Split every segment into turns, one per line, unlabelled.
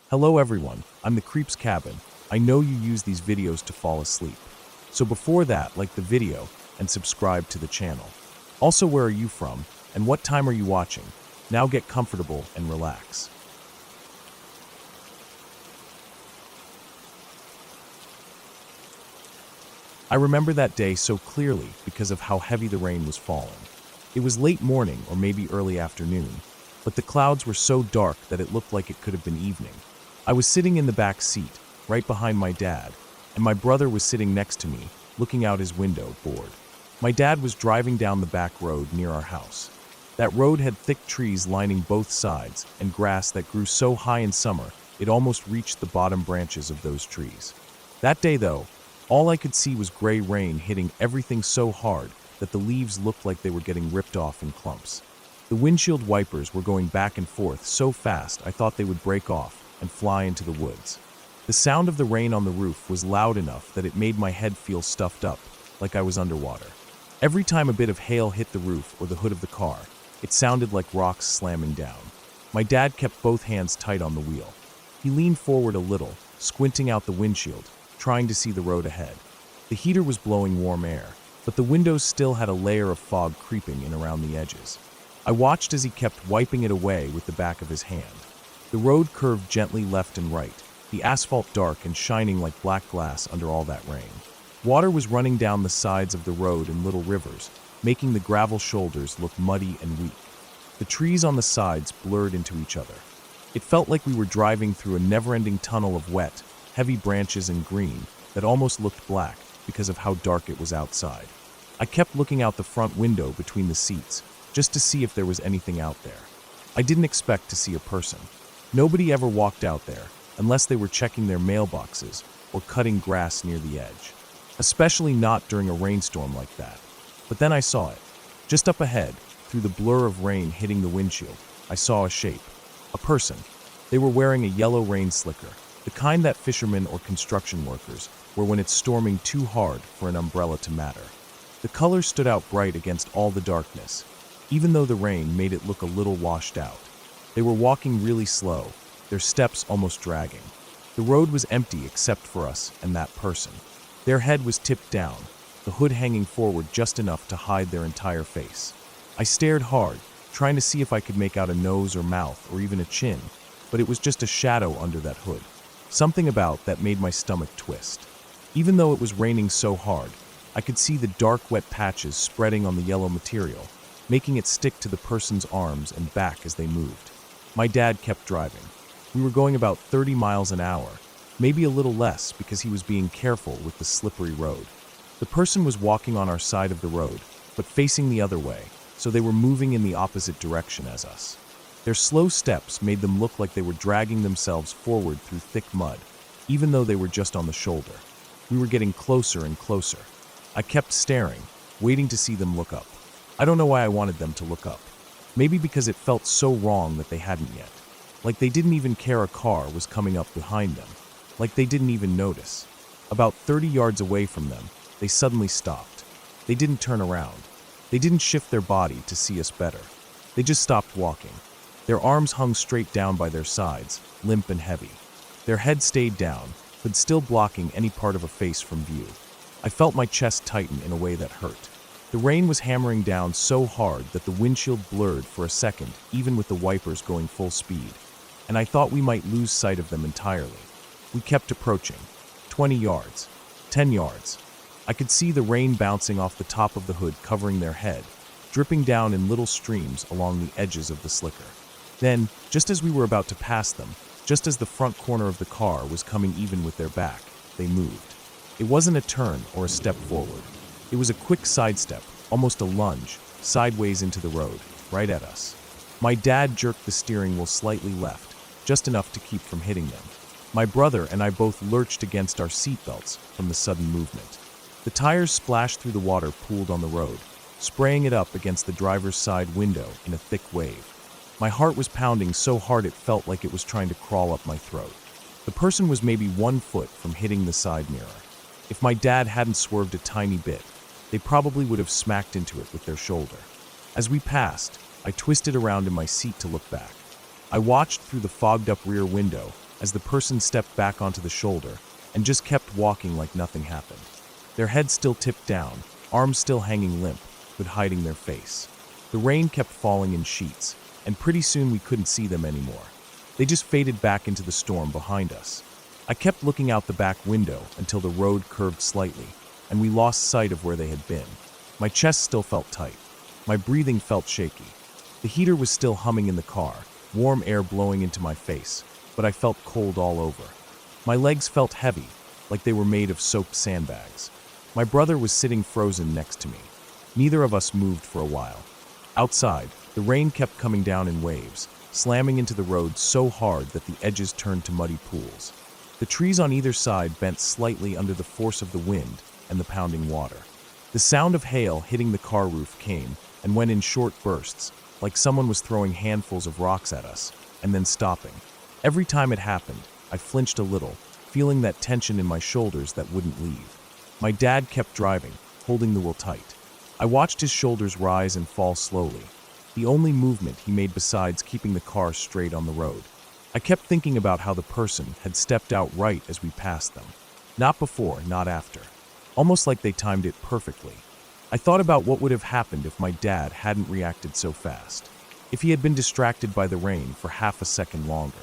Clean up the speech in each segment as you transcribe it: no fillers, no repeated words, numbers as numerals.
Hello everyone, I'm the Creep's Cabin. I know you use these videos to fall asleep. So before that, like the video and subscribe to the channel. Also, where are you from and what time are you watching? Now get comfortable and relax. I remember that day so clearly because of how heavy the rain was falling. It was late morning or maybe early afternoon, but the clouds were so dark that it looked like it could have been evening. I was sitting in the back seat, right behind my dad, and my brother was sitting next to me, looking out his window, bored. My dad was driving down the back road near our house. That road had thick trees lining both sides and grass that grew so high in summer it almost reached the bottom branches of those trees. That day, though, all I could see was gray rain hitting everything so hard that the leaves looked like they were getting ripped off in clumps. The windshield wipers were going back and forth so fast I thought they would break off and fly into the woods. The sound of the rain on the roof was loud enough that it made my head feel stuffed up, like I was underwater. Every time a bit of hail hit the roof or the hood of the car, it sounded like rocks slamming down. My dad kept both hands tight on the wheel. He leaned forward a little, squinting out the windshield, trying to see the road ahead. The heater was blowing warm air, but the windows still had a layer of fog creeping in around the edges. I watched as he kept wiping it away with the back of his hand. The road curved gently left and right, the asphalt dark and shining like black glass under all that rain. Water was running down the sides of the road in little rivers, making the gravel shoulders look muddy and weak. The trees on the sides blurred into each other. It felt like we were driving through a never-ending tunnel of wet, heavy branches and green that almost looked black because of how dark it was outside. I kept looking out the front window between the seats, just to see if there was anything out there. I didn't expect to see a person. Nobody ever walked out there, unless they were checking their mailboxes or cutting grass near the edge. Especially not during a rainstorm like that. But then I saw it. Just up ahead, through the blur of rain hitting the windshield, I saw a shape. A person. They were wearing a yellow rain slicker, the kind that fishermen or construction workers wear when it's storming too hard for an umbrella to matter. The color stood out bright against all the darkness, even though the rain made it look a little washed out. They were walking really slow, their steps almost dragging. The road was empty except for us and that person. Their head was tipped down, the hood hanging forward just enough to hide their entire face. I stared hard, trying to see if I could make out a nose or mouth or even a chin, but it was just a shadow under that hood. Something about that made my stomach twist. Even though it was raining so hard, I could see the dark, wet patches spreading on the yellow material, making it stick to the person's arms and back as they moved. My dad kept driving. We were going about 30 miles an hour, maybe a little less because he was being careful with the slippery road. The person was walking on our side of the road, but facing the other way, so they were moving in the opposite direction as us. Their slow steps made them look like they were dragging themselves forward through thick mud, even though they were just on the shoulder. We were getting closer and closer. I kept staring, waiting to see them look up. I don't know why I wanted them to look up. Maybe because it felt so wrong that they hadn't yet. Like they didn't even care a car was coming up behind them. Like they didn't even notice. About 30 yards away from them, they suddenly stopped. They didn't turn around. They didn't shift their body to see us better. They just stopped walking. Their arms hung straight down by their sides, limp and heavy. Their head stayed down, but still blocking any part of a face from view. I felt my chest tighten in a way that hurt. The rain was hammering down so hard that the windshield blurred for a second, even with the wipers going full speed, and I thought we might lose sight of them entirely. We kept approaching. 20 yards. 10 yards. I could see the rain bouncing off the top of the hood covering their head, dripping down in little streams along the edges of the slicker. Then, just as we were about to pass them, just as the front corner of the car was coming even with their back, they moved. It wasn't a turn or a step forward. It was a quick sidestep, almost a lunge, sideways into the road, right at us. My dad jerked the steering wheel slightly left, just enough to keep from hitting them. My brother and I both lurched against our seatbelts from the sudden movement. The tires splashed through the water pooled on the road, spraying it up against the driver's side window in a thick wave. My heart was pounding so hard it felt like it was trying to crawl up my throat. The person was maybe 1 foot from hitting the side mirror. If my dad hadn't swerved a tiny bit, they probably would have smacked into it with their shoulder. As we passed, I twisted around in my seat to look back. I watched through the fogged-up rear window as the person stepped back onto the shoulder and just kept walking like nothing happened. Their heads still tipped down, arms still hanging limp, but hiding their face. The rain kept falling in sheets, and pretty soon we couldn't see them anymore. They just faded back into the storm behind us. I kept looking out the back window until the road curved slightly, and we lost sight of where they had been. My chest still felt tight. My breathing felt shaky. The heater was still humming in the car, warm air blowing into my face, but I felt cold all over. My legs felt heavy, like they were made of soaked sandbags. My brother was sitting frozen next to me. Neither of us moved for a while. Outside, the rain kept coming down in waves, slamming into the road so hard that the edges turned to muddy pools. The trees on either side bent slightly under the force of the wind and the pounding water. The sound of hail hitting the car roof came and went in short bursts, like someone was throwing handfuls of rocks at us, and then stopping. Every time it happened, I flinched a little, feeling that tension in my shoulders that wouldn't leave. My dad kept driving, holding the wheel tight. I watched his shoulders rise and fall slowly, the only movement he made besides keeping the car straight on the road. I kept thinking about how the person had stepped out right as we passed them. Not before, not after. Almost like they timed it perfectly. I thought about what would have happened if my dad hadn't reacted so fast. If he had been distracted by the rain for half a second longer.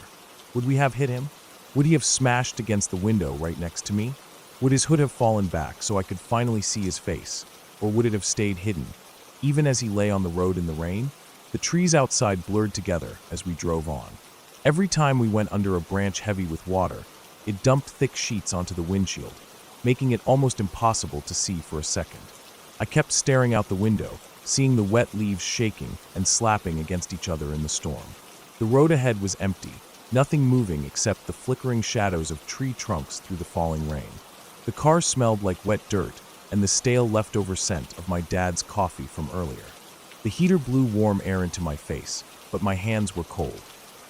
Would we have hit him? Would he have smashed against the window right next to me? Would his hood have fallen back so I could finally see his face? Or would it have stayed hidden, even as he lay on the road in the rain? The trees outside blurred together as we drove on. Every time we went under a branch heavy with water, it dumped thick sheets onto the windshield, making it almost impossible to see for a second. I kept staring out the window, seeing the wet leaves shaking and slapping against each other in the storm. The road ahead was empty, nothing moving except the flickering shadows of tree trunks through the falling rain. The car smelled like wet dirt and the stale leftover scent of my dad's coffee from earlier. The heater blew warm air into my face, but my hands were cold.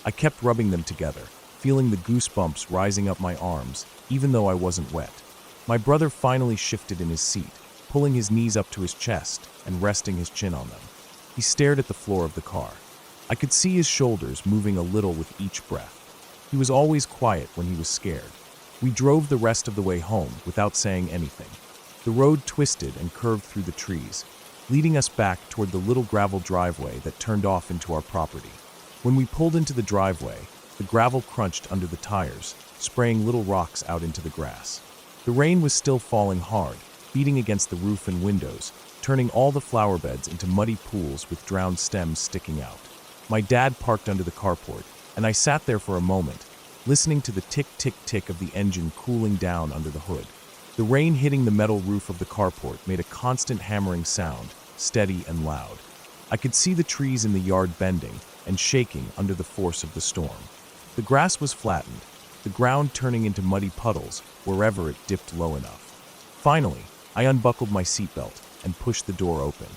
I kept rubbing them together, feeling the goosebumps rising up my arms, even though I wasn't wet. My brother finally shifted in his seat, pulling his knees up to his chest and resting his chin on them. He stared at the floor of the car. I could see his shoulders moving a little with each breath. He was always quiet when he was scared. We drove the rest of the way home without saying anything. The road twisted and curved through the trees, leading us back toward the little gravel driveway that turned off into our property. When we pulled into the driveway, the gravel crunched under the tires, spraying little rocks out into the grass. The rain was still falling hard, beating against the roof and windows, turning all the flower beds into muddy pools with drowned stems sticking out. My dad parked under the carport, and I sat there for a moment, listening to the tick-tick-tick of the engine cooling down under the hood. The rain hitting the metal roof of the carport made a constant hammering sound, steady and loud. I could see the trees in the yard bending and shaking under the force of the storm. The grass was flattened, the ground turning into muddy puddles wherever it dipped low enough. Finally, I unbuckled my seatbelt and pushed the door open.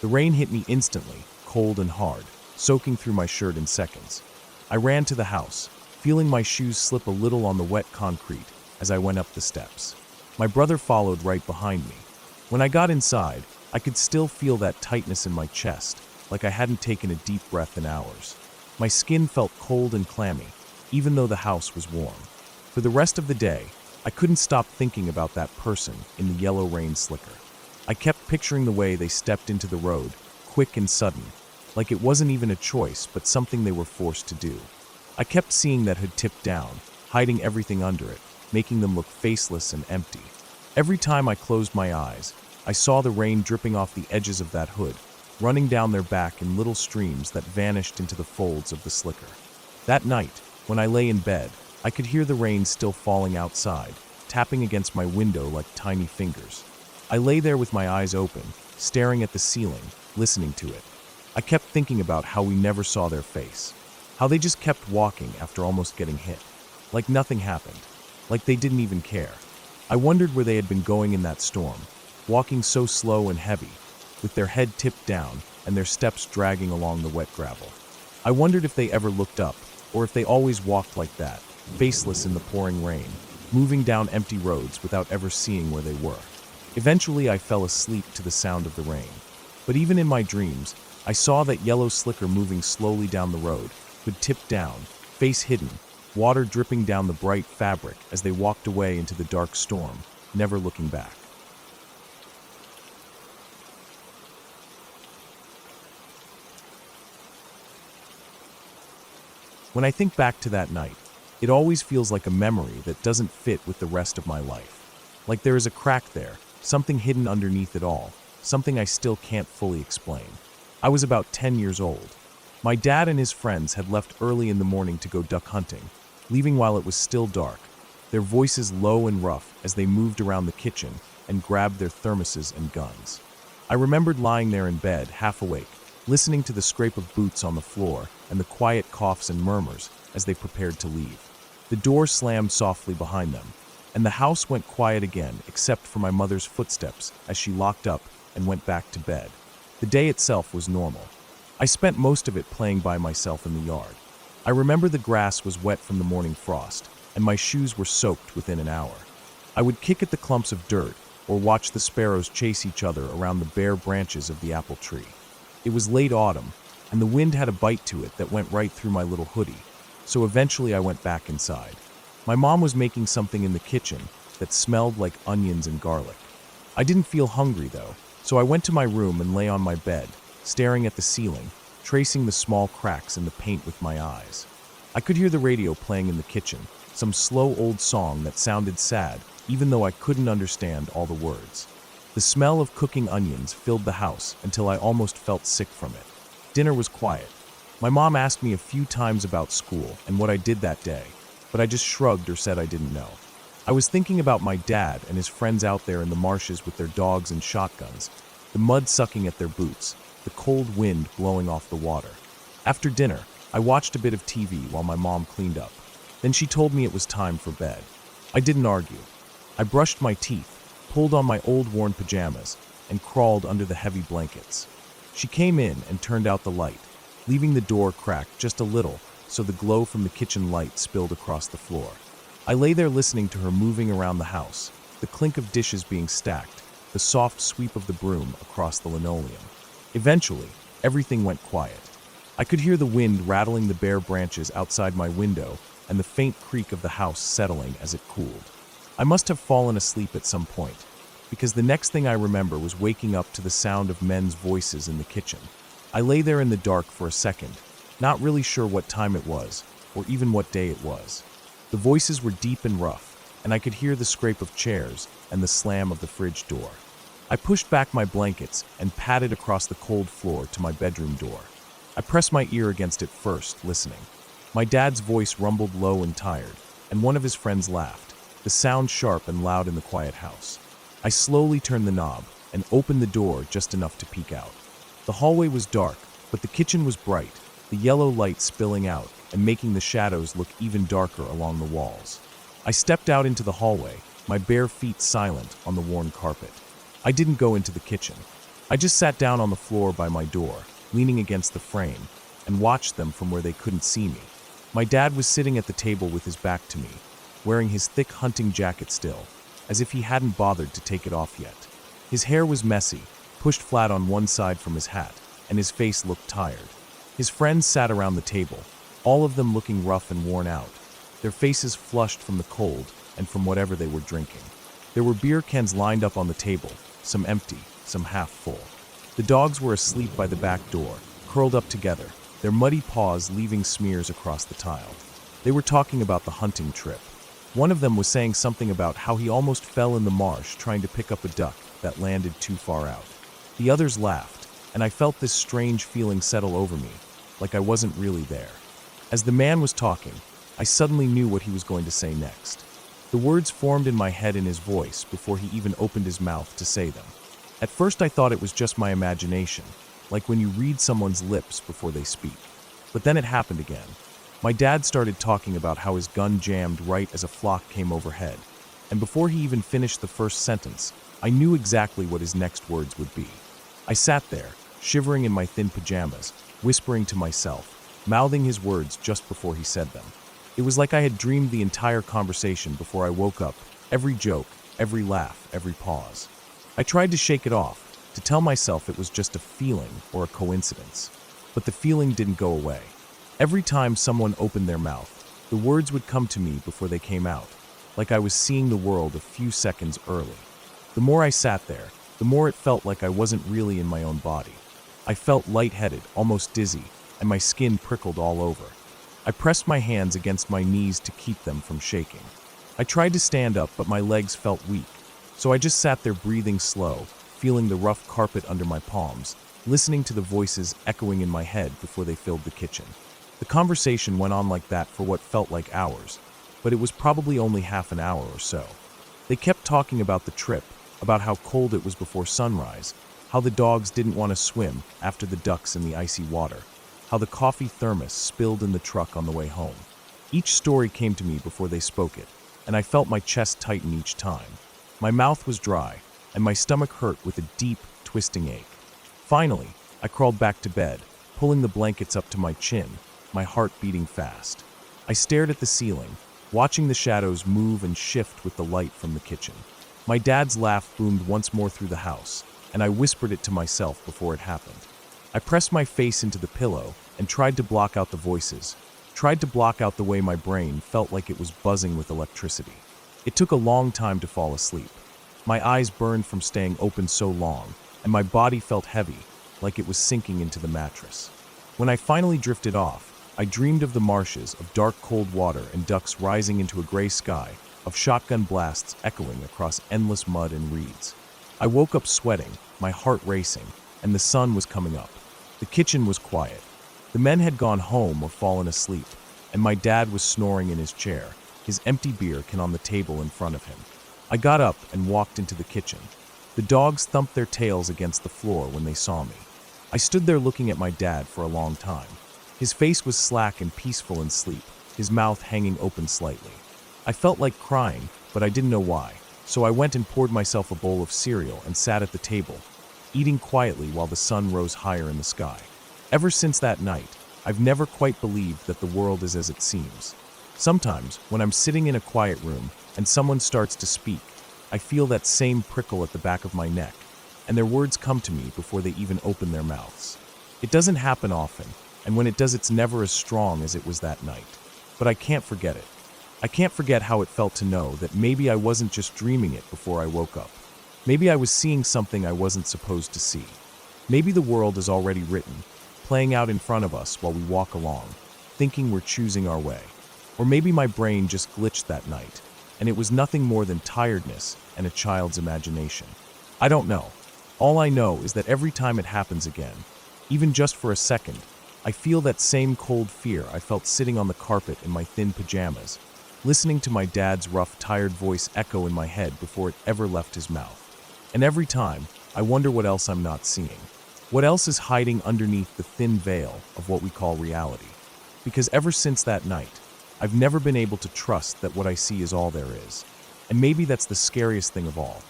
The rain hit me instantly, cold and hard, soaking through my shirt in seconds. I ran to the house, feeling my shoes slip a little on the wet concrete as I went up the steps. My brother followed right behind me. When I got inside, I could still feel that tightness in my chest, like I hadn't taken a deep breath in hours. My skin felt cold and clammy, even though the house was warm. For the rest of the day, I couldn't stop thinking about that person in the yellow rain slicker. I kept picturing the way they stepped into the road, quick and sudden, like it wasn't even a choice but something they were forced to do. I kept seeing that hood tipped down, hiding everything under it, making them look faceless and empty. Every time I closed my eyes, I saw the rain dripping off the edges of that hood, running down their back in little streams that vanished into the folds of the slicker. That night, when I lay in bed, I could hear the rain still falling outside, tapping against my window like tiny fingers. I lay there with my eyes open, staring at the ceiling, listening to it. I kept thinking about how we never saw their face, how they just kept walking after almost getting hit, like nothing happened, like they didn't even care. I wondered where they had been going in that storm, walking so slow and heavy, with their head tipped down and their steps dragging along the wet gravel. I wondered if they ever looked up, or if they always walked like that, faceless in the pouring rain, moving down empty roads without ever seeing where they were. Eventually, I fell asleep to the sound of the rain. But even in my dreams, I saw that yellow slicker moving slowly down the road, hood tipped down, face hidden, water dripping down the bright fabric as they walked away into the dark storm, never looking back. When I think back to that night, it always feels like a memory that doesn't fit with the rest of my life. Like there is a crack there, something hidden underneath it all, something I still can't fully explain. I was about 10 years old. My dad and his friends had left early in the morning to go duck hunting, leaving while it was still dark, their voices low and rough as they moved around the kitchen and grabbed their thermoses and guns. I remembered lying there in bed, half awake, listening to the scrape of boots on the floor and the quiet coughs and murmurs as they prepared to leave. The door slammed softly behind them, and the house went quiet again except for my mother's footsteps as she locked up and went back to bed. The day itself was normal. I spent most of it playing by myself in the yard. I remember the grass was wet from the morning frost, and my shoes were soaked within an hour. I would kick at the clumps of dirt or watch the sparrows chase each other around the bare branches of the apple tree. It was late autumn, and the wind had a bite to it that went right through my little hoodie, so eventually I went back inside. My mom was making something in the kitchen that smelled like onions and garlic. I didn't feel hungry though, so I went to my room and lay on my bed, staring at the ceiling, tracing the small cracks in the paint with my eyes. I could hear the radio playing in the kitchen, some slow old song that sounded sad, even though I couldn't understand all the words. The smell of cooking onions filled the house until I almost felt sick from it. Dinner was quiet. My mom asked me a few times about school and what I did that day, but I just shrugged or said I didn't know. I was thinking about my dad and his friends out there in the marshes with their dogs and shotguns, the mud sucking at their boots, the cold wind blowing off the water. After dinner, I watched a bit of TV while my mom cleaned up. Then she told me it was time for bed. I didn't argue. I brushed my teeth, pulled on my old worn pajamas, and crawled under the heavy blankets. She came in and turned out the light, leaving the door cracked just a little so the glow from the kitchen light spilled across the floor. I lay there listening to her moving around the house, the clink of dishes being stacked, the soft sweep of the broom across the linoleum. Eventually, everything went quiet. I could hear the wind rattling the bare branches outside my window and the faint creak of the house settling as it cooled. I must have fallen asleep at some point, because the next thing I remember was waking up to the sound of men's voices in the kitchen. I lay there in the dark for a second, not really sure what time it was, or even what day it was. The voices were deep and rough, and I could hear the scrape of chairs and the slam of the fridge door. I pushed back my blankets and padded across the cold floor to my bedroom door. I pressed my ear against it first, listening. My dad's voice rumbled low and tired, and one of his friends laughed, the sound sharp and loud in the quiet house. I slowly turned the knob and opened the door just enough to peek out. The hallway was dark, but the kitchen was bright, the yellow light spilling out and making the shadows look even darker along the walls. I stepped out into the hallway, my bare feet silent on the worn carpet. I didn't go into the kitchen. I just sat down on the floor by my door, leaning against the frame, and watched them from where they couldn't see me. My dad was sitting at the table with his back to me, wearing his thick hunting jacket still, as if he hadn't bothered to take it off yet. His hair was messy, pushed flat on one side from his hat, and his face looked tired. His friends sat around the table, all of them looking rough and worn out, their faces flushed from the cold and from whatever they were drinking. There were beer cans lined up on the table, some empty, some half full. The dogs were asleep by the back door, curled up together, their muddy paws leaving smears across the tile. They were talking about the hunting trip. One of them was saying something about how he almost fell in the marsh trying to pick up a duck that landed too far out. The others laughed, and I felt this strange feeling settle over me, like I wasn't really there. As the man was talking, I suddenly knew what he was going to say next. The words formed in my head in his voice before he even opened his mouth to say them. At first I thought it was just my imagination, like when you read someone's lips before they speak. But then it happened again. My dad started talking about how his gun jammed right as a flock came overhead, and before he even finished the first sentence, I knew exactly what his next words would be. I sat there, shivering in my thin pajamas, whispering to myself, mouthing his words just before he said them. It was like I had dreamed the entire conversation before I woke up, every joke, every laugh, every pause. I tried to shake it off, to tell myself it was just a feeling or a coincidence. But the feeling didn't go away. Every time someone opened their mouth, The words would come to me before they came out, like I was seeing the world a few seconds early. The more I sat there, the more it felt like I wasn't really in my own body. I felt lightheaded, almost dizzy, and my skin prickled all over. I pressed my hands against my knees to keep them from shaking. I tried to stand up, but my legs felt weak, so I just sat there breathing slow, feeling the rough carpet under my palms, listening to the voices echoing in my head before they filled the kitchen. The conversation went on like that for what felt like hours, but it was probably only half an hour or so. They kept talking about the trip, about how cold it was before sunrise, how the dogs didn't want to swim after the ducks in the icy water, how the coffee thermos spilled in the truck on the way home. Each story came to me before they spoke it, and I felt my chest tighten each time. My mouth was dry, and my stomach hurt with a deep, twisting ache. Finally, I crawled back to bed, pulling the blankets up to my chin, my heart beating fast. I stared at the ceiling, watching the shadows move and shift with the light from the kitchen. My dad's laugh boomed once more through the house, and I whispered it to myself before it happened. I pressed my face into the pillow and tried to block out the voices, tried to block out the way my brain felt like it was buzzing with electricity. It took a long time to fall asleep. My eyes burned from staying open so long, and my body felt heavy, like it was sinking into the mattress. When I finally drifted off, I dreamed of the marshes, of dark cold water and ducks rising into a gray sky, of shotgun blasts echoing across endless mud and reeds. I woke up sweating, my heart racing, and the sun was coming up. The kitchen was quiet. The men had gone home or fallen asleep, and my dad was snoring in his chair, his empty beer can on the table in front of him. I got up and walked into the kitchen. The dogs thumped their tails against the floor when they saw me. I stood there looking at my dad for a long time. His face was slack and peaceful in sleep, his mouth hanging open slightly. I felt like crying, but I didn't know why, so I went and poured myself a bowl of cereal and sat at the table, eating quietly while the sun rose higher in the sky. Ever since that night, I've never quite believed that the world is as it seems. Sometimes, when I'm sitting in a quiet room and someone starts to speak, I feel that same prickle at the back of my neck, and their words come to me before they even open their mouths. It doesn't happen often, and when it does, it's never as strong as it was that night. But I can't forget it. I can't forget how it felt to know that maybe I wasn't just dreaming it before I woke up. Maybe I was seeing something I wasn't supposed to see. Maybe the world is already written, playing out in front of us while we walk along, thinking we're choosing our way. Or maybe my brain just glitched that night, and it was nothing more than tiredness and a child's imagination. I don't know. All I know is that every time it happens again, even just for a second, I feel that same cold fear I felt sitting on the carpet in my thin pajamas, listening to my dad's rough, tired voice echo in my head before it ever left his mouth. And every time, I wonder what else I'm not seeing. What else is hiding underneath the thin veil of what we call reality? Because ever since that night, I've never been able to trust that what I see is all there is. And maybe that's the scariest thing of all.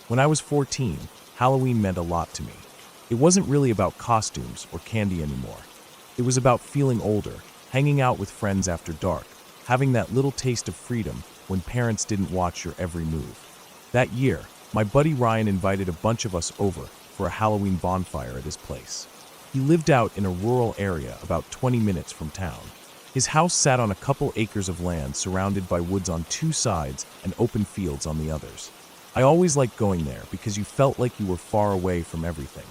When I was 14, Halloween meant a lot to me. It wasn't really about costumes or candy anymore. It was about feeling older, hanging out with friends after dark, having that little taste of freedom when parents didn't watch your every move. That year, my buddy Ryan invited a bunch of us over for a Halloween bonfire at his place. He lived out in a rural area about 20 minutes from town. His house sat on a couple acres of land surrounded by woods on two sides and open fields on the others. I always liked going there because you felt like you were far away from everything.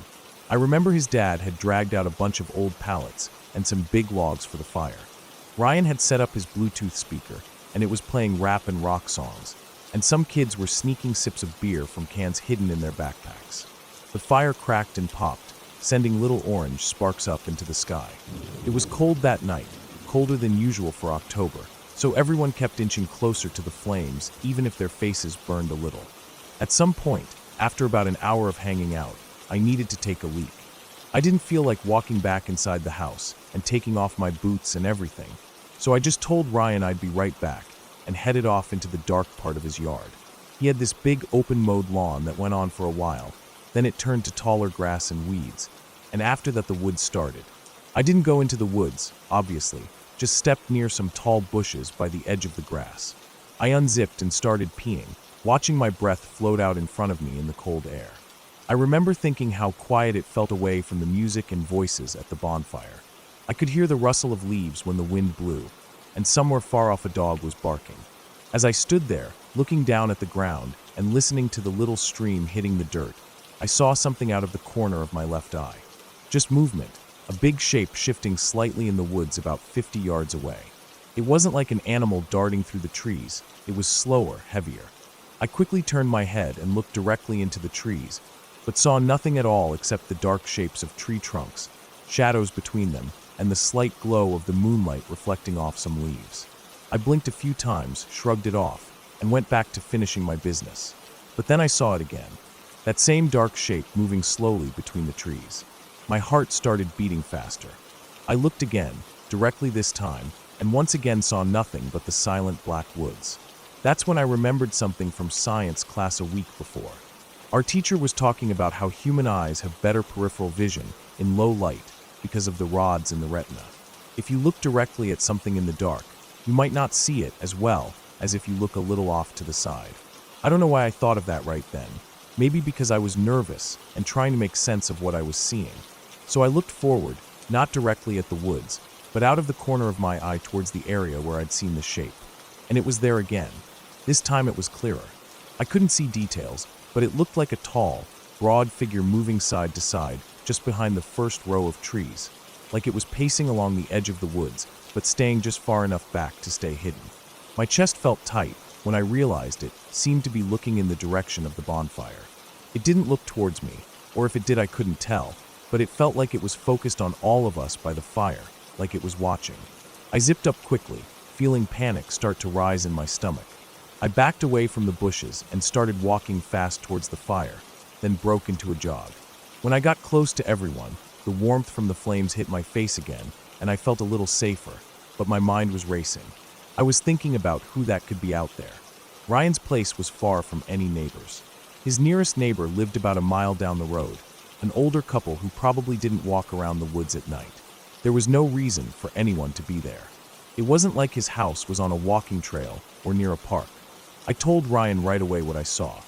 I remember his dad had dragged out a bunch of old pallets and some big logs for the fire. Ryan had set up his Bluetooth speaker, and it was playing rap and rock songs, and some kids were sneaking sips of beer from cans hidden in their backpacks. The fire cracked and popped, sending little orange sparks up into the sky. It was cold that night, colder than usual for October, so everyone kept inching closer to the flames, even if their faces burned a little. At some point, after about an hour of hanging out, I needed to take a leak. I didn't feel like walking back inside the house and taking off my boots and everything, so I just told Ryan I'd be right back and headed off into the dark part of his yard. He had this big open mowed lawn that went on for a while, then it turned to taller grass and weeds, and after that the woods started. I didn't go into the woods, obviously, just stepped near some tall bushes by the edge of the grass. I unzipped and started peeing, watching my breath float out in front of me in the cold air. I remember thinking how quiet it felt away from the music and voices at the bonfire. I could hear the rustle of leaves when the wind blew, and somewhere far off a dog was barking. As I stood there, looking down at the ground and listening to the little stream hitting the dirt, I saw something out of the corner of my left eye. Just movement, a big shape shifting slightly in the woods about 50 yards away. It wasn't like an animal darting through the trees, it was slower, heavier. I quickly turned my head and looked directly into the trees, but saw nothing at all except the dark shapes of tree trunks, shadows between them, and the slight glow of the moonlight reflecting off some leaves. I blinked a few times, shrugged it off, and went back to finishing my business. But then I saw it again, that same dark shape moving slowly between the trees. My heart started beating faster. I looked again, directly this time, and once again saw nothing but the silent black woods. That's when I remembered something from science class a week before. Our teacher was talking about how human eyes have better peripheral vision in low light because of the rods in the retina. If you look directly at something in the dark, you might not see it as well as if you look a little off to the side. I don't know why I thought of that right then. Maybe because I was nervous and trying to make sense of what I was seeing. So I looked forward, not directly at the woods, but out of the corner of my eye towards the area where I'd seen the shape. And it was there again. This time it was clearer. I couldn't see details, but it looked like a tall, broad figure moving side to side just behind the first row of trees, like it was pacing along the edge of the woods, but staying just far enough back to stay hidden. My chest felt tight when I realized it seemed to be looking in the direction of the bonfire. It didn't look towards me, or if it did I couldn't tell, but it felt like it was focused on all of us by the fire, like it was watching. I zipped up quickly, feeling panic start to rise in my stomach. I backed away from the bushes and started walking fast towards the fire, then broke into a jog. When I got close to everyone, the warmth from the flames hit my face again, and I felt a little safer, but my mind was racing. I was thinking about who that could be out there. Ryan's place was far from any neighbors. His nearest neighbor lived about a mile down the road, an older couple who probably didn't walk around the woods at night. There was no reason for anyone to be there. It wasn't like his house was on a walking trail or near a park. I told Ryan right away what I saw.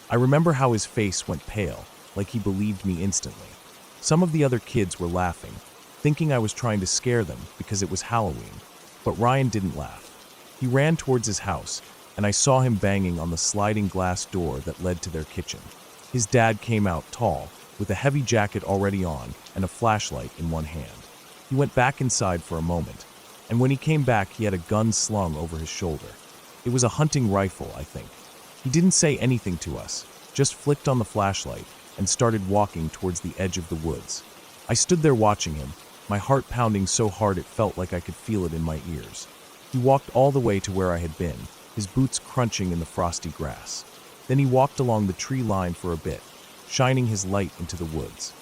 I remember how his face went pale, like he believed me instantly. Some of the other kids were laughing, thinking I was trying to scare them because it was Halloween. But Ryan didn't laugh. He ran towards his house, and I saw him banging on the sliding glass door that led to their kitchen. His dad came out tall, with a heavy jacket already on and a flashlight in one hand. He went back inside for a moment, and when he came back he had a gun slung over his shoulder. It was a hunting rifle, I think. He didn't say anything to us, just flicked on the flashlight and started walking towards the edge of the woods. I stood there watching him, my heart pounding so hard it felt like I could feel it in my ears. He walked all the way to where I had been, his boots crunching in the frosty grass. Then he walked along the tree line for a bit, shining his light into the woods.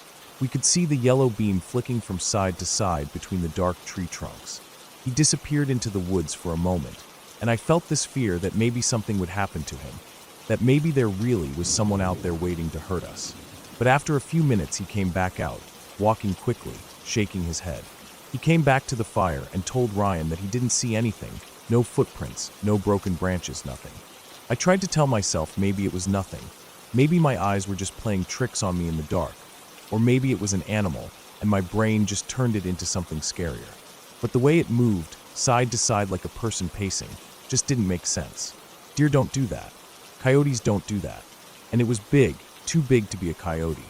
We could see the yellow beam flicking from side to side between the dark tree trunks. He disappeared into the woods for a moment, and I felt this fear that maybe something would happen to him, that maybe there really was someone out there waiting to hurt us. But after a few minutes he came back out, walking quickly, shaking his head. He came back to the fire and told Ryan that he didn't see anything, no footprints, no broken branches, nothing. I tried to tell myself maybe it was nothing. Maybe my eyes were just playing tricks on me in the dark. Or maybe it was an animal, and my brain just turned it into something scarier. But the way it moved, side to side like a person pacing, just didn't make sense. Deer don't do that. Coyotes don't do that. And it was big, too big to be a coyote.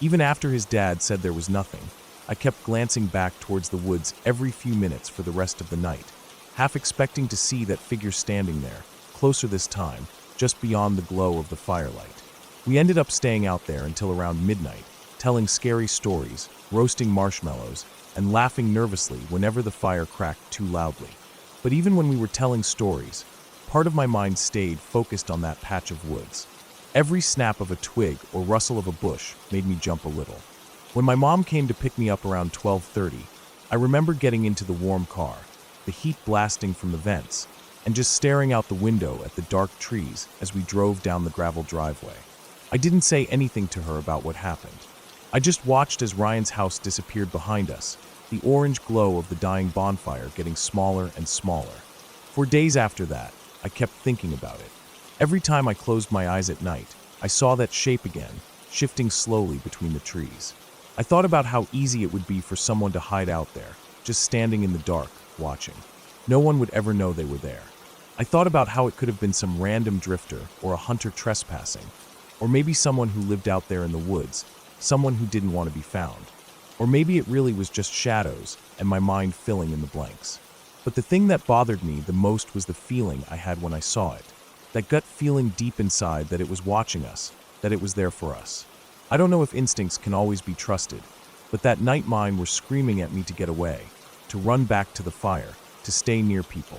Even after his dad said there was nothing, I kept glancing back towards the woods every few minutes for the rest of the night, half expecting to see that figure standing there, closer this time, just beyond the glow of the firelight. We ended up staying out there until around midnight, telling scary stories, roasting marshmallows, and laughing nervously whenever the fire cracked too loudly. But even when we were telling stories, part of my mind stayed focused on that patch of woods. Every snap of a twig or rustle of a bush made me jump a little. When my mom came to pick me up around 12:30, I remember getting into the warm car, the heat blasting from the vents, and just staring out the window at the dark trees as we drove down the gravel driveway. I didn't say anything to her about what happened. I just watched as Ryan's house disappeared behind us, the orange glow of the dying bonfire getting smaller and smaller. For days after that, I kept thinking about it. Every time I closed my eyes at night, I saw that shape again, shifting slowly between the trees. I thought about how easy it would be for someone to hide out there, just standing in the dark, watching. No one would ever know they were there. I thought about how it could have been some random drifter or a hunter trespassing, or maybe someone who lived out there in the woods, someone who didn't want to be found. Or maybe it really was just shadows and my mind filling in the blanks. But the thing that bothered me the most was the feeling I had when I saw it. That gut feeling deep inside that it was watching us, that it was there for us. I don't know if instincts can always be trusted, but that night mine were screaming at me to get away, to run back to the fire, to stay near people.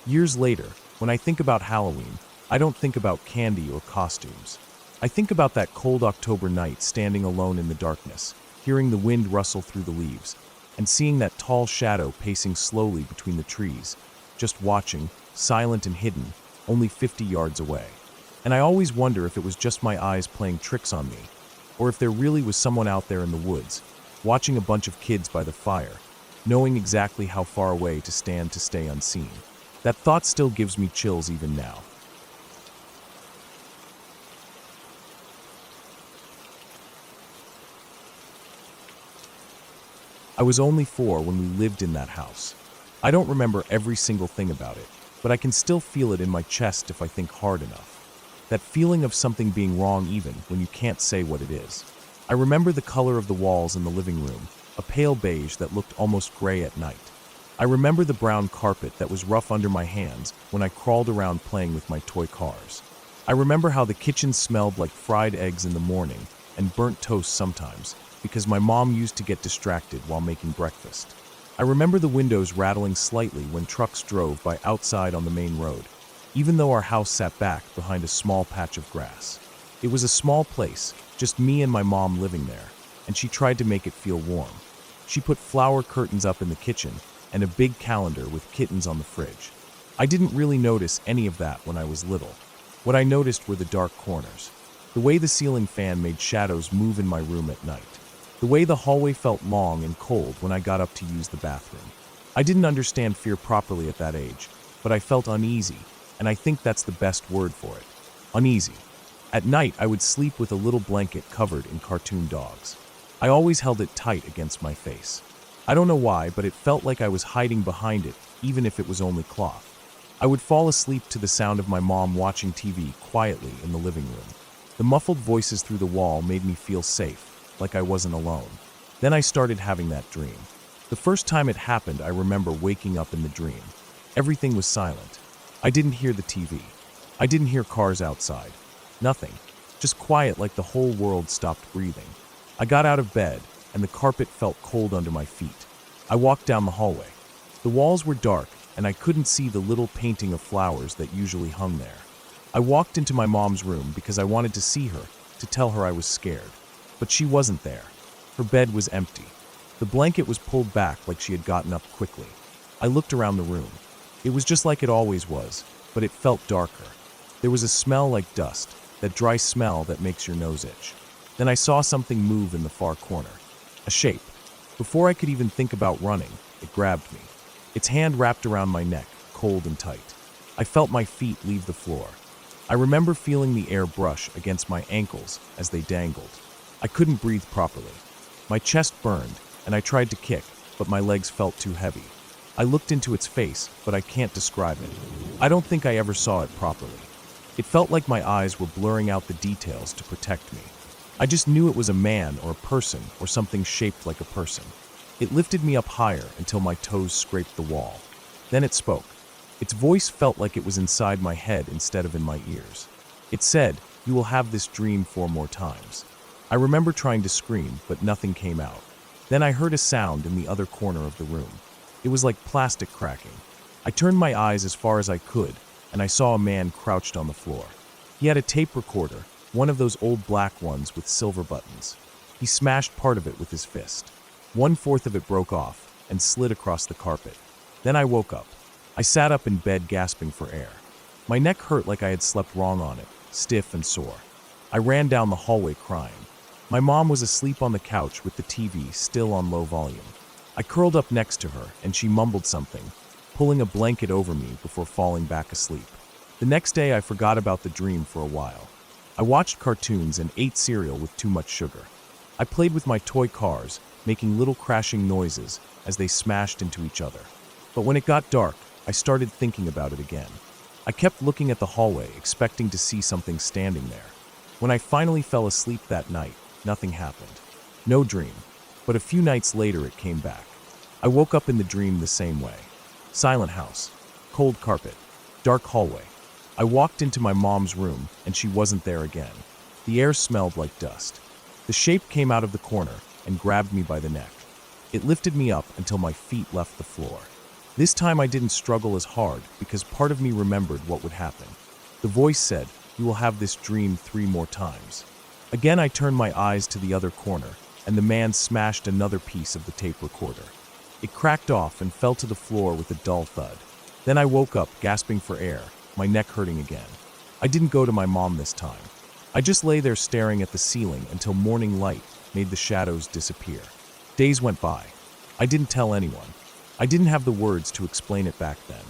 Years later, when I think about Halloween, I don't think about candy or costumes. I think about that cold October night standing alone in the darkness, hearing the wind rustle through the leaves, and seeing that tall shadow pacing slowly between the trees, just watching, silent and hidden, only 50 yards away. And I always wonder if it was just my eyes playing tricks on me, or if there really was someone out there in the woods, watching a bunch of kids by the fire, knowing exactly how far away to stand to stay unseen. That thought still gives me chills even now. I was only 4 when we lived in that house. I don't remember every single thing about it, but I can still feel it in my chest if I think hard enough. That feeling of something being wrong even when you can't say what it is. I remember the color of the walls in the living room, a pale beige that looked almost gray at night. I remember the brown carpet that was rough under my hands when I crawled around playing with my toy cars. I remember how the kitchen smelled like fried eggs in the morning and burnt toast sometimes, because my mom used to get distracted while making breakfast. I remember the windows rattling slightly when trucks drove by outside on the main road, even though our house sat back behind a small patch of grass. It was a small place, just me and my mom living there, and she tried to make it feel warm. She put flower curtains up in the kitchen and a big calendar with kittens on the fridge. I didn't really notice any of that when I was little. What I noticed were the dark corners, the way the ceiling fan made shadows move in my room at night, the way the hallway felt long and cold when I got up to use the bathroom. I didn't understand fear properly at that age, but I felt uneasy, and I think that's the best word for it. Uneasy. At night, I would sleep with a little blanket covered in cartoon dogs. I always held it tight against my face. I don't know why, but it felt like I was hiding behind it, even if it was only cloth. I would fall asleep to the sound of my mom watching TV quietly in the living room. The muffled voices through the wall made me feel safe, like I wasn't alone. Then I started having that dream. The first time it happened, I remember waking up in the dream. Everything was silent. I didn't hear the TV. I didn't hear cars outside. Nothing. Just quiet, like the whole world stopped breathing. I got out of bed, and the carpet felt cold under my feet. I walked down the hallway. The walls were dark, and I couldn't see the little painting of flowers that usually hung there. I walked into my mom's room because I wanted to see her, to tell her I was scared. But she wasn't there. Her bed was empty. The blanket was pulled back like she had gotten up quickly. I looked around the room. It was just like it always was, but it felt darker. There was a smell like dust, that dry smell that makes your nose itch. Then I saw something move in the far corner. A shape. Before I could even think about running, it grabbed me. Its hand wrapped around my neck, cold and tight. I felt my feet leave the floor. I remember feeling the air brush against my ankles as they dangled. I couldn't breathe properly. My chest burned, and I tried to kick, but my legs felt too heavy. I looked into its face, but I can't describe it. I don't think I ever saw it properly. It felt like my eyes were blurring out the details to protect me. I just knew it was a man or a person or something shaped like a person. It lifted me up higher until my toes scraped the wall. Then it spoke. Its voice felt like it was inside my head instead of in my ears. It said, "You will have this dream 4 more times." I remember trying to scream, but nothing came out. Then I heard a sound in the other corner of the room. It was like plastic cracking. I turned my eyes as far as I could, and I saw a man crouched on the floor. He had a tape recorder, one of those old black ones with silver buttons. He smashed part of it with his fist. 1/4 of it broke off and slid across the carpet. Then I woke up. I sat up in bed gasping for air. My neck hurt like I had slept wrong on it, stiff and sore. I ran down the hallway crying. My mom was asleep on the couch with the TV still on low volume. I curled up next to her and she mumbled something, pulling a blanket over me before falling back asleep. The next day I forgot about the dream for a while. I watched cartoons and ate cereal with too much sugar. I played with my toy cars, making little crashing noises as they smashed into each other. But when it got dark, I started thinking about it again. I kept looking at the hallway, expecting to see something standing there. When I finally fell asleep that night, nothing happened. No dream. But a few nights later it came back. I woke up in the dream the same way. Silent house, cold carpet, dark hallway. I walked into my mom's room and she wasn't there again. The air smelled like dust. The shape came out of the corner and grabbed me by the neck. It lifted me up until my feet left the floor. This time I didn't struggle as hard because part of me remembered what would happen. The voice said, "You will have this dream 3 more times." Again I turned my eyes to the other corner, and the man smashed another piece of the tape recorder. It cracked off and fell to the floor with a dull thud. Then I woke up, gasping for air, my neck hurting again. I didn't go to my mom this time. I just lay there staring at the ceiling until morning light made the shadows disappear. Days went by. I didn't tell anyone. I didn't have the words to explain it back then.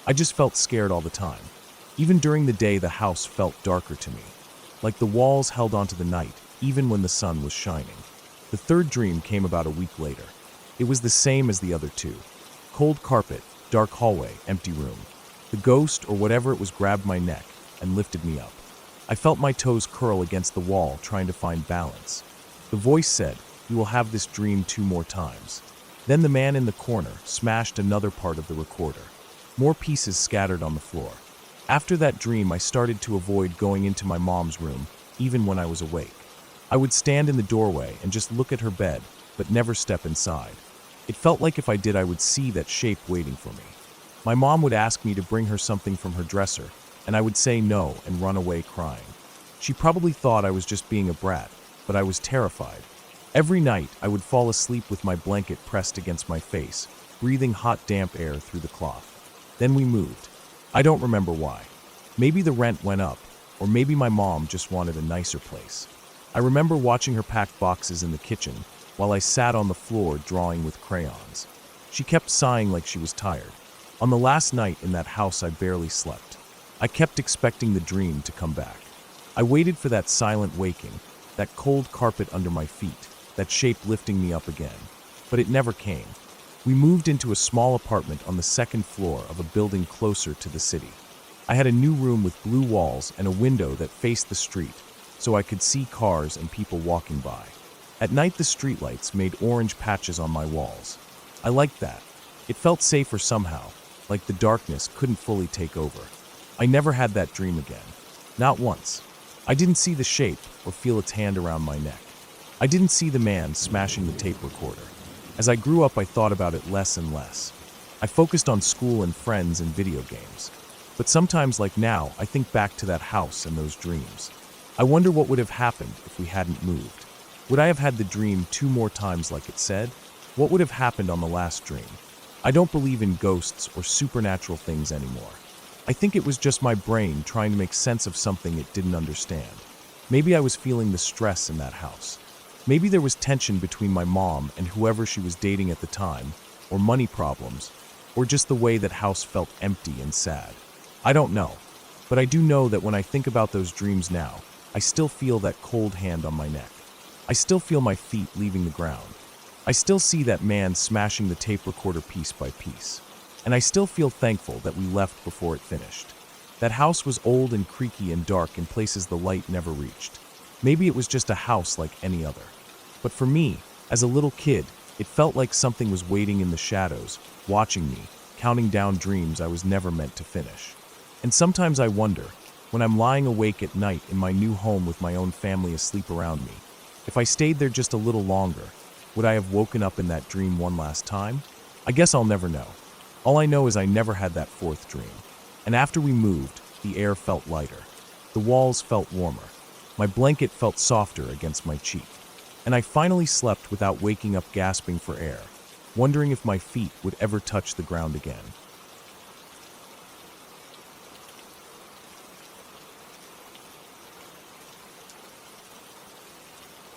I just felt scared all the time. Even during the day, the house felt darker to me. Like the walls held onto the night, even when the sun was shining. The third dream came about a week later. It was the same as the other 2. Cold carpet, dark hallway, empty room. The ghost, or whatever it was, grabbed my neck and lifted me up. I felt my toes curl against the wall, trying to find balance. The voice said, "You will have this dream 2 more times." Then the man in the corner smashed another part of the recorder. More pieces scattered on the floor. After that dream, I started to avoid going into my mom's room, even when I was awake. I would stand in the doorway and just look at her bed, but never step inside. It felt like if I did, I would see that shape waiting for me. My mom would ask me to bring her something from her dresser, and I would say no and run away crying. She probably thought I was just being a brat, but I was terrified. Every night, I would fall asleep with my blanket pressed against my face, breathing hot, damp air through the cloth. Then we moved. I don't remember why. Maybe the rent went up, or maybe my mom just wanted a nicer place. I remember watching her pack boxes in the kitchen while I sat on the floor drawing with crayons. She kept sighing like she was tired. On the last night in that house, I barely slept. I kept expecting the dream to come back. I waited for that silent waking, that cold carpet under my feet, that shape lifting me up again. But it never came. We moved into a small apartment on the 2nd floor of a building closer to the city. I had a new room with blue walls and a window that faced the street, so I could see cars and people walking by. At night, the streetlights made orange patches on my walls. I liked that. It felt safer somehow, like the darkness couldn't fully take over. I never had that dream again. Not once. I didn't see the shape or feel its hand around my neck. I didn't see the man smashing the tape recorder. As I grew up, I thought about it less and less. I focused on school and friends and video games. But sometimes, like now, I think back to that house and those dreams. I wonder what would have happened if we hadn't moved. Would I have had the dream 2 more times like it said? What would have happened on the last dream? I don't believe in ghosts or supernatural things anymore. I think it was just my brain trying to make sense of something it didn't understand. Maybe I was feeling the stress in that house. Maybe there was tension between my mom and whoever she was dating at the time, or money problems, or just the way that house felt empty and sad. I don't know, but I do know that when I think about those dreams now, I still feel that cold hand on my neck. I still feel my feet leaving the ground. I still see that man smashing the tape recorder piece by piece. And I still feel thankful that we left before it finished. That house was old and creaky and dark in places the light never reached. Maybe it was just a house like any other. But for me, as a little kid, it felt like something was waiting in the shadows, watching me, counting down dreams I was never meant to finish. And sometimes I wonder, when I'm lying awake at night in my new home with my own family asleep around me, if I stayed there just a little longer, would I have woken up in that dream one last time? I guess I'll never know. All I know is I never had that 4th dream. And after we moved, the air felt lighter. The walls felt warmer. My blanket felt softer against my cheek. And I finally slept without waking up gasping for air, wondering if my feet would ever touch the ground again.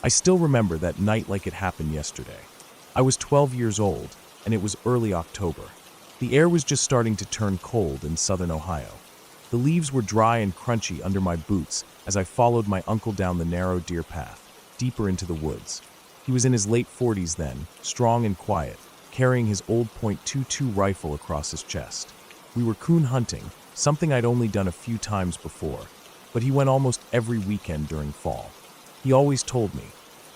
I still remember that night like it happened yesterday. I was 12 years old, and it was early October. The air was just starting to turn cold in southern Ohio. The leaves were dry and crunchy under my boots as I followed my uncle down the narrow deer path, deeper into the woods. He was in his late 40s then, strong and quiet, carrying his old .22 rifle across his chest. We were coon hunting, something I'd only done a few times before, but he went almost every weekend during fall. He always told me,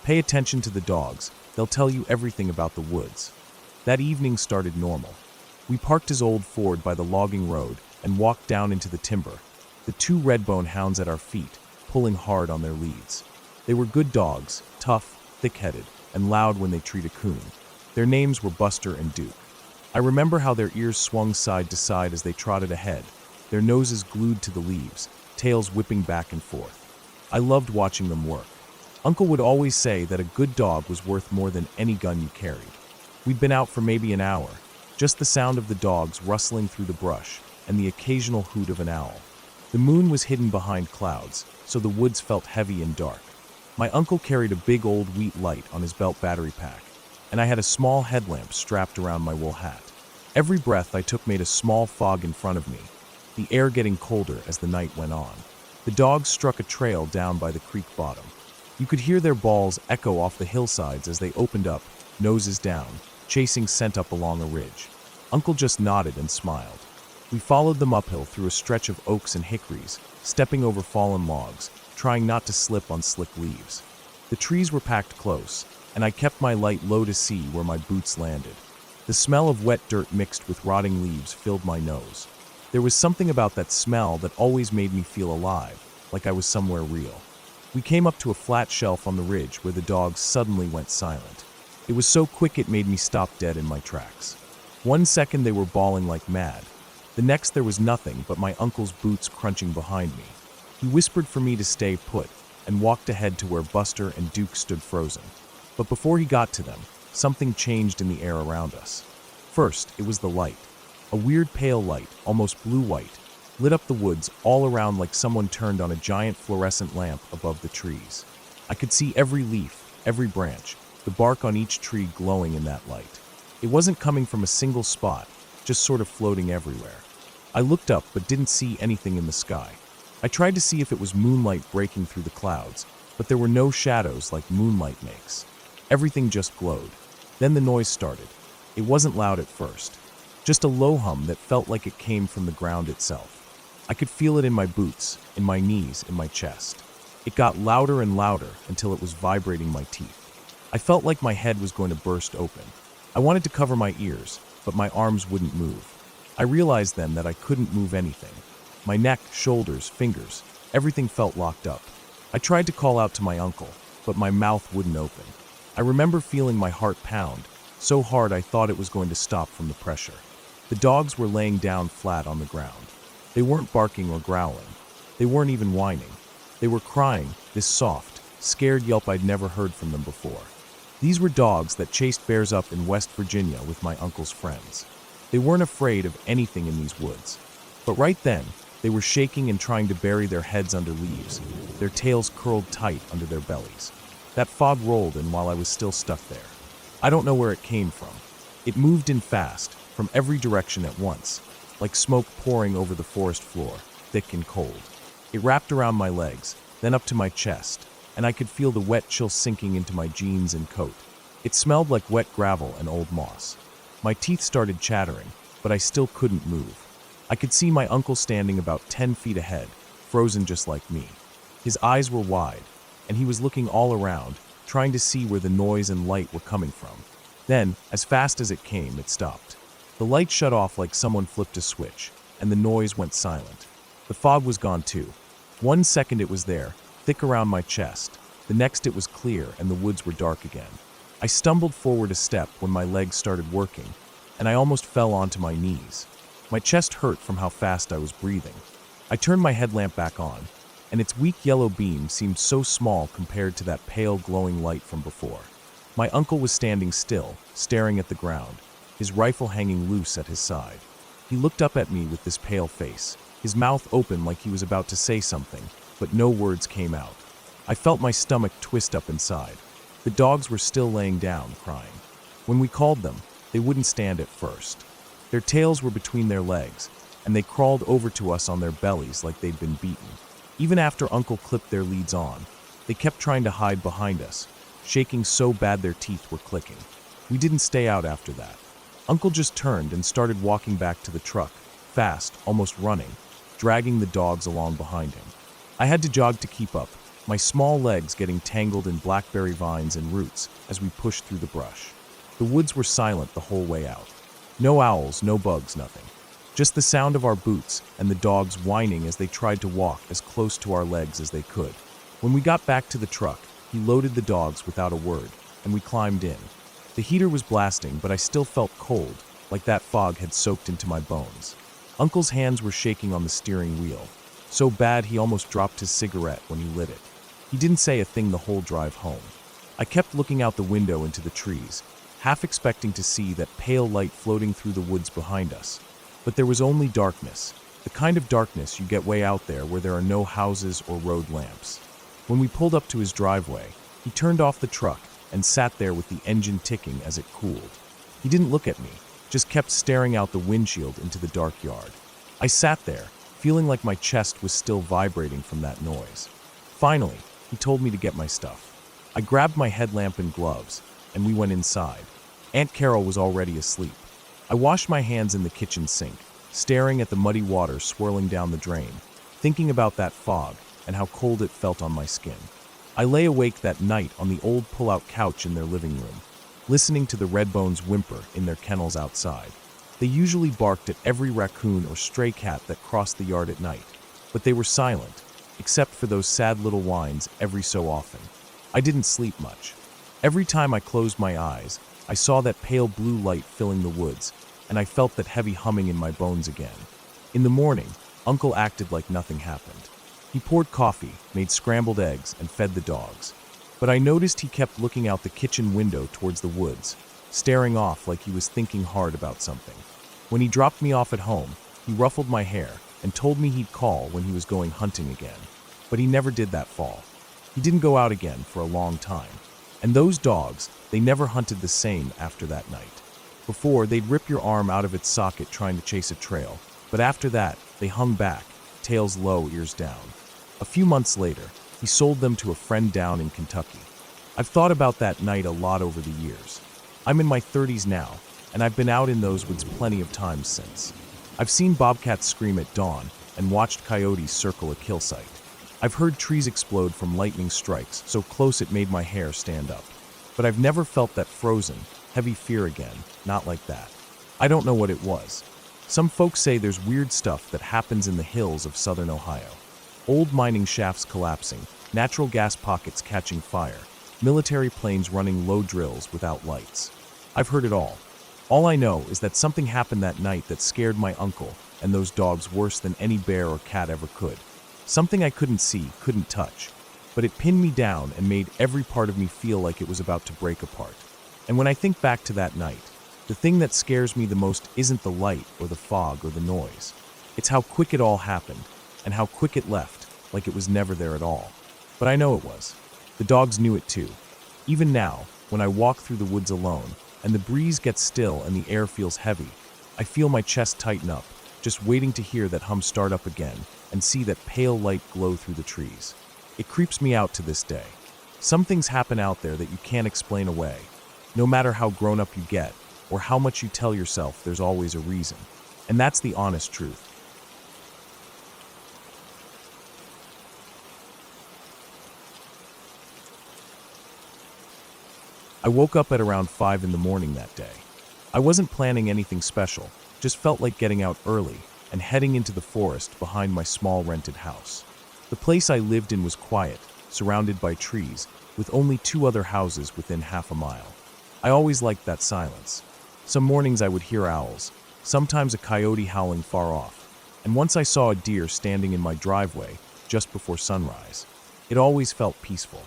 "Pay attention to the dogs, they'll tell you everything about the woods." That evening started normal. We parked his old Ford by the logging road and walked down into the timber, the two redbone hounds at our feet, pulling hard on their leads. They were good dogs, tough, thick-headed, and loud when they treat a coon. Their names were Buster and Duke. I remember how their ears swung side to side as they trotted ahead, their noses glued to the leaves, tails whipping back and forth. I loved watching them work. Uncle would always say that a good dog was worth more than any gun you carried. We'd been out for maybe an hour, just the sound of the dogs rustling through the brush and the occasional hoot of an owl. The moon was hidden behind clouds, so the woods felt heavy and dark. My uncle carried a big old wheat light on his belt battery pack, and I had a small headlamp strapped around my wool hat. Every breath I took made a small fog in front of me, the air getting colder as the night went on. The dogs struck a trail down by the creek bottom. You could hear their balls echo off the hillsides as they opened up, noses down, chasing scent up along a ridge. Uncle just nodded and smiled. We followed them uphill through a stretch of oaks and hickories, stepping over fallen logs, trying not to slip on slick leaves. The trees were packed close, and I kept my light low to see where my boots landed. The smell of wet dirt mixed with rotting leaves filled my nose. There was something about that smell that always made me feel alive, like I was somewhere real. We came up to a flat shelf on the ridge where the dogs suddenly went silent. It was so quick it made me stop dead in my tracks. 1 second they were bawling like mad. The next there was nothing but my uncle's boots crunching behind me. He whispered for me to stay put and walked ahead to where Buster and Duke stood frozen. But before he got to them, something changed in the air around us. First, it was the light. A weird pale light, almost blue-white, lit up the woods all around like someone turned on a giant fluorescent lamp above the trees. I could see every leaf, every branch, the bark on each tree glowing in that light. It wasn't coming from a single spot, just sort of floating everywhere. I looked up but didn't see anything in the sky. I tried to see if it was moonlight breaking through the clouds, but there were no shadows like moonlight makes. Everything just glowed. Then the noise started. It wasn't loud at first, just a low hum that felt like it came from the ground itself. I could feel it in my boots, in my knees, in my chest. It got louder and louder until it was vibrating my teeth. I felt like my head was going to burst open. I wanted to cover my ears, but my arms wouldn't move. I realized then that I couldn't move anything. My neck, shoulders, fingers, everything felt locked up. I tried to call out to my uncle, but my mouth wouldn't open. I remember feeling my heart pound, so hard I thought it was going to stop from the pressure. The dogs were laying down flat on the ground. They weren't barking or growling. They weren't even whining. They were crying, this soft, scared yelp I'd never heard from them before. These were dogs that chased bears up in West Virginia with my uncle's friends. They weren't afraid of anything in these woods. But right then, they were shaking and trying to bury their heads under leaves, their tails curled tight under their bellies. That fog rolled in while I was still stuck there. I don't know where it came from. It moved in fast, from every direction at once, like smoke pouring over the forest floor, thick and cold. It wrapped around my legs, then up to my chest, and I could feel the wet chill sinking into my jeans and coat. It smelled like wet gravel and old moss. My teeth started chattering, but I still couldn't move. I could see my uncle standing about 10 feet ahead, frozen just like me. His eyes were wide, and he was looking all around, trying to see where the noise and light were coming from. Then, as fast as it came, it stopped. The light shut off like someone flipped a switch, and the noise went silent. The fog was gone too. 1 second it was there, thick around my chest. The next it was clear, and the woods were dark again. I stumbled forward a step when my legs started working, and I almost fell onto my knees. My chest hurt from how fast I was breathing. I turned my headlamp back on, and its weak yellow beam seemed so small compared to that pale glowing light from before. My uncle was standing still, staring at the ground, his rifle hanging loose at his side. He looked up at me with this pale face, his mouth open like he was about to say something, but no words came out. I felt my stomach twist up inside. The dogs were still laying down, crying. When we called them, they wouldn't stand at first. Their tails were between their legs, and they crawled over to us on their bellies like they'd been beaten. Even after Uncle clipped their leads on, they kept trying to hide behind us, shaking so bad their teeth were clicking. We didn't stay out after that. Uncle just turned and started walking back to the truck, fast, almost running, dragging the dogs along behind him. I had to jog to keep up, my small legs getting tangled in blackberry vines and roots as we pushed through the brush. The woods were silent the whole way out. No owls, no bugs, nothing. Just the sound of our boots and the dogs whining as they tried to walk as close to our legs as they could. When we got back to the truck, he loaded the dogs without a word, and we climbed in. The heater was blasting, but I still felt cold, like that fog had soaked into my bones. Uncle's hands were shaking on the steering wheel, so bad he almost dropped his cigarette when he lit it. He didn't say a thing the whole drive home. I kept looking out the window into the trees, half expecting to see that pale light floating through the woods behind us. But there was only darkness, the kind of darkness you get way out there where there are no houses or road lamps. When we pulled up to his driveway, he turned off the truck and sat there with the engine ticking as it cooled. He didn't look at me, just kept staring out the windshield into the dark yard. I sat there, feeling like my chest was still vibrating from that noise. Finally, he told me to get my stuff. I grabbed my headlamp and gloves, and we went inside. Aunt Carol was already asleep. I washed my hands in the kitchen sink, staring at the muddy water swirling down the drain, thinking about that fog and how cold it felt on my skin. I lay awake that night on the old pull-out couch in their living room, listening to the redbones whimper in their kennels outside. They usually barked at every raccoon or stray cat that crossed the yard at night, but they were silent, except for those sad little whines every so often. I didn't sleep much. Every time I closed my eyes, I saw that pale blue light filling the woods, and I felt that heavy humming in my bones again. In the morning, Uncle acted like nothing happened. He poured coffee, made scrambled eggs, and fed the dogs. But I noticed he kept looking out the kitchen window towards the woods, staring off like he was thinking hard about something. When he dropped me off at home, he ruffled my hair and told me he'd call when he was going hunting again. But he never did that fall. He didn't go out again for a long time. And those dogs, they never hunted the same after that night. Before, they'd rip your arm out of its socket trying to chase a trail, but after that, they hung back, tails low, ears down. A few months later, he sold them to a friend down in Kentucky. I've thought about that night a lot over the years. I'm in my 30s now, and I've been out in those woods plenty of times since. I've seen bobcats scream at dawn and watched coyotes circle a kill site. I've heard trees explode from lightning strikes so close it made my hair stand up. But I've never felt that frozen, heavy fear again, not like that. I don't know what it was. Some folks say there's weird stuff that happens in the hills of southern Ohio. Old mining shafts collapsing, natural gas pockets catching fire, military planes running low drills without lights. I've heard it all. All I know is that something happened that night that scared my uncle and those dogs worse than any bear or cat ever could. Something I couldn't see, couldn't touch, but it pinned me down and made every part of me feel like it was about to break apart. And when I think back to that night, the thing that scares me the most isn't the light or the fog or the noise. It's how quick it all happened, and how quick it left, like it was never there at all. But I know it was. The dogs knew it too. Even now, when I walk through the woods alone, and the breeze gets still and the air feels heavy, I feel my chest tighten up, just waiting to hear that hum start up again and see that pale light glow through the trees. It creeps me out to this day. Some things happen out there that you can't explain away. No matter how grown up you get, or how much you tell yourself, there's always a reason. And that's the honest truth. I woke up at around 5 in the morning that day. I wasn't planning anything special, just felt like getting out early and heading into the forest behind my small rented house. The place I lived in was quiet, surrounded by trees, with only 2 other houses within half a mile. I always liked that silence. Some mornings I would hear owls, sometimes a coyote howling far off, and once I saw a deer standing in my driveway just before sunrise. It always felt peaceful.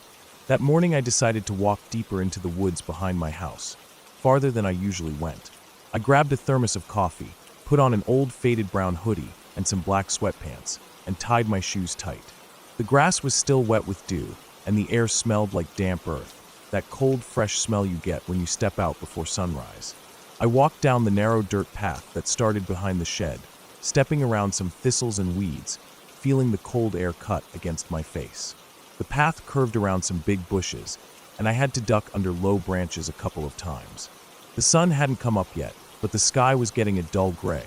That morning I decided to walk deeper into the woods behind my house, farther than I usually went. I grabbed a thermos of coffee, put on an old faded brown hoodie and some black sweatpants, and tied my shoes tight. The grass was still wet with dew, and the air smelled like damp earth, that cold, fresh smell you get when you step out before sunrise. I walked down the narrow dirt path that started behind the shed, stepping around some thistles and weeds, feeling the cold air cut against my face. The path curved around some big bushes, and I had to duck under low branches a couple of times. The sun hadn't come up yet, but the sky was getting a dull gray,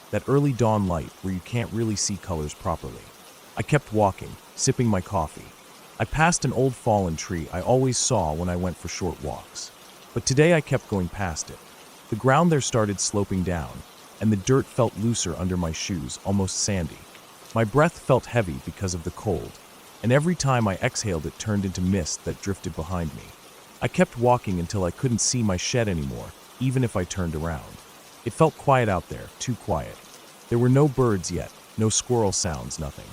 that early dawn light where you can't really see colors properly. I kept walking, sipping my coffee. I passed an old fallen tree I always saw when I went for short walks. But today I kept going past it. The ground there started sloping down, and the dirt felt looser under my shoes, almost sandy. My breath felt heavy because of the cold, and every time I exhaled it turned into mist that drifted behind me. I kept walking until I couldn't see my shed anymore, even if I turned around. It felt quiet out there, too quiet. There were no birds yet, no squirrel sounds, nothing.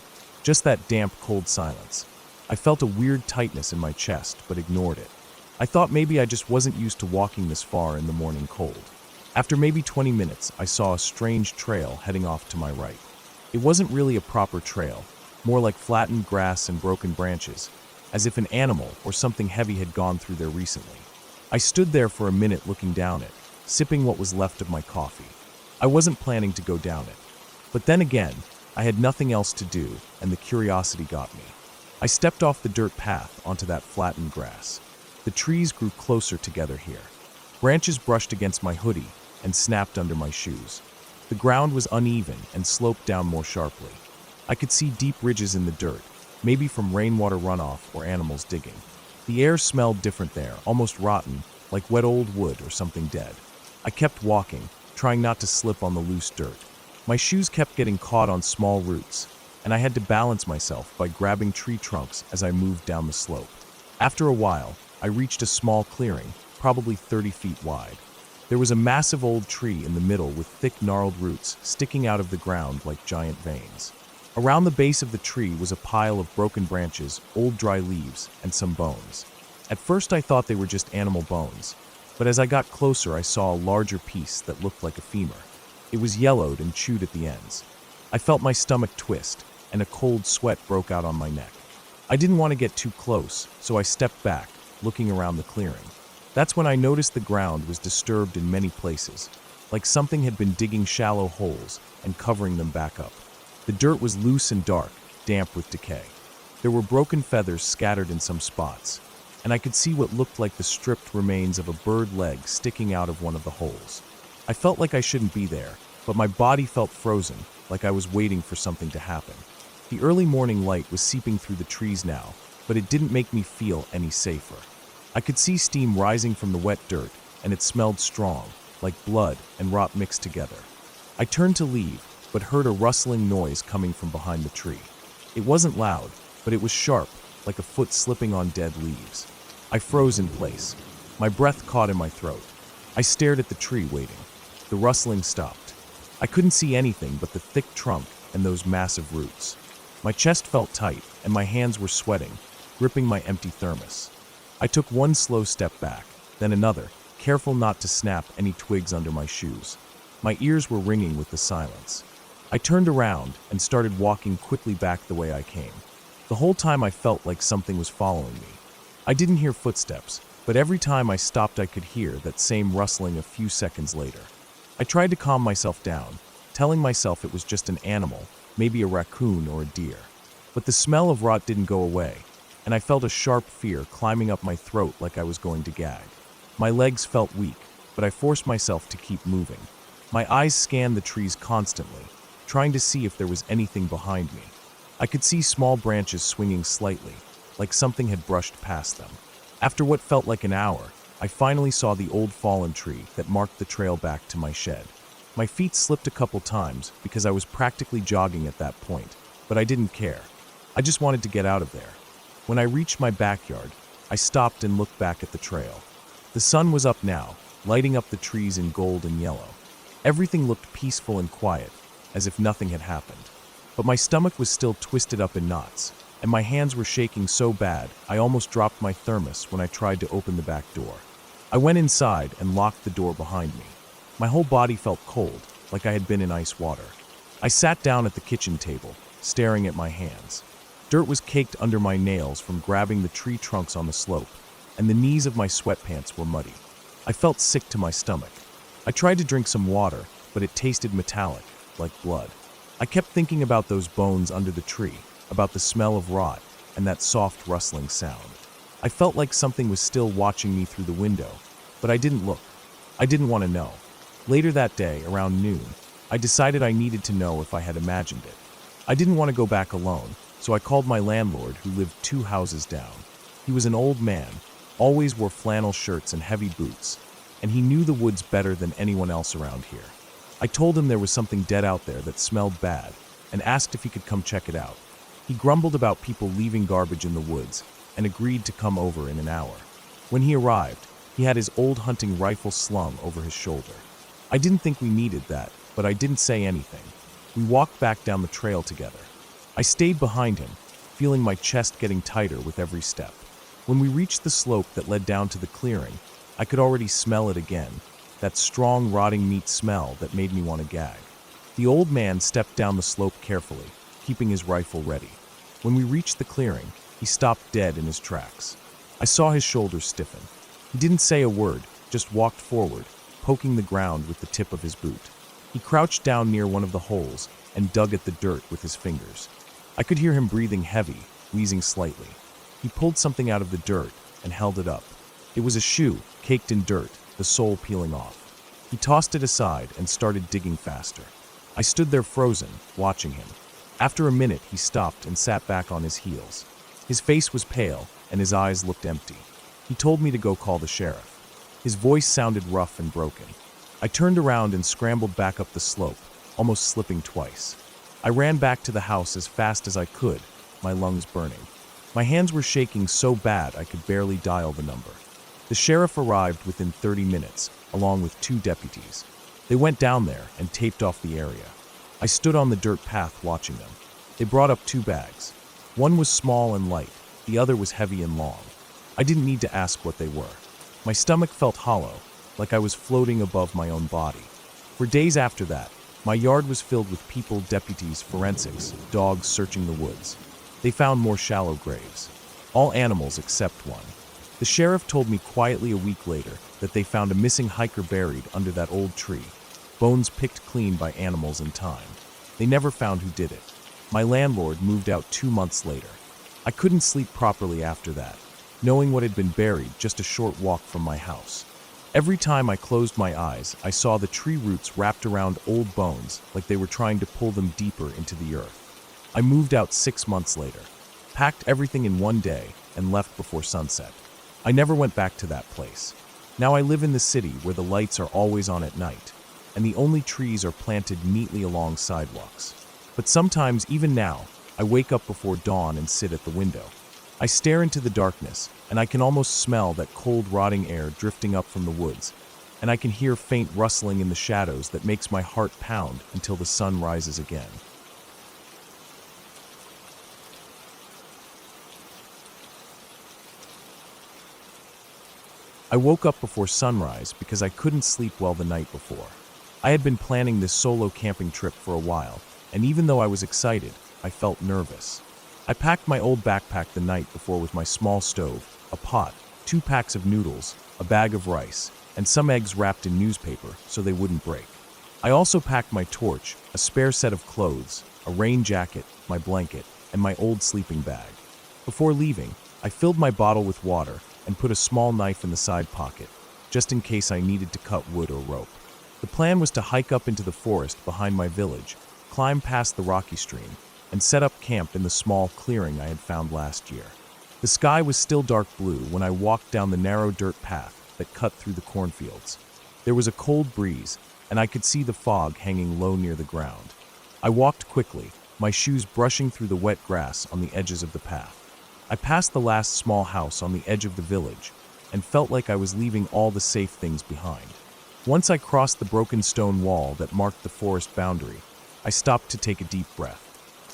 Just that damp, cold silence. I felt a weird tightness in my chest, but ignored it. I thought maybe I just wasn't used to walking this far in the morning cold. After maybe 20 minutes, I saw a strange trail heading off to my right. It wasn't really a proper trail, more like flattened grass and broken branches, as if an animal or something heavy had gone through there recently. I stood there for a minute looking down it, sipping what was left of my coffee. I wasn't planning to go down it. But then again, I had nothing else to do, and the curiosity got me. I stepped off the dirt path onto that flattened grass. The trees grew closer together here. Branches brushed against my hoodie and snapped under my shoes. The ground was uneven and sloped down more sharply. I could see deep ridges in the dirt, maybe from rainwater runoff or animals digging. The air smelled different there, almost rotten, like wet old wood or something dead. I kept walking, trying not to slip on the loose dirt. My shoes kept getting caught on small roots, and I had to balance myself by grabbing tree trunks as I moved down the slope. After a while, I reached a small clearing, probably 30 feet wide. There was a massive old tree in the middle with thick gnarled roots sticking out of the ground like giant veins. Around the base of the tree was a pile of broken branches, old dry leaves, and some bones. At first I thought they were just animal bones, but as I got closer I saw a larger piece that looked like a femur. It was yellowed and chewed at the ends. I felt my stomach twist, and a cold sweat broke out on my neck. I didn't want to get too close, so I stepped back, looking around the clearing. That's when I noticed the ground was disturbed in many places, like something had been digging shallow holes and covering them back up. The dirt was loose and dark, damp with decay. There were broken feathers scattered in some spots, and I could see what looked like the stripped remains of a bird leg sticking out of one of the holes. I felt like I shouldn't be there, but my body felt frozen, like I was waiting for something to happen. The early morning light was seeping through the trees now, but it didn't make me feel any safer. I could see steam rising from the wet dirt, and it smelled strong, like blood and rot mixed together. I turned to leave, but heard a rustling noise coming from behind the tree. It wasn't loud, but it was sharp, like a foot slipping on dead leaves. I froze in place. My breath caught in my throat. I stared at the tree, waiting. The rustling stopped. I couldn't see anything but the thick trunk and those massive roots. My chest felt tight, and my hands were sweating, gripping my empty thermos. I took one slow step back, then another, careful not to snap any twigs under my shoes. My ears were ringing with the silence. I turned around and started walking quickly back the way I came. The whole time I felt like something was following me. I didn't hear footsteps, but every time I stopped I could hear that same rustling a few seconds later. I tried to calm myself down, telling myself it was just an animal, maybe a raccoon or a deer. But the smell of rot didn't go away, and I felt a sharp fear climbing up my throat like I was going to gag. My legs felt weak, but I forced myself to keep moving. My eyes scanned the trees constantly, trying to see if there was anything behind me. I could see small branches swinging slightly, like something had brushed past them. After what felt like an hour, I finally saw the old fallen tree that marked the trail back to my shed. My feet slipped a couple times because I was practically jogging at that point, but I didn't care. I just wanted to get out of there. When I reached my backyard, I stopped and looked back at the trail. The sun was up now, lighting up the trees in gold and yellow. Everything looked peaceful and quiet, as if nothing had happened. But my stomach was still twisted up in knots, and my hands were shaking so bad I almost dropped my thermos when I tried to open the back door. I went inside and locked the door behind me. My whole body felt cold, like I had been in ice water. I sat down at the kitchen table, staring at my hands. Dirt was caked under my nails from grabbing the tree trunks on the slope, and the knees of my sweatpants were muddy. I felt sick to my stomach. I tried to drink some water, but it tasted metallic, like blood. I kept thinking about those bones under the tree, about the smell of rot, and that soft rustling sound. I felt like something was still watching me through the window, but I didn't look. I didn't want to know. Later that day, around noon, I decided I needed to know if I had imagined it. I didn't want to go back alone, so I called my landlord, who lived 2 houses down. He was an old man, always wore flannel shirts and heavy boots, and he knew the woods better than anyone else around here. I told him there was something dead out there that smelled bad, and asked if he could come check it out. He grumbled about people leaving garbage in the woods, and agreed to come over in an hour. When he arrived, he had his old hunting rifle slung over his shoulder. I didn't think we needed that, but I didn't say anything. We walked back down the trail together. I stayed behind him, feeling my chest getting tighter with every step. When we reached the slope that led down to the clearing, I could already smell it again, that strong, rotting meat smell that made me want to gag. The old man stepped down the slope carefully, keeping his rifle ready. When we reached the clearing, he stopped dead in his tracks. I saw his shoulders stiffen. He didn't say a word, just walked forward, poking the ground with the tip of his boot. He crouched down near one of the holes and dug at the dirt with his fingers. I could hear him breathing heavy, wheezing slightly. He pulled something out of the dirt and held it up. It was a shoe, caked in dirt, the sole peeling off. He tossed it aside and started digging faster. I stood there frozen, watching him. After a minute, he stopped and sat back on his heels. His face was pale, and his eyes looked empty. He told me to go call the sheriff. His voice sounded rough and broken. I turned around and scrambled back up the slope, almost slipping twice. I ran back to the house as fast as I could, my lungs burning. My hands were shaking so bad I could barely dial the number. The sheriff arrived within 30 minutes, along with 2 deputies. They went down there and taped off the area. I stood on the dirt path watching them. They brought up 2 bags. One was small and light, the other was heavy and long. I didn't need to ask what they were. My stomach felt hollow, like I was floating above my own body. For days after that, my yard was filled with people, deputies, forensics, dogs searching the woods. They found more shallow graves. All animals except one. The sheriff told me quietly a week later that they found a missing hiker buried under that old tree, bones picked clean by animals in time. They never found who did it. My landlord moved out 2 months later. I couldn't sleep properly after that, knowing what had been buried just a short walk from my house. Every time I closed my eyes, I saw the tree roots wrapped around old bones like they were trying to pull them deeper into the earth. I moved out 6 months later, packed everything in one day, and left before sunset. I never went back to that place. Now I live in the city where the lights are always on at night, and the only trees are planted neatly along sidewalks. But sometimes, even now, I wake up before dawn and sit at the window. I stare into the darkness, and I can almost smell that cold, rotting air drifting up from the woods, and I can hear faint rustling in the shadows that makes my heart pound until the sun rises again. I woke up before sunrise because I couldn't sleep well the night before. I had been planning this solo camping trip for a while, and even though I was excited, I felt nervous. I packed my old backpack the night before with my small stove, a pot, 2 packs of noodles, a bag of rice, and some eggs wrapped in newspaper so they wouldn't break. I also packed my torch, a spare set of clothes, a rain jacket, my blanket, and my old sleeping bag. Before leaving, I filled my bottle with water and put a small knife in the side pocket, just in case I needed to cut wood or rope. The plan was to hike up into the forest behind my village, climb past the rocky stream, and set up camp in the small clearing I had found last year. The sky was still dark blue when I walked down the narrow dirt path that cut through the cornfields. There was a cold breeze, and I could see the fog hanging low near the ground. I walked quickly, my shoes brushing through the wet grass on the edges of the path. I passed the last small house on the edge of the village and felt like I was leaving all the safe things behind. Once I crossed the broken stone wall that marked the forest boundary, I stopped to take a deep breath.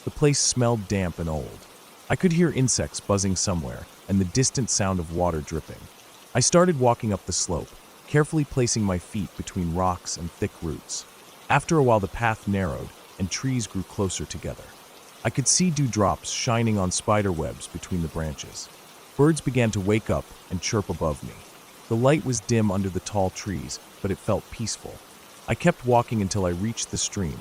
The place smelled damp and old. I could hear insects buzzing somewhere and the distant sound of water dripping. I started walking up the slope, carefully placing my feet between rocks and thick roots. After a while, the path narrowed and trees grew closer together. I could see dewdrops shining on spider webs between the branches. Birds began to wake up and chirp above me. The light was dim under the tall trees, but it felt peaceful. I kept walking until I reached the stream,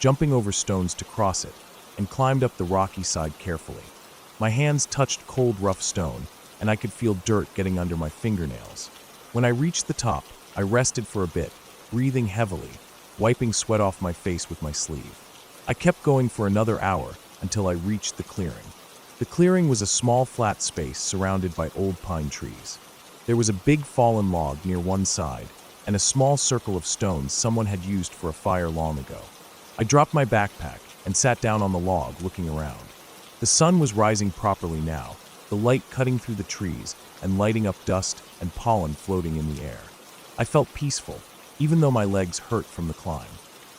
jumping over stones to cross it, and climbed up the rocky side carefully. My hands touched cold, rough stone, and I could feel dirt getting under my fingernails. When I reached the top, I rested for a bit, breathing heavily, wiping sweat off my face with my sleeve. I kept going for another hour until I reached the clearing. The clearing was a small flat space surrounded by old pine trees. There was a big fallen log near one side, and a small circle of stones someone had used for a fire long ago. I dropped my backpack and sat down on the log, looking around. The sun was rising properly now, the light cutting through the trees and lighting up dust and pollen floating in the air. I felt peaceful, even though my legs hurt from the climb.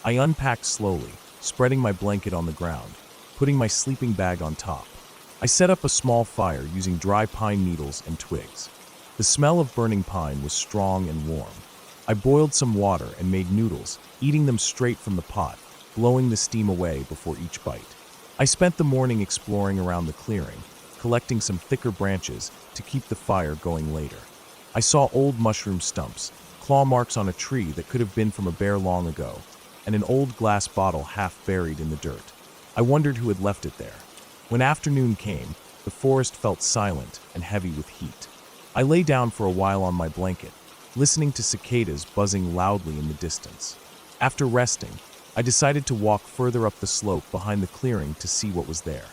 I unpacked slowly, spreading my blanket on the ground, putting my sleeping bag on top. I set up a small fire using dry pine needles and twigs. The smell of burning pine was strong and warm. I boiled some water and made noodles, eating them straight from the pot, blowing the steam away before each bite. I spent the morning exploring around the clearing, collecting some thicker branches to keep the fire going later. I saw old mushroom stumps, claw marks on a tree that could have been from a bear long ago, and an old glass bottle half buried in the dirt. I wondered who had left it there. When afternoon came, the forest felt silent and heavy with heat. I lay down for a while on my blanket, listening to cicadas buzzing loudly in the distance. After resting, I decided to walk further up the slope behind the clearing to see what was there.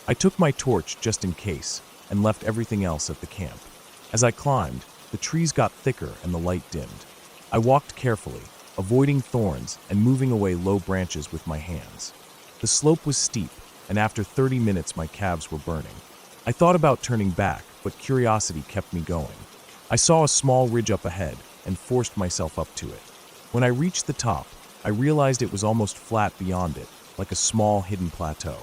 I took my torch just in case and left everything else at the camp. As I climbed, the trees got thicker and the light dimmed. I walked carefully, avoiding thorns and moving away low branches with my hands. The slope was steep, and after 30 minutes my calves were burning. I thought about turning back, but curiosity kept me going. I saw a small ridge up ahead and forced myself up to it. When I reached the top, I realized it was almost flat beyond it, like a small hidden plateau.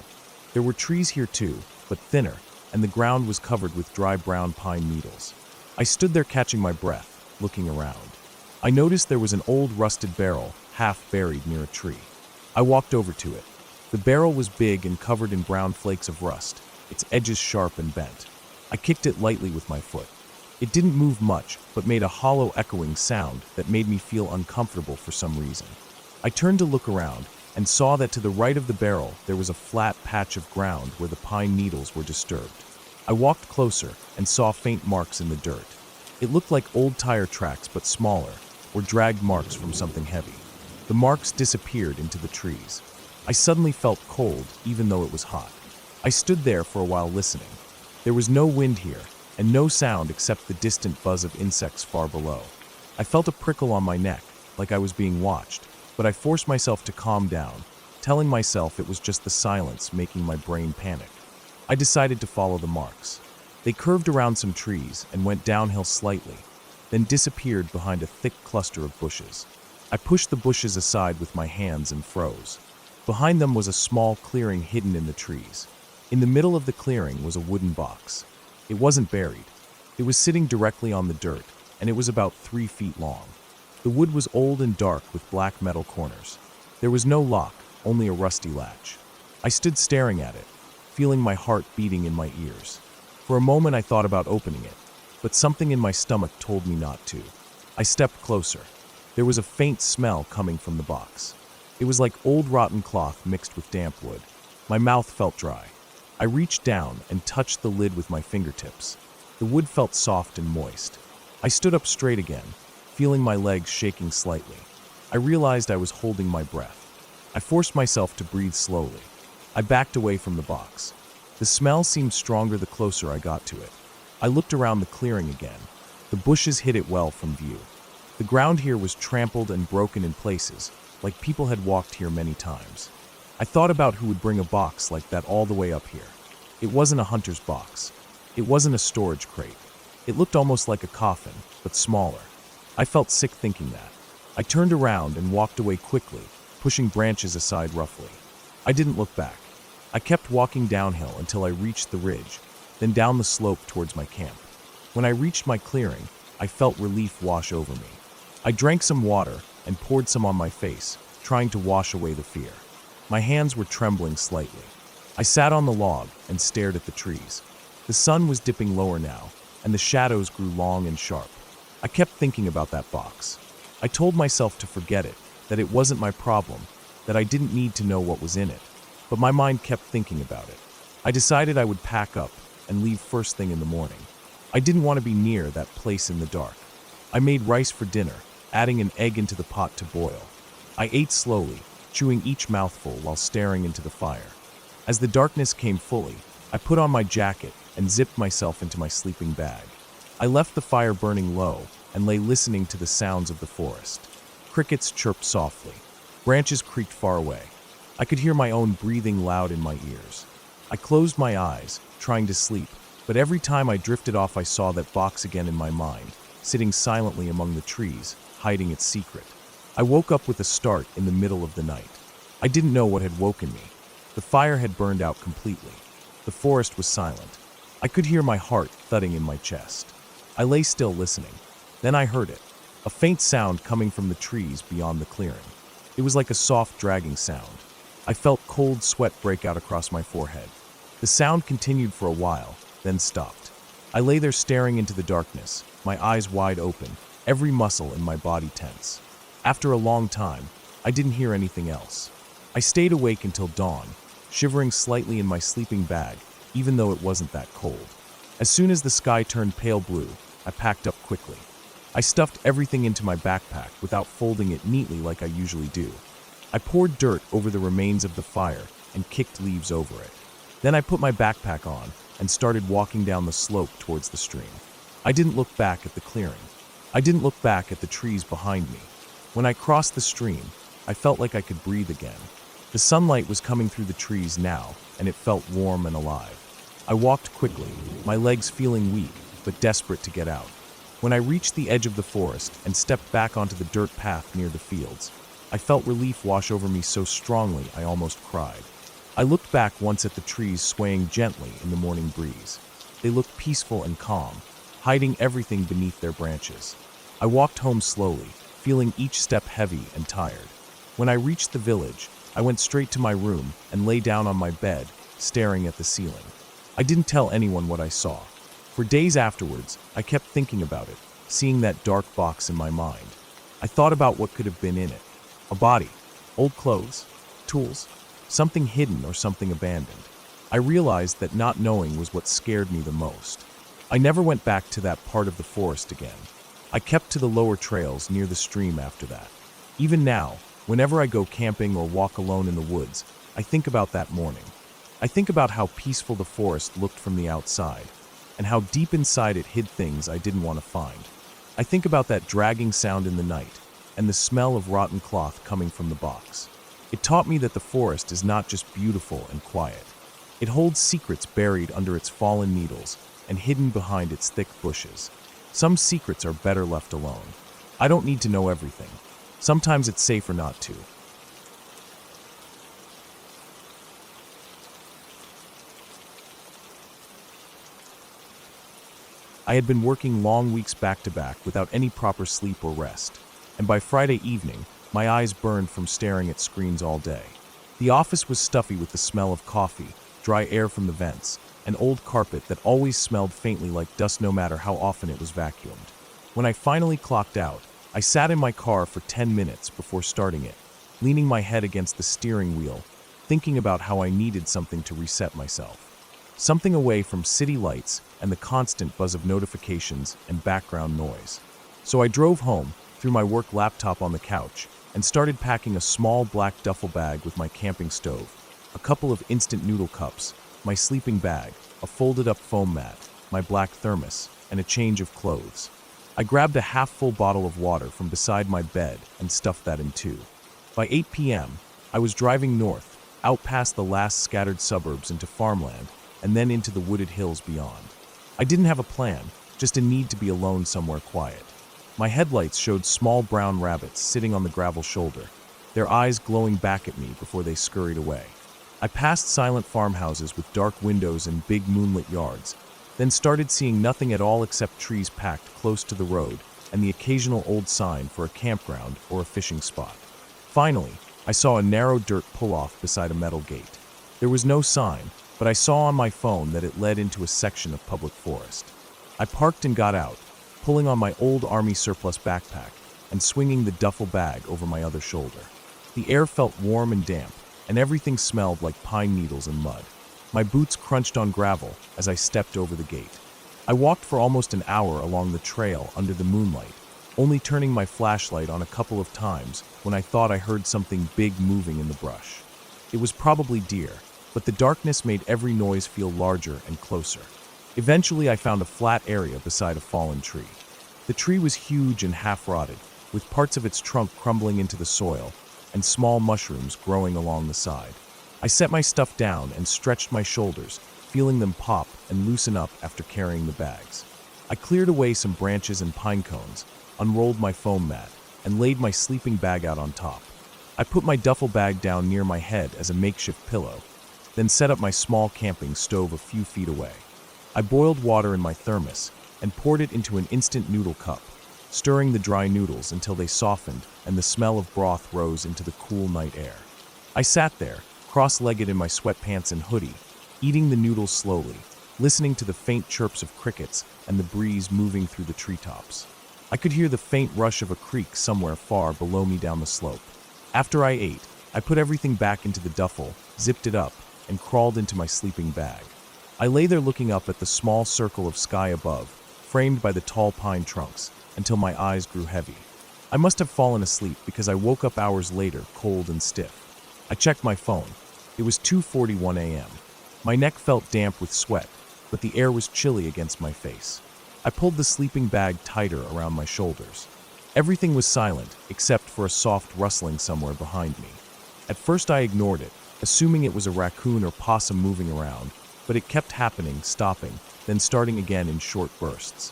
There were trees here too, but thinner, and the ground was covered with dry brown pine needles. I stood there catching my breath, looking around. I noticed there was an old rusted barrel, half buried near a tree. I walked over to it. The barrel was big and covered in brown flakes of rust, its edges sharp and bent. I kicked it lightly with my foot. It didn't move much, but made a hollow echoing sound that made me feel uncomfortable for some reason. I turned to look around and saw that to the right of the barrel there was a flat patch of ground where the pine needles were disturbed. I walked closer and saw faint marks in the dirt. It looked like old tire tracks but smaller, or dragged marks from something heavy. The marks disappeared into the trees. I suddenly felt cold, even though it was hot. I stood there for a while listening. There was no wind here, and no sound except the distant buzz of insects far below. I felt a prickle on my neck, like I was being watched, but I forced myself to calm down, telling myself it was just the silence making my brain panic. I decided to follow the marks. They curved around some trees and went downhill slightly, then disappeared behind a thick cluster of bushes. I pushed the bushes aside with my hands and froze. Behind them was a small clearing hidden in the trees. In the middle of the clearing was a wooden box. It wasn't buried. It was sitting directly on the dirt, and it was about 3 feet long. The wood was old and dark with black metal corners. There was no lock, only a rusty latch. I stood staring at it, feeling my heart beating in my ears. For a moment I thought about opening it, but something in my stomach told me not to. I stepped closer. There was a faint smell coming from the box. It was like old rotten cloth mixed with damp wood. My mouth felt dry. I reached down and touched the lid with my fingertips. The wood felt soft and moist. I stood up straight again, feeling my legs shaking slightly. I realized I was holding my breath. I forced myself to breathe slowly. I backed away from the box. The smell seemed stronger the closer I got to it. I looked around the clearing again. The bushes hid it well from view. The ground here was trampled and broken in places, like people had walked here many times. I thought about who would bring a box like that all the way up here. It wasn't a hunter's box. It wasn't a storage crate. It looked almost like a coffin, but smaller. I felt sick thinking that. I turned around and walked away quickly, pushing branches aside roughly. I didn't look back. I kept walking downhill until I reached the ridge, then down the slope towards my camp. When I reached my clearing, I felt relief wash over me. I drank some water and poured some on my face, trying to wash away the fear. My hands were trembling slightly. I sat on the log and stared at the trees. The sun was dipping lower now, and the shadows grew long and sharp. I kept thinking about that box. I told myself to forget it, that it wasn't my problem, that I didn't need to know what was in it, but my mind kept thinking about it. I decided I would pack up and leave first thing in the morning. I didn't want to be near that place in the dark. I made rice for dinner, adding an egg into the pot to boil. I ate slowly, chewing each mouthful while staring into the fire. As the darkness came fully, I put on my jacket and zipped myself into my sleeping bag. I left the fire burning low and lay listening to the sounds of the forest. Crickets chirped softly. Branches creaked far away. I could hear my own breathing loud in my ears. I closed my eyes, trying to sleep, but every time I drifted off I saw that box again in my mind, sitting silently among the trees, hiding its secret. I woke up with a start in the middle of the night. I didn't know what had woken me. The fire had burned out completely. The forest was silent. I could hear my heart thudding in my chest. I lay still listening. Then I heard it, a faint sound coming from the trees beyond the clearing. It was like a soft dragging sound. I felt cold sweat break out across my forehead. The sound continued for a while, then stopped. I lay there staring into the darkness, my eyes wide open, every muscle in my body tense. After a long time, I didn't hear anything else. I stayed awake until dawn, shivering slightly in my sleeping bag, even though it wasn't that cold. As soon as the sky turned pale blue, I packed up quickly. I stuffed everything into my backpack without folding it neatly like I usually do. I poured dirt over the remains of the fire and kicked leaves over it. Then I put my backpack on and started walking down the slope towards the stream. I didn't look back at the clearing. I didn't look back at the trees behind me. When I crossed the stream, I felt like I could breathe again. The sunlight was coming through the trees now, and it felt warm and alive. I walked quickly, my legs feeling weak, but desperate to get out. When I reached the edge of the forest and stepped back onto the dirt path near the fields, I felt relief wash over me so strongly I almost cried. I looked back once at the trees swaying gently in the morning breeze. They looked peaceful and calm, hiding everything beneath their branches. I walked home slowly, feeling each step heavy and tired. When I reached the village, I went straight to my room and lay down on my bed, staring at the ceiling. I didn't tell anyone what I saw. For days afterwards, I kept thinking about it, seeing that dark box in my mind. I thought about what could have been in it. A body, old clothes, tools, something hidden or something abandoned. I realized that not knowing was what scared me the most. I never went back to that part of the forest again. I kept to the lower trails near the stream after that. Even now, whenever I go camping or walk alone in the woods, I think about that morning. I think about how peaceful the forest looked from the outside, and how deep inside it hid things I didn't want to find. I think about that dragging sound in the night, and the smell of rotten cloth coming from the box. It taught me that the forest is not just beautiful and quiet. It holds secrets buried under its fallen needles and hidden behind its thick bushes. Some secrets are better left alone. I don't need to know everything. Sometimes it's safer not to. I had been working long weeks back to back without any proper sleep or rest, and by Friday evening, my eyes burned from staring at screens all day. The office was stuffy with the smell of coffee, dry air from the vents, and old carpet that always smelled faintly like dust no matter how often it was vacuumed. When I finally clocked out, I sat in my car for 10 minutes before starting it, leaning my head against the steering wheel, thinking about how I needed something to reset myself. Something away from city lights and the constant buzz of notifications and background noise. So I drove home, threw my work laptop on the couch, and started packing a small black duffel bag with my camping stove, a couple of instant noodle cups, my sleeping bag, a folded-up foam mat, my black thermos, and a change of clothes. I grabbed a half-full bottle of water from beside my bed and stuffed that in too. By 8 p.m., I was driving north, out past the last scattered suburbs into farmland, and then into the wooded hills beyond. I didn't have a plan, just a need to be alone somewhere quiet. My headlights showed small brown rabbits sitting on the gravel shoulder, their eyes glowing back at me before they scurried away. I passed silent farmhouses with dark windows and big moonlit yards, then started seeing nothing at all except trees packed close to the road and the occasional old sign for a campground or a fishing spot. Finally, I saw a narrow dirt pull-off beside a metal gate. There was no sign, but I saw on my phone that it led into a section of public forest. I parked and got out, pulling on my old army surplus backpack and swinging the duffel bag over my other shoulder. The air felt warm and damp, and everything smelled like pine needles and mud. My boots crunched on gravel as I stepped over the gate. I walked for almost an hour along the trail under the moonlight, only turning my flashlight on a couple of times when I thought I heard something big moving in the brush. It was probably deer, but the darkness made every noise feel larger and closer. Eventually, I found a flat area beside a fallen tree. The tree was huge and half-rotted, with parts of its trunk crumbling into the soil and small mushrooms growing along the side. I set my stuff down and stretched my shoulders, feeling them pop and loosen up after carrying the bags. I cleared away some branches and pine cones, unrolled my foam mat, and laid my sleeping bag out on top. I put my duffel bag down near my head as a makeshift pillow, then set up my small camping stove a few feet away. I boiled water in my thermos and poured it into an instant noodle cup, stirring the dry noodles until they softened and the smell of broth rose into the cool night air. I sat there, cross-legged in my sweatpants and hoodie, eating the noodles slowly, listening to the faint chirps of crickets and the breeze moving through the treetops. I could hear the faint rush of a creek somewhere far below me down the slope. After I ate, I put everything back into the duffel, zipped it up, and crawled into my sleeping bag. I lay there looking up at the small circle of sky above, framed by the tall pine trunks, until my eyes grew heavy. I must have fallen asleep because I woke up hours later, cold and stiff. I checked my phone. It was 2:41 a.m. My neck felt damp with sweat, but the air was chilly against my face. I pulled the sleeping bag tighter around my shoulders. Everything was silent, except for a soft rustling somewhere behind me. At first I ignored it, assuming it was a raccoon or possum moving around, but it kept happening, stopping, then starting again in short bursts.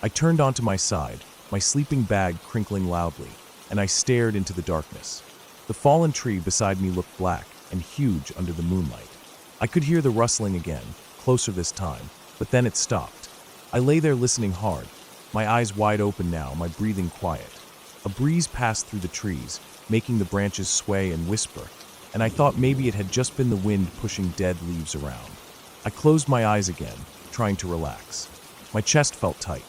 I turned onto my side, my sleeping bag crinkling loudly, and I stared into the darkness. The fallen tree beside me looked black and huge under the moonlight. I could hear the rustling again, closer this time, but then it stopped. I lay there listening hard, my eyes wide open now, my breathing quiet. A breeze passed through the trees, making the branches sway and whisper, and I thought maybe it had just been the wind pushing dead leaves around. I closed my eyes again, trying to relax. My chest felt tight.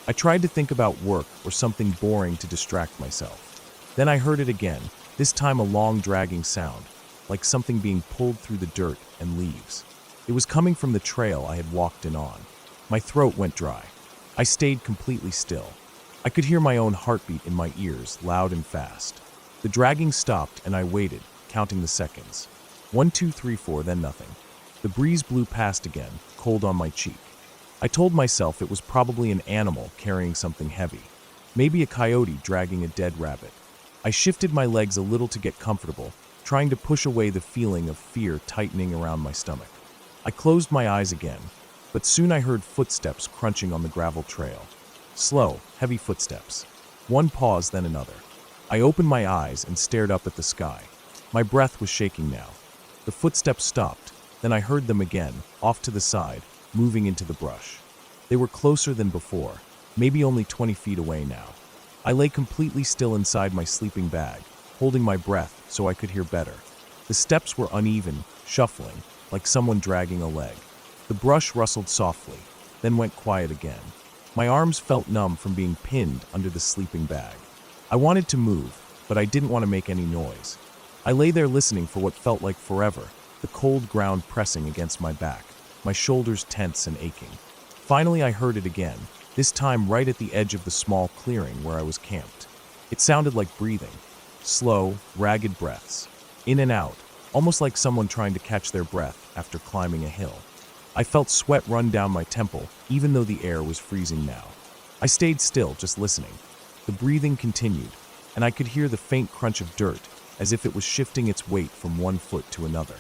I tried to think about work or something boring to distract myself. Then I heard it again, this time a long dragging sound, like something being pulled through the dirt and leaves. It was coming from the trail I had walked in on. My throat went dry. I stayed completely still. I could hear my own heartbeat in my ears, loud and fast. The dragging stopped and I waited, counting the seconds. 1, 2, 3, 4, then nothing. The breeze blew past again, cold on my cheek. I told myself it was probably an animal carrying something heavy. Maybe a coyote dragging a dead rabbit. I shifted my legs a little to get comfortable, trying to push away the feeling of fear tightening around my stomach. I closed my eyes again, but soon I heard footsteps crunching on the gravel trail. Slow, heavy footsteps. One pause, then another. I opened my eyes and stared up at the sky. My breath was shaking now. The footsteps stopped, then I heard them again, off to the side, moving into the brush. They were closer than before, maybe only 20 feet away now. I lay completely still inside my sleeping bag, holding my breath so I could hear better. The steps were uneven, shuffling, like someone dragging a leg. The brush rustled softly, then went quiet again. My arms felt numb from being pinned under the sleeping bag. I wanted to move, but I didn't want to make any noise. I lay there listening for what felt like forever, the cold ground pressing against my back, my shoulders tense and aching. Finally I heard it again, this time right at the edge of the small clearing where I was camped. It sounded like breathing. Slow, ragged breaths. In and out, almost like someone trying to catch their breath after climbing a hill. I felt sweat run down my temple, even though the air was freezing now. I stayed still, just listening. The breathing continued, and I could hear the faint crunch of dirt, as if it was shifting its weight from one foot to another.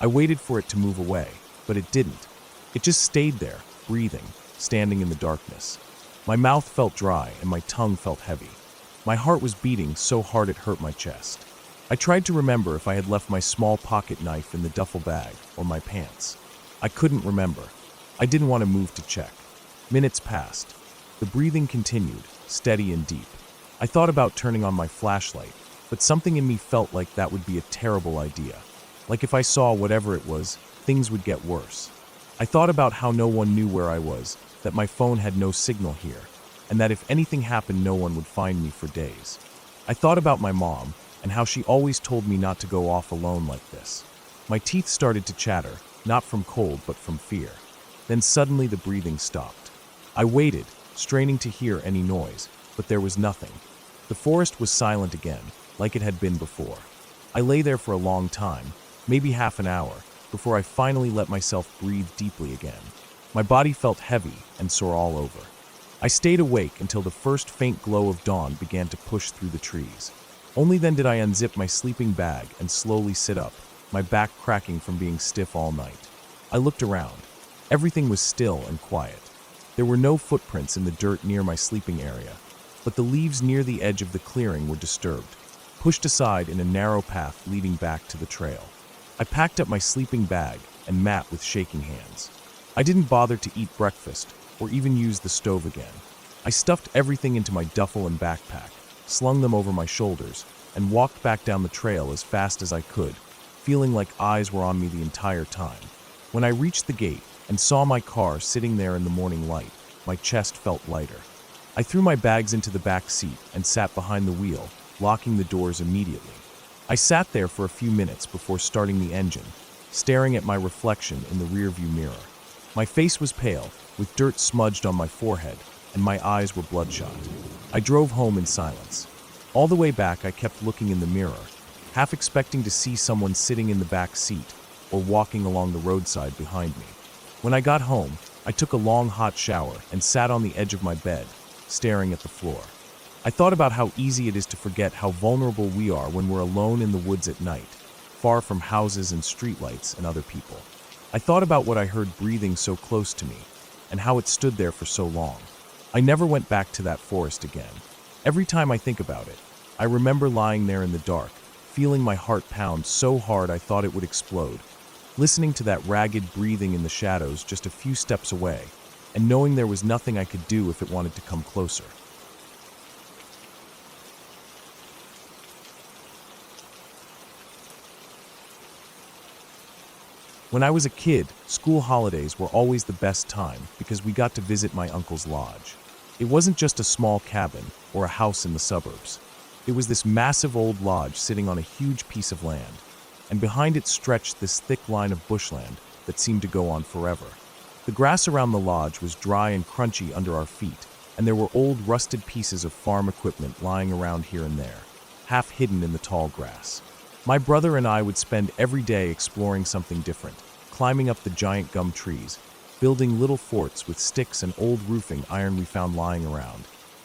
I waited for it to move away, but it didn't. It just stayed there, breathing, standing in the darkness. My mouth felt dry and my tongue felt heavy. My heart was beating so hard it hurt my chest. I tried to remember if I had left my small pocket knife in the duffel bag or my pants. I couldn't remember. I didn't want to move to check. Minutes passed. The breathing continued, steady and deep. I thought about turning on my flashlight, but something in me felt like that would be a terrible idea. Like if I saw whatever it was, things would get worse. I thought about how no one knew where I was, that my phone had no signal here, and that if anything happened no one would find me for days. I thought about my mom, and how she always told me not to go off alone like this. My teeth started to chatter, not from cold but from fear. Then suddenly the breathing stopped. I waited, straining to hear any noise, but there was nothing. The forest was silent again, like it had been before. I lay there for a long time, maybe half an hour, before I finally let myself breathe deeply again. My body felt heavy and sore all over. I stayed awake until the first faint glow of dawn began to push through the trees. Only then did I unzip my sleeping bag and slowly sit up, my back cracking from being stiff all night. I looked around. Everything was still and quiet. There were no footprints in the dirt near my sleeping area, but the leaves near the edge of the clearing were disturbed, pushed aside in a narrow path leading back to the trail. I packed up my sleeping bag and mat with shaking hands. I didn't bother to eat breakfast or even use the stove again. I stuffed everything into my duffel and backpack, slung them over my shoulders, and walked back down the trail as fast as I could, feeling like eyes were on me the entire time. When I reached the gate and saw my car sitting there in the morning light, my chest felt lighter. I threw my bags into the back seat and sat behind the wheel, locking the doors immediately. I sat there for a few minutes before starting the engine, staring at my reflection in the rearview mirror. My face was pale, with dirt smudged on my forehead, and my eyes were bloodshot. I drove home in silence. All the way back, I kept looking in the mirror, half expecting to see someone sitting in the back seat or walking along the roadside behind me. When I got home, I took a long hot shower and sat on the edge of my bed, staring at the floor. I thought about how easy it is to forget how vulnerable we are when we're alone in the woods at night, far from houses and streetlights and other people. I thought about what I heard breathing so close to me, and how it stood there for so long. I never went back to that forest again. Every time I think about it, I remember lying there in the dark, feeling my heart pound so hard I thought it would explode, listening to that ragged breathing in the shadows just a few steps away, and knowing there was nothing I could do if it wanted to come closer. When I was a kid, school holidays were always the best time because we got to visit my uncle's lodge. It wasn't just a small cabin or a house in the suburbs. It was this massive old lodge sitting on a huge piece of land, and behind it stretched this thick line of bushland that seemed to go on forever. The grass around the lodge was dry and crunchy under our feet, and there were old rusted pieces of farm equipment lying around here and there, half hidden in the tall grass. My brother and I would spend every day exploring something different, climbing up the giant gum trees, building little forts with sticks and old roofing iron we found lying around,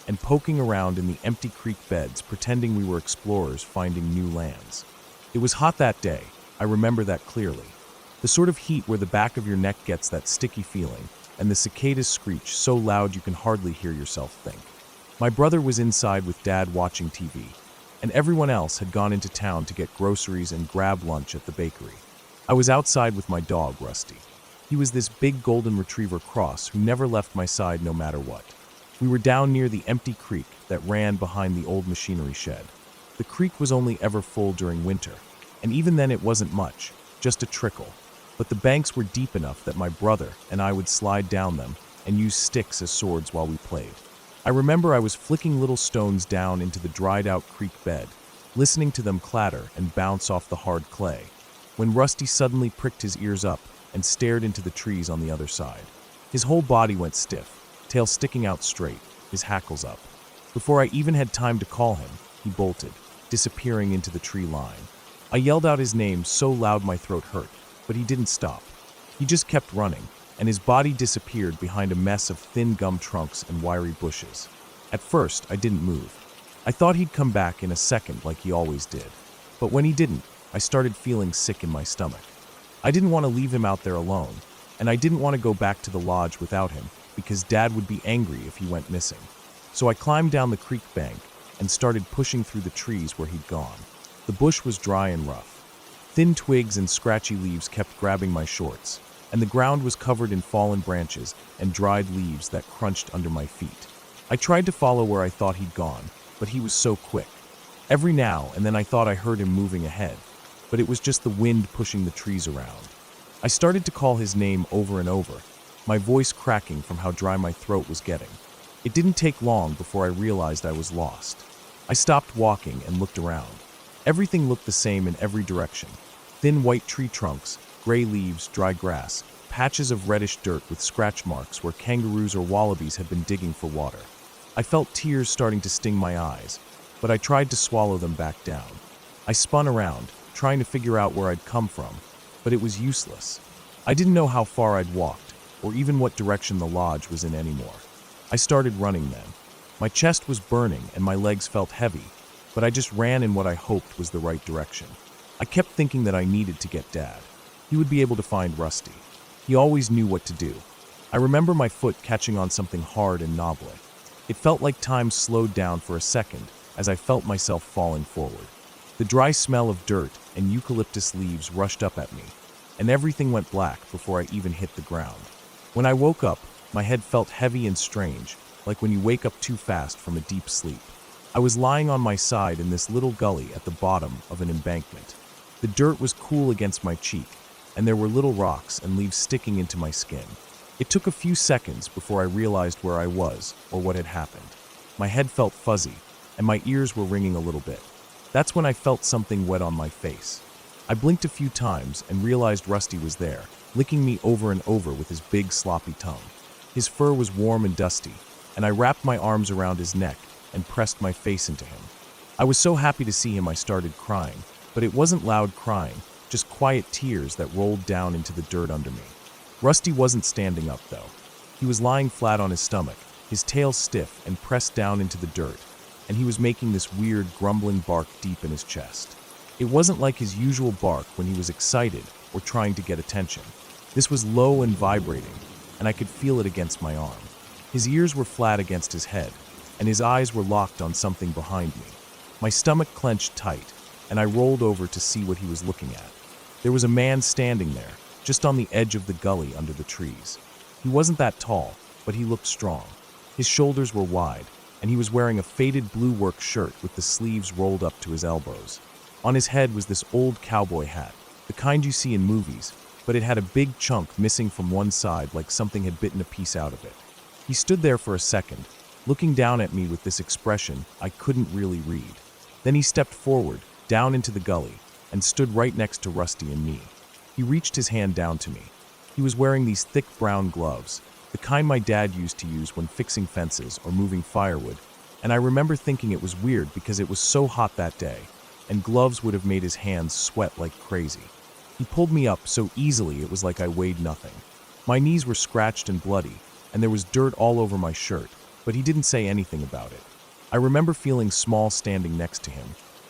and poking around in the empty creek beds pretending we were explorers finding new lands. It was hot that day, I remember that clearly. The sort of heat where the back of your neck gets that sticky feeling, and the cicadas screech so loud you can hardly hear yourself think. My brother was inside with Dad watching TV, and everyone else had gone into town to get groceries and grab lunch at the bakery. I was outside with my dog, Rusty. He was this big golden retriever cross who never left my side no matter what. We were down near the empty creek that ran behind the old machinery shed. The creek was only ever full during winter, and even then it wasn't much, just a trickle. But the banks were deep enough that my brother and I would slide down them and use sticks as swords while we played. I remember I was flicking little stones down into the dried-out creek bed, listening to them clatter and bounce off the hard clay, when Rusty suddenly pricked his ears up and stared into the trees on the other side. His whole body went stiff, tail sticking out straight, his hackles up. Before I even had time to call him, he bolted, disappearing into the tree line. I yelled out his name so loud my throat hurt, but he didn't stop. He just kept running, and his body disappeared behind a mess of thin gum trunks and wiry bushes. At first, I didn't move. I thought he'd come back in a second like he always did. But when he didn't, I started feeling sick in my stomach. I didn't want to leave him out there alone, and I didn't want to go back to the lodge without him because Dad would be angry if he went missing. So I climbed down the creek bank and started pushing through the trees where he'd gone. The bush was dry and rough. Thin twigs and scratchy leaves kept grabbing my shorts, and the ground was covered in fallen branches and dried leaves that crunched under my feet. I tried to follow where I thought he'd gone, but he was so quick. Every now and then I thought I heard him moving ahead, but it was just the wind pushing the trees around. I started to call his name over and over, my voice cracking from how dry my throat was getting. It didn't take long before I realized I was lost. I stopped walking and looked around. Everything looked the same in every direction. Thin white tree trunks, gray leaves, dry grass, patches of reddish dirt with scratch marks where kangaroos or wallabies had been digging for water. I felt tears starting to sting my eyes, but I tried to swallow them back down. I spun around, trying to figure out where I'd come from, but it was useless. I didn't know how far I'd walked, or even what direction the lodge was in anymore. I started running then. My chest was burning and my legs felt heavy, but I just ran in what I hoped was the right direction. I kept thinking that I needed to get Dad. He would be able to find Rusty. He always knew what to do. I remember my foot catching on something hard and knobbly. It felt like time slowed down for a second as I felt myself falling forward. The dry smell of dirt and eucalyptus leaves rushed up at me, and everything went black before I even hit the ground. When I woke up, my head felt heavy and strange, like when you wake up too fast from a deep sleep. I was lying on my side in this little gully at the bottom of an embankment. The dirt was cool against my cheek, and there were little rocks and leaves sticking into my skin. It took a few seconds before I realized where I was or what had happened. My head felt fuzzy, and my ears were ringing a little bit. That's when I felt something wet on my face. I blinked a few times and realized Rusty was there, licking me over and over with his big, sloppy tongue. His fur was warm and dusty, and I wrapped my arms around his neck and pressed my face into him. I was so happy to see him I started crying, but it wasn't loud crying, just quiet tears that rolled down into the dirt under me. Rusty wasn't standing up, though. He was lying flat on his stomach, his tail stiff and pressed down into the dirt, and he was making this weird, grumbling bark deep in his chest. It wasn't like his usual bark when he was excited or trying to get attention. This was low and vibrating, and I could feel it against my arm. His ears were flat against his head, and his eyes were locked on something behind me. My stomach clenched tight, and I rolled over to see what he was looking at. There was a man standing there, just on the edge of the gully under the trees. He wasn't that tall, but he looked strong. His shoulders were wide, and he was wearing a faded blue work shirt with the sleeves rolled up to his elbows. On his head was this old cowboy hat, the kind you see in movies, but it had a big chunk missing from one side like something had bitten a piece out of it. He stood there for a second, looking down at me with this expression I couldn't really read. Then he stepped forward, down into the gully, and stood right next to Rusty and me. He reached his hand down to me. He was wearing these thick brown gloves, the kind my dad used to use when fixing fences or moving firewood, and I remember thinking it was weird because it was so hot that day, and gloves would have made his hands sweat like crazy. He pulled me up so easily it was like I weighed nothing. My knees were scratched and bloody, and there was dirt all over my shirt, but he didn't say anything about it. I remember feeling small standing next to him,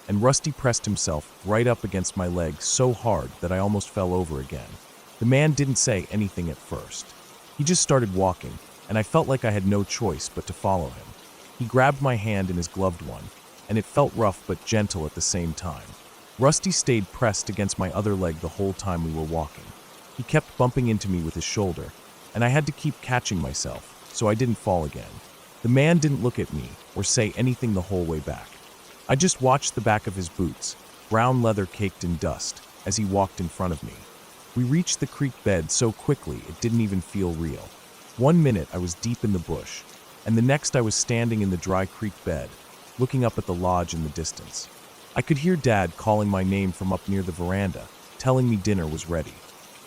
and Rusty pressed himself right up against my leg so hard that I almost fell over again. The man didn't say anything at first. He just started walking, and I felt like I had no choice but to follow him. He grabbed my hand in his gloved one, and it felt rough but gentle at the same time. Rusty stayed pressed against my other leg the whole time we were walking. He kept bumping into me with his shoulder, and I had to keep catching myself so I didn't fall again. The man didn't look at me or say anything the whole way back. I just watched the back of his boots, brown leather caked in dust, as he walked in front of me. We reached the creek bed so quickly it didn't even feel real. 1 minute I was deep in the bush, and the next I was standing in the dry creek bed, looking up at the lodge in the distance. I could hear Dad calling my name from up near the veranda, telling me dinner was ready.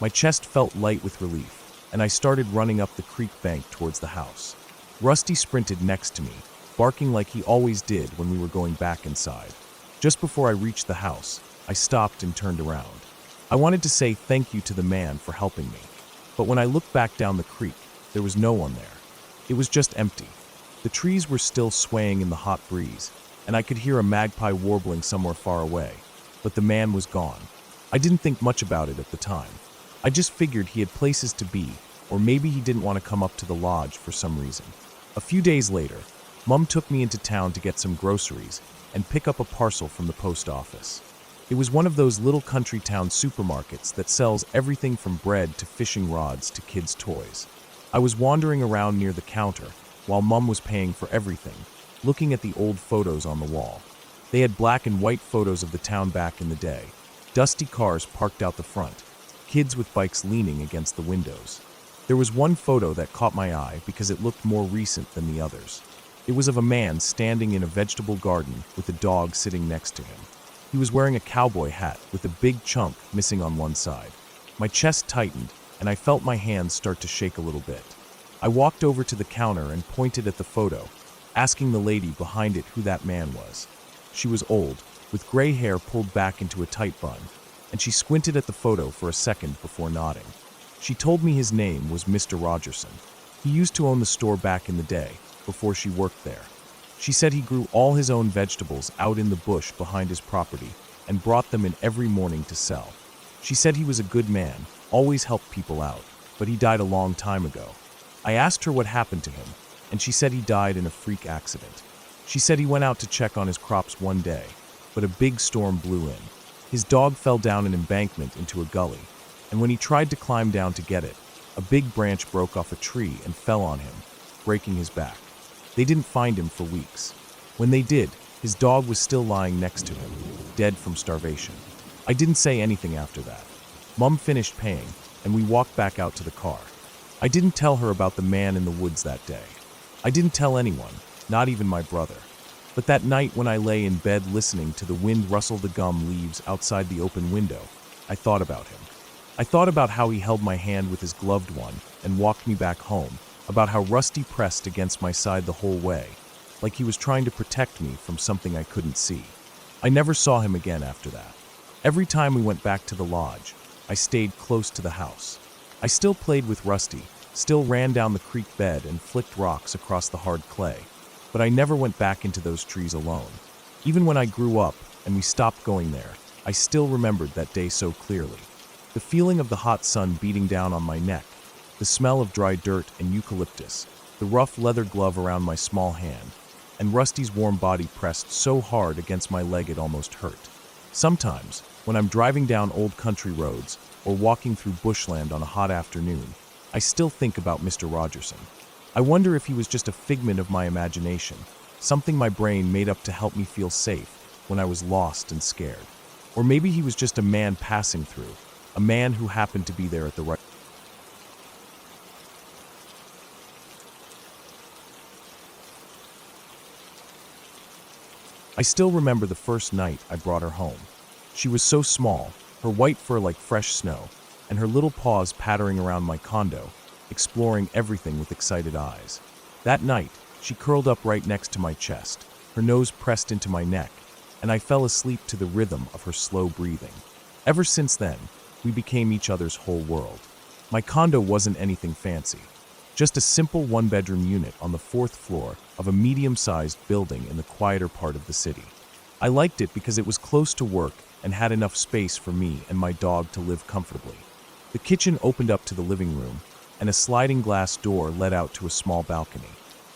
My chest felt light with relief, and I started running up the creek bank towards the house. Rusty sprinted next to me, barking like he always did when we were going back inside. Just before I reached the house, I stopped and turned around. I wanted to say thank you to the man for helping me, but when I looked back down the creek, there was no one there. It was just empty. The trees were still swaying in the hot breeze, and I could hear a magpie warbling somewhere far away, but the man was gone. I didn't think much about it at the time. I just figured he had places to be, or maybe he didn't want to come up to the lodge for some reason. A few days later, Mom took me into town to get some groceries and pick up a parcel from the post office. It was one of those little country town supermarkets that sells everything from bread to fishing rods to kids' toys. I was wandering around near the counter while Mom was paying for everything, looking at the old photos on the wall. They had black and white photos of the town back in the day, dusty cars parked out the front, kids with bikes leaning against the windows. There was one photo that caught my eye because it looked more recent than the others. It was of a man standing in a vegetable garden with a dog sitting next to him. He was wearing a cowboy hat with a big chunk missing on one side. My chest tightened, and I felt my hands start to shake a little bit. I walked over to the counter and pointed at the photo, asking the lady behind it who that man was. She was old, with gray hair pulled back into a tight bun, and she squinted at the photo for a second before nodding. She told me his name was Mr. Rogerson. He used to own the store back in the day, before she worked there. She said he grew all his own vegetables out in the bush behind his property and brought them in every morning to sell. She said he was a good man, always helped people out, but he died a long time ago. I asked her what happened to him, and she said he died in a freak accident. She said he went out to check on his crops one day, but a big storm blew in. His dog fell down an embankment into a gully, and when he tried to climb down to get it, a big branch broke off a tree and fell on him, breaking his back. They didn't find him for weeks. When they did, his dog was still lying next to him, dead from starvation. I didn't say anything after that. Mom finished paying, and we walked back out to the car. I didn't tell her about the man in the woods that day. I didn't tell anyone, not even my brother. But that night when I lay in bed listening to the wind rustle the gum leaves outside the open window, I thought about him. I thought about how he held my hand with his gloved one and walked me back home, about how Rusty pressed against my side the whole way, like he was trying to protect me from something I couldn't see. I never saw him again after that. Every time we went back to the lodge, I stayed close to the house. I still played with Rusty, still ran down the creek bed and flicked rocks across the hard clay, but I never went back into those trees alone. Even when I grew up and we stopped going there, I still remembered that day so clearly. The feeling of the hot sun beating down on my neck, the smell of dry dirt and eucalyptus, the rough leather glove around my small hand, and Rusty's warm body pressed so hard against my leg it almost hurt. Sometimes, when I'm driving down old country roads or walking through bushland on a hot afternoon, I still think about Mr. Rogerson. I wonder if he was just a figment of my imagination, something my brain made up to help me feel safe when I was lost and scared. Or maybe he was just a man passing through, a man who happened to be there at the right. I still remember the first night I brought her home. She was so small, her white fur like fresh snow, and her little paws pattering around my condo, exploring everything with excited eyes. That night, she curled up right next to my chest, her nose pressed into my neck, and I fell asleep to the rhythm of her slow breathing. Ever since then, we became each other's whole world. My condo wasn't anything fancy, just a simple one-bedroom unit on the 4th floor of a medium-sized building in the quieter part of the city. I liked it because it was close to work and had enough space for me and my dog to live comfortably. The kitchen opened up to the living room, and a sliding glass door led out to a small balcony.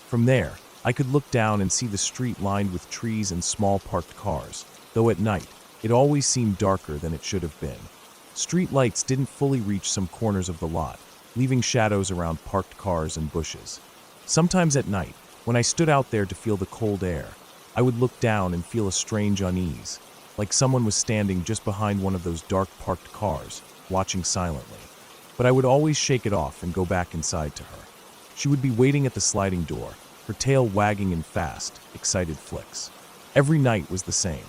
From there, I could look down and see the street lined with trees and small parked cars, though at night, it always seemed darker than it should have been. Street lights didn't fully reach some corners of the lot, leaving shadows around parked cars and bushes. Sometimes at night, when I stood out there to feel the cold air, I would look down and feel a strange unease, like someone was standing just behind one of those dark parked cars, watching silently. But I would always shake it off and go back inside to her. She would be waiting at the sliding door, her tail wagging in fast, excited flicks. Every night was the same.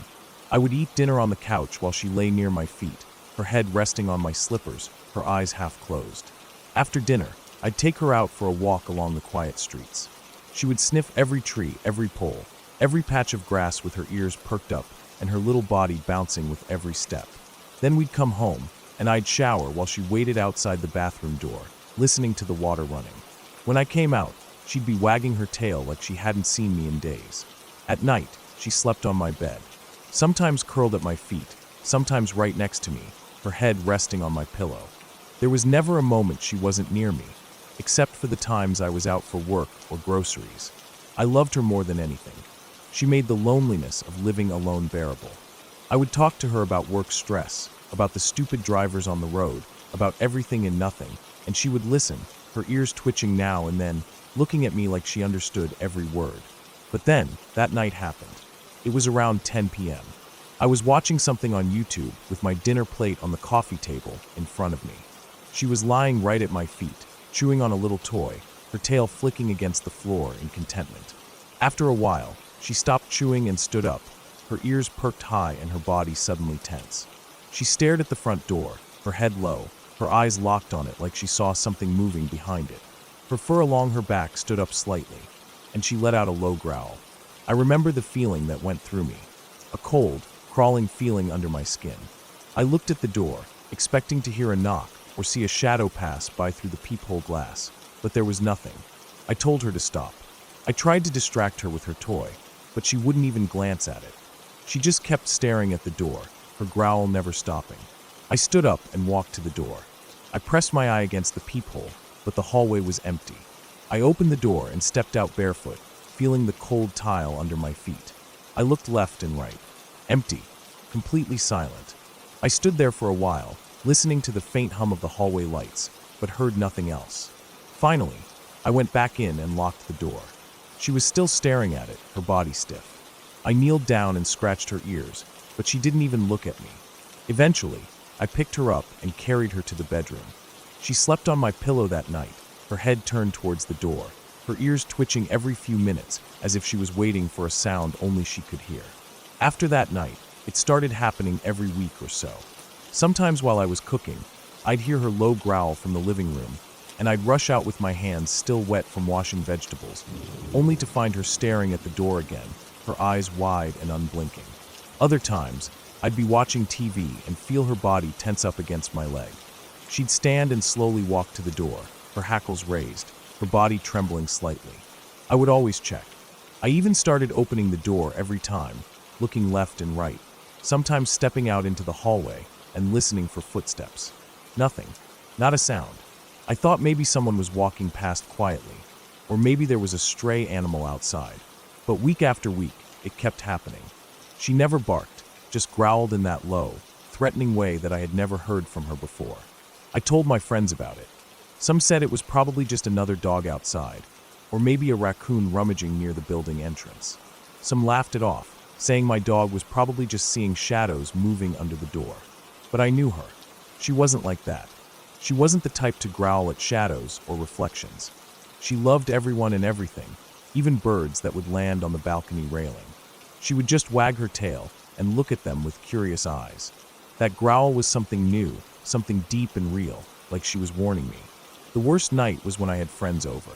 I would eat dinner on the couch while she lay near my feet, her head resting on my slippers, her eyes half closed. After dinner, I'd take her out for a walk along the quiet streets. She would sniff every tree, every pole, every patch of grass with her ears perked up and her little body bouncing with every step. Then we'd come home, and I'd shower while she waited outside the bathroom door, listening to the water running. When I came out, she'd be wagging her tail like she hadn't seen me in days. At night, she slept on my bed, sometimes curled at my feet, sometimes right next to me, her head resting on my pillow. There was never a moment she wasn't near me, except for the times I was out for work or groceries. I loved her more than anything. She made the loneliness of living alone bearable. I would talk to her about work stress, about the stupid drivers on the road, about everything and nothing, and she would listen, her ears twitching now and then, looking at me like she understood every word. But then, that night happened. It was around 10 p.m. I was watching something on YouTube with my dinner plate on the coffee table in front of me. She was lying right at my feet, chewing on a little toy, her tail flicking against the floor in contentment. After a while, she stopped chewing and stood up, her ears perked high and her body suddenly tense. She stared at the front door, her head low, her eyes locked on it like she saw something moving behind it. Her fur along her back stood up slightly, and she let out a low growl. I remember the feeling that went through me, a cold, crawling feeling under my skin. I looked at the door, expecting to hear a knock or see a shadow pass by through the peephole glass, but there was nothing. I told her to stop. I tried to distract her with her toy, but she wouldn't even glance at it. She just kept staring at the door, her growl never stopping. I stood up and walked to the door. I pressed my eye against the peephole, but the hallway was empty. I opened the door and stepped out barefoot, feeling the cold tile under my feet. I looked left and right. Empty, completely silent. I stood there for a while, listening to the faint hum of the hallway lights, but heard nothing else. Finally, I went back in and locked the door. She was still staring at it, her body stiff. I kneeled down and scratched her ears, but she didn't even look at me. Eventually, I picked her up and carried her to the bedroom. She slept on my pillow that night, her head turned towards the door, her ears twitching every few minutes as if she was waiting for a sound only she could hear. After that night, it started happening every week or so. Sometimes while I was cooking, I'd hear her low growl from the living room, and I'd rush out with my hands still wet from washing vegetables, only to find her staring at the door again, her eyes wide and unblinking. Other times, I'd be watching TV and feel her body tense up against my leg. She'd stand and slowly walk to the door, her hackles raised, her body trembling slightly. I would always check. I even started opening the door every time, looking left and right, sometimes stepping out into the hallway and listening for footsteps. Nothing, not a sound. I thought maybe someone was walking past quietly, or maybe there was a stray animal outside. But week after week, it kept happening. She never barked, just growled in that low, threatening way that I had never heard from her before. I told my friends about it. Some said it was probably just another dog outside, or maybe a raccoon rummaging near the building entrance. Some laughed it off, saying my dog was probably just seeing shadows moving under the door. But I knew her. She wasn't like that. She wasn't the type to growl at shadows or reflections. She loved everyone and everything, even birds that would land on the balcony railing. She would just wag her tail and look at them with curious eyes. That growl was something new, something deep and real, like she was warning me. The worst night was when I had friends over.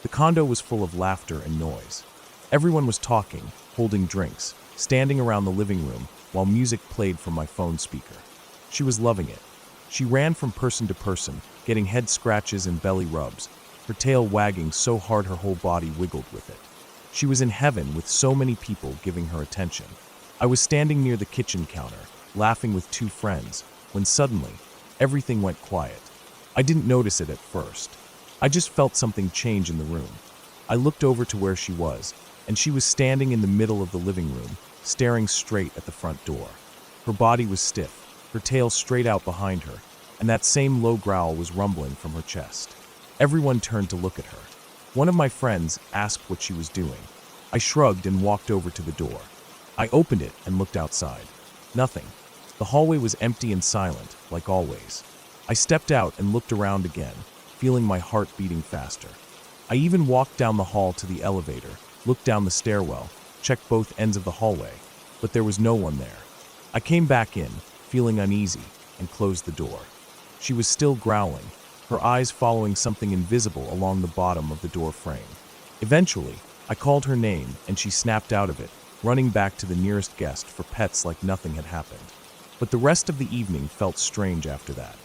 The condo was full of laughter and noise. Everyone was talking, holding drinks, standing around the living room while music played from my phone speaker. She was loving it. She ran from person to person, getting head scratches and belly rubs, her tail wagging so hard her whole body wiggled with it. She was in heaven with so many people giving her attention. I was standing near the kitchen counter, laughing with two friends, when suddenly, everything went quiet. I didn't notice it at first. I just felt something change in the room. I looked over to where she was, and she was standing in the middle of the living room, staring straight at the front door. Her body was stiff, her tail straight out behind her, and that same low growl was rumbling from her chest. Everyone turned to look at her. One of my friends asked what she was doing. I shrugged and walked over to the door. I opened it and looked outside. Nothing. The hallway was empty and silent, like always. I stepped out and looked around again, feeling my heart beating faster. I even walked down the hall to the elevator, looked down the stairwell, checked both ends of the hallway, but there was no one there. I came back in, feeling uneasy, and closed the door. She was still growling, her eyes following something invisible along the bottom of the door frame. Eventually, I called her name and she snapped out of it, running back to the nearest guest for pets like nothing had happened. But the rest of the evening felt strange after that.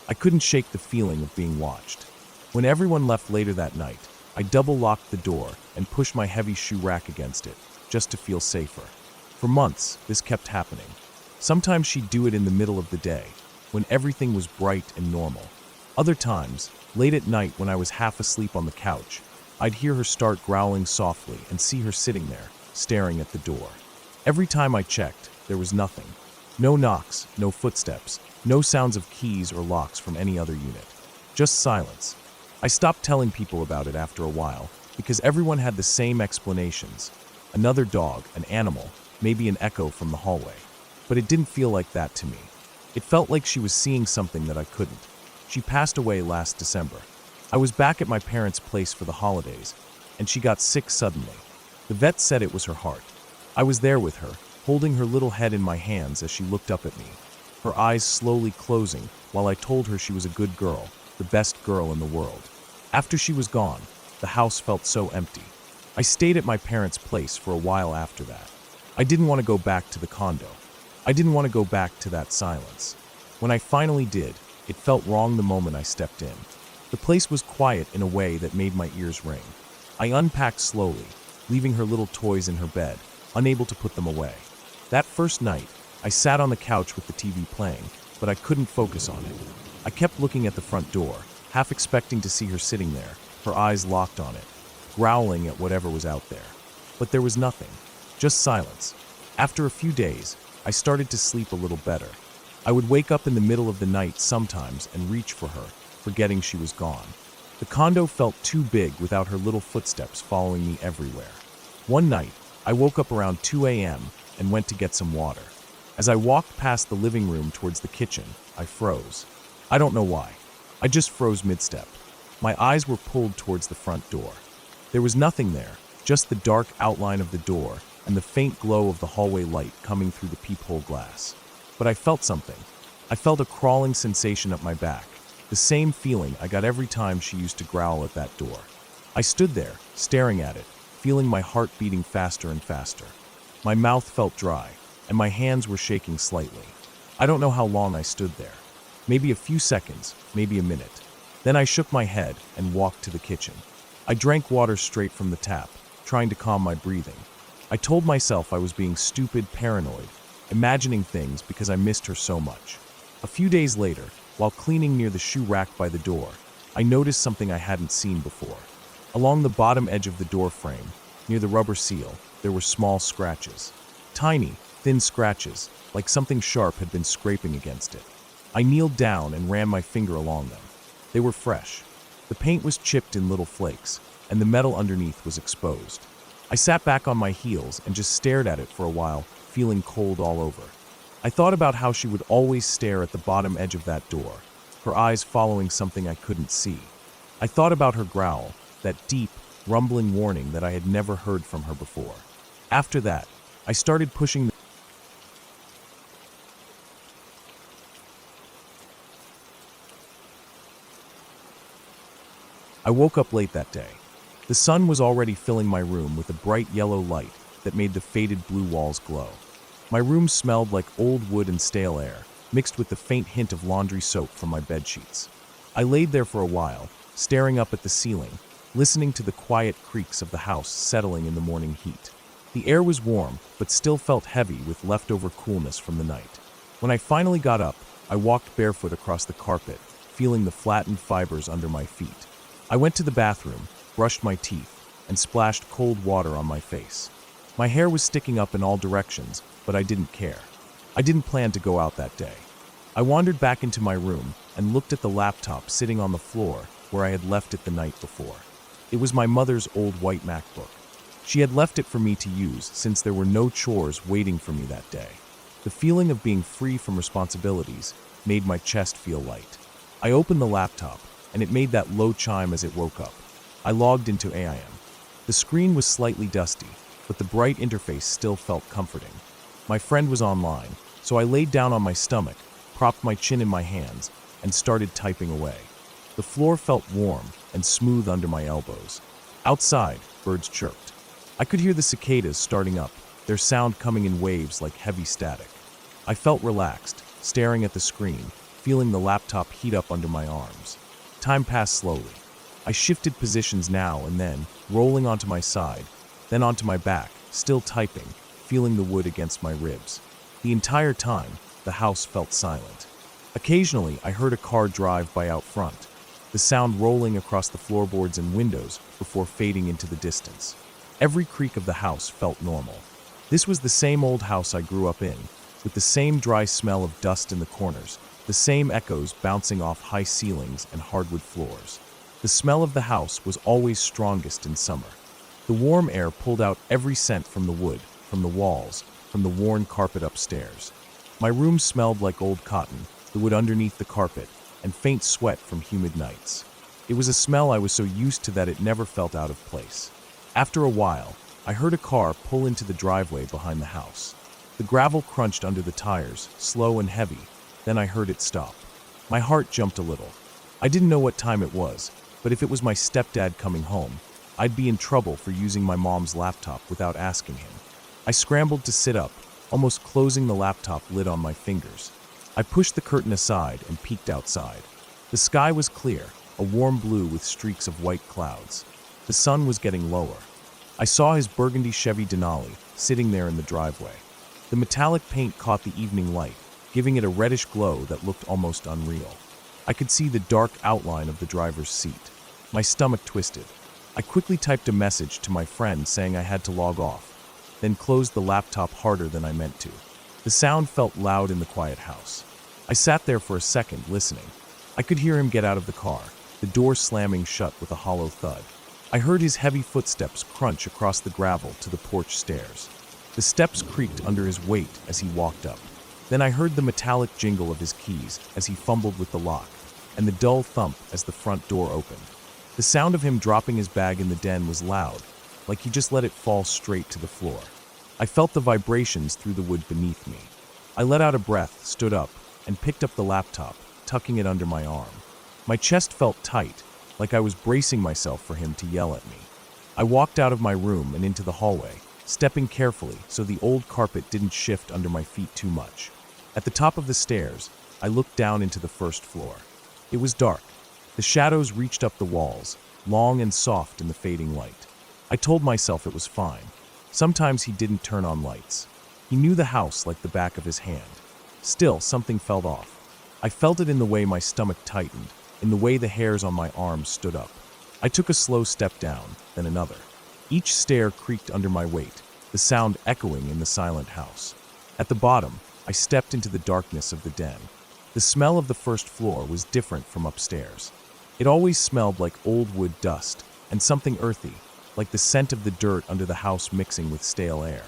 I couldn't shake the feeling of being watched. When everyone left later that night, I double-locked the door and pushed my heavy shoe rack against it, just to feel safer. For months, this kept happening. Sometimes she'd do it in the middle of the day, when everything was bright and normal. Other times, late at night when I was half asleep on the couch, I'd hear her start growling softly and see her sitting there, staring at the door. Every time I checked, there was nothing. No knocks, no footsteps, no sounds of keys or locks from any other unit. Just silence. I stopped telling people about it after a while, because everyone had the same explanations. Another dog, an animal, maybe an echo from the hallway. But it didn't feel like that to me. It felt like she was seeing something that I couldn't. She passed away last December. I was back at my parents' place for the holidays, and she got sick suddenly. The vet said it was her heart. I was there with her, holding her little head in my hands as she looked up at me, her eyes slowly closing while I told her she was a good girl, the best girl in the world. After she was gone, the house felt so empty. I stayed at my parents' place for a while after that. I didn't want to go back to the condo. I didn't want to go back to that silence. When I finally did, it felt wrong the moment I stepped in. The place was quiet in a way that made my ears ring. I unpacked slowly, leaving her little toys in her bed, unable to put them away. That first night, I sat on the couch with the TV playing, but I couldn't focus on it. I kept looking at the front door, half expecting to see her sitting there, her eyes locked on it, growling at whatever was out there. But there was nothing, just silence. After a few days, I started to sleep a little better. I would wake up in the middle of the night sometimes and reach for her, forgetting she was gone. The condo felt too big without her little footsteps following me everywhere. One night, I woke up around 2 a.m. and went to get some water. As I walked past the living room towards the kitchen, I froze. I don't know why. I just froze mid-step. My eyes were pulled towards the front door. There was nothing there, just the dark outline of the door and the faint glow of the hallway light coming through the peephole glass. But I felt something. I felt a crawling sensation up my back, the same feeling I got every time she used to growl at that door. I stood there, staring at it, feeling my heart beating faster and faster. My mouth felt dry, and my hands were shaking slightly. I don't know how long I stood there. Maybe a few seconds, maybe a minute. Then I shook my head and walked to the kitchen. I drank water straight from the tap, trying to calm my breathing. I told myself I was being stupid, paranoid, imagining things because I missed her so much. A few days later, while cleaning near the shoe rack by the door, I noticed something I hadn't seen before. Along the bottom edge of the door frame, near the rubber seal, there were small scratches. Tiny, thin scratches, like something sharp had been scraping against it. I kneeled down and ran my finger along them. They were fresh. The paint was chipped in little flakes, and the metal underneath was exposed. I sat back on my heels and just stared at it for a while, feeling cold all over. I thought about how she would always stare at the bottom edge of that door, her eyes following something I couldn't see. I thought about her growl, that deep, rumbling warning that I had never heard from her before. After that, I started pushing the I woke up late that day. The sun was already filling my room with a bright yellow light that made the faded blue walls glow. My room smelled like old wood and stale air, mixed with the faint hint of laundry soap from my bedsheets. I laid there for a while, staring up at the ceiling, listening to the quiet creaks of the house settling in the morning heat. The air was warm, but still felt heavy with leftover coolness from the night. When I finally got up, I walked barefoot across the carpet, feeling the flattened fibers under my feet. I went to the bathroom, brushed my teeth, and splashed cold water on my face. My hair was sticking up in all directions, but I didn't care. I didn't plan to go out that day. I wandered back into my room and looked at the laptop sitting on the floor where I had left it the night before. It was my mother's old white MacBook. She had left it for me to use since there were no chores waiting for me that day. The feeling of being free from responsibilities made my chest feel light. I opened the laptop, and it made that low chime as it woke up. I logged into AIM. The screen was slightly dusty, but the bright interface still felt comforting. My friend was online, so I laid down on my stomach, propped my chin in my hands, and started typing away. The floor felt warm and smooth under my elbows. Outside, birds chirped. I could hear the cicadas starting up, their sound coming in waves like heavy static. I felt relaxed, staring at the screen, feeling the laptop heat up under my arms. Time passed slowly. I shifted positions now and then, rolling onto my side, then onto my back, still typing, feeling the wood against my ribs. The entire time, the house felt silent. Occasionally, I heard a car drive by out front, the sound rolling across the floorboards and windows before fading into the distance. Every creak of the house felt normal. This was the same old house I grew up in, with the same dry smell of dust in the corners, the same echoes bouncing off high ceilings and hardwood floors. The smell of the house was always strongest in summer. The warm air pulled out every scent from the wood, from the walls, from the worn carpet upstairs. My room smelled like old cotton, the wood underneath the carpet, and faint sweat from humid nights. It was a smell I was so used to that it never felt out of place. After a while, I heard a car pull into the driveway behind the house. The The gravel crunched under the tires, slow and heavy. Then I heard it stop. My heart jumped a little. I didn't know what time it was, but if it was my stepdad coming home, I'd be in trouble for using my mom's laptop without asking him. I scrambled to sit up, almost closing the laptop lid on my fingers. I pushed the curtain aside and peeked outside. The sky was clear, a warm blue with streaks of white clouds. The sun was getting lower. I saw his burgundy Chevy Denali sitting there in the driveway. The metallic paint caught the evening light, giving it a reddish glow that looked almost unreal. I could see the dark outline of the driver's seat. My stomach twisted. I quickly typed a message to my friend saying I had to log off, then closed the laptop harder than I meant to. The sound felt loud in the quiet house. I sat there for a second, listening. I could hear him get out of the car, the door slamming shut with a hollow thud. I heard his heavy footsteps crunch across the gravel to the porch stairs. The steps creaked under his weight as he walked up. Then I heard the metallic jingle of his keys as he fumbled with the lock, and the dull thump as the front door opened. The sound of him dropping his bag in the den was loud, like he just let it fall straight to the floor. I felt the vibrations through the wood beneath me. I let out a breath, stood up, and picked up the laptop, tucking it under my arm. My chest felt tight, like I was bracing myself for him to yell at me. I walked out of my room and into the hallway, stepping carefully so the old carpet didn't shift under my feet too much. At the top of the stairs, I looked down into the first floor. It was dark. The shadows reached up the walls, long and soft in the fading light. I told myself it was fine. Sometimes he didn't turn on lights. He knew the house like the back of his hand. Still, something felt off. I felt it in the way my stomach tightened, in the way the hairs on my arms stood up. I took a slow step down, then another. Each stair creaked under my weight, the sound echoing in the silent house. At the bottom, I stepped into the darkness of the den. The smell of the first floor was different from upstairs. It always smelled like old wood dust, and something earthy, like the scent of the dirt under the house mixing with stale air.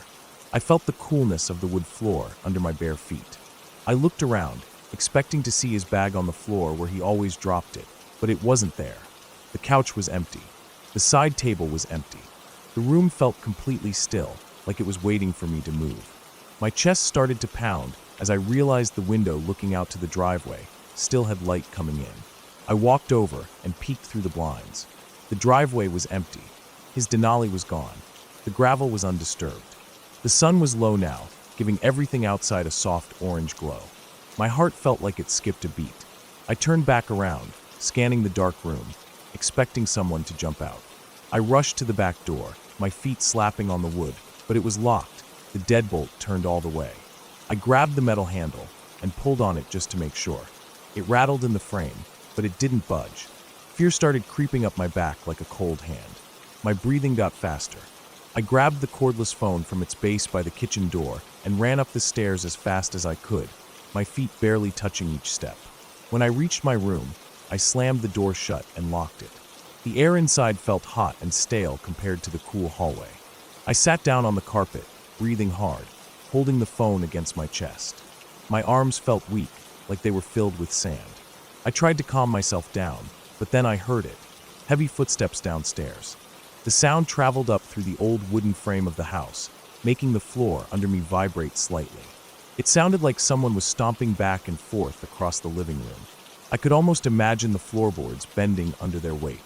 I felt the coolness of the wood floor under my bare feet. I looked around, expecting to see his bag on the floor where he always dropped it, but it wasn't there. The couch was empty. The side table was empty. The room felt completely still, like it was waiting for me to move. My chest started to pound as I realized the window looking out to the driveway still had light coming in. I walked over and peeked through the blinds. The driveway was empty. His Denali was gone. The gravel was undisturbed. The sun was low now, giving everything outside a soft orange glow. My heart felt like it skipped a beat. I turned back around, scanning the dark room, expecting someone to jump out. I rushed to the back door, my feet slapping on the wood, but it was locked. The deadbolt turned all the way. I grabbed the metal handle and pulled on it just to make sure. It rattled in the frame, but it didn't budge. Fear started creeping up my back like a cold hand. My breathing got faster. I grabbed the cordless phone from its base by the kitchen door and ran up the stairs as fast as I could, my feet barely touching each step. When I reached my room, I slammed the door shut and locked it. The air inside felt hot and stale compared to the cool hallway. I sat down on the carpet, breathing hard, holding the phone against my chest. My arms felt weak, like they were filled with sand. I tried to calm myself down, but then I heard it. Heavy footsteps downstairs. The sound traveled up through the old wooden frame of the house, making the floor under me vibrate slightly. It sounded like someone was stomping back and forth across the living room. I could almost imagine the floorboards bending under their weight.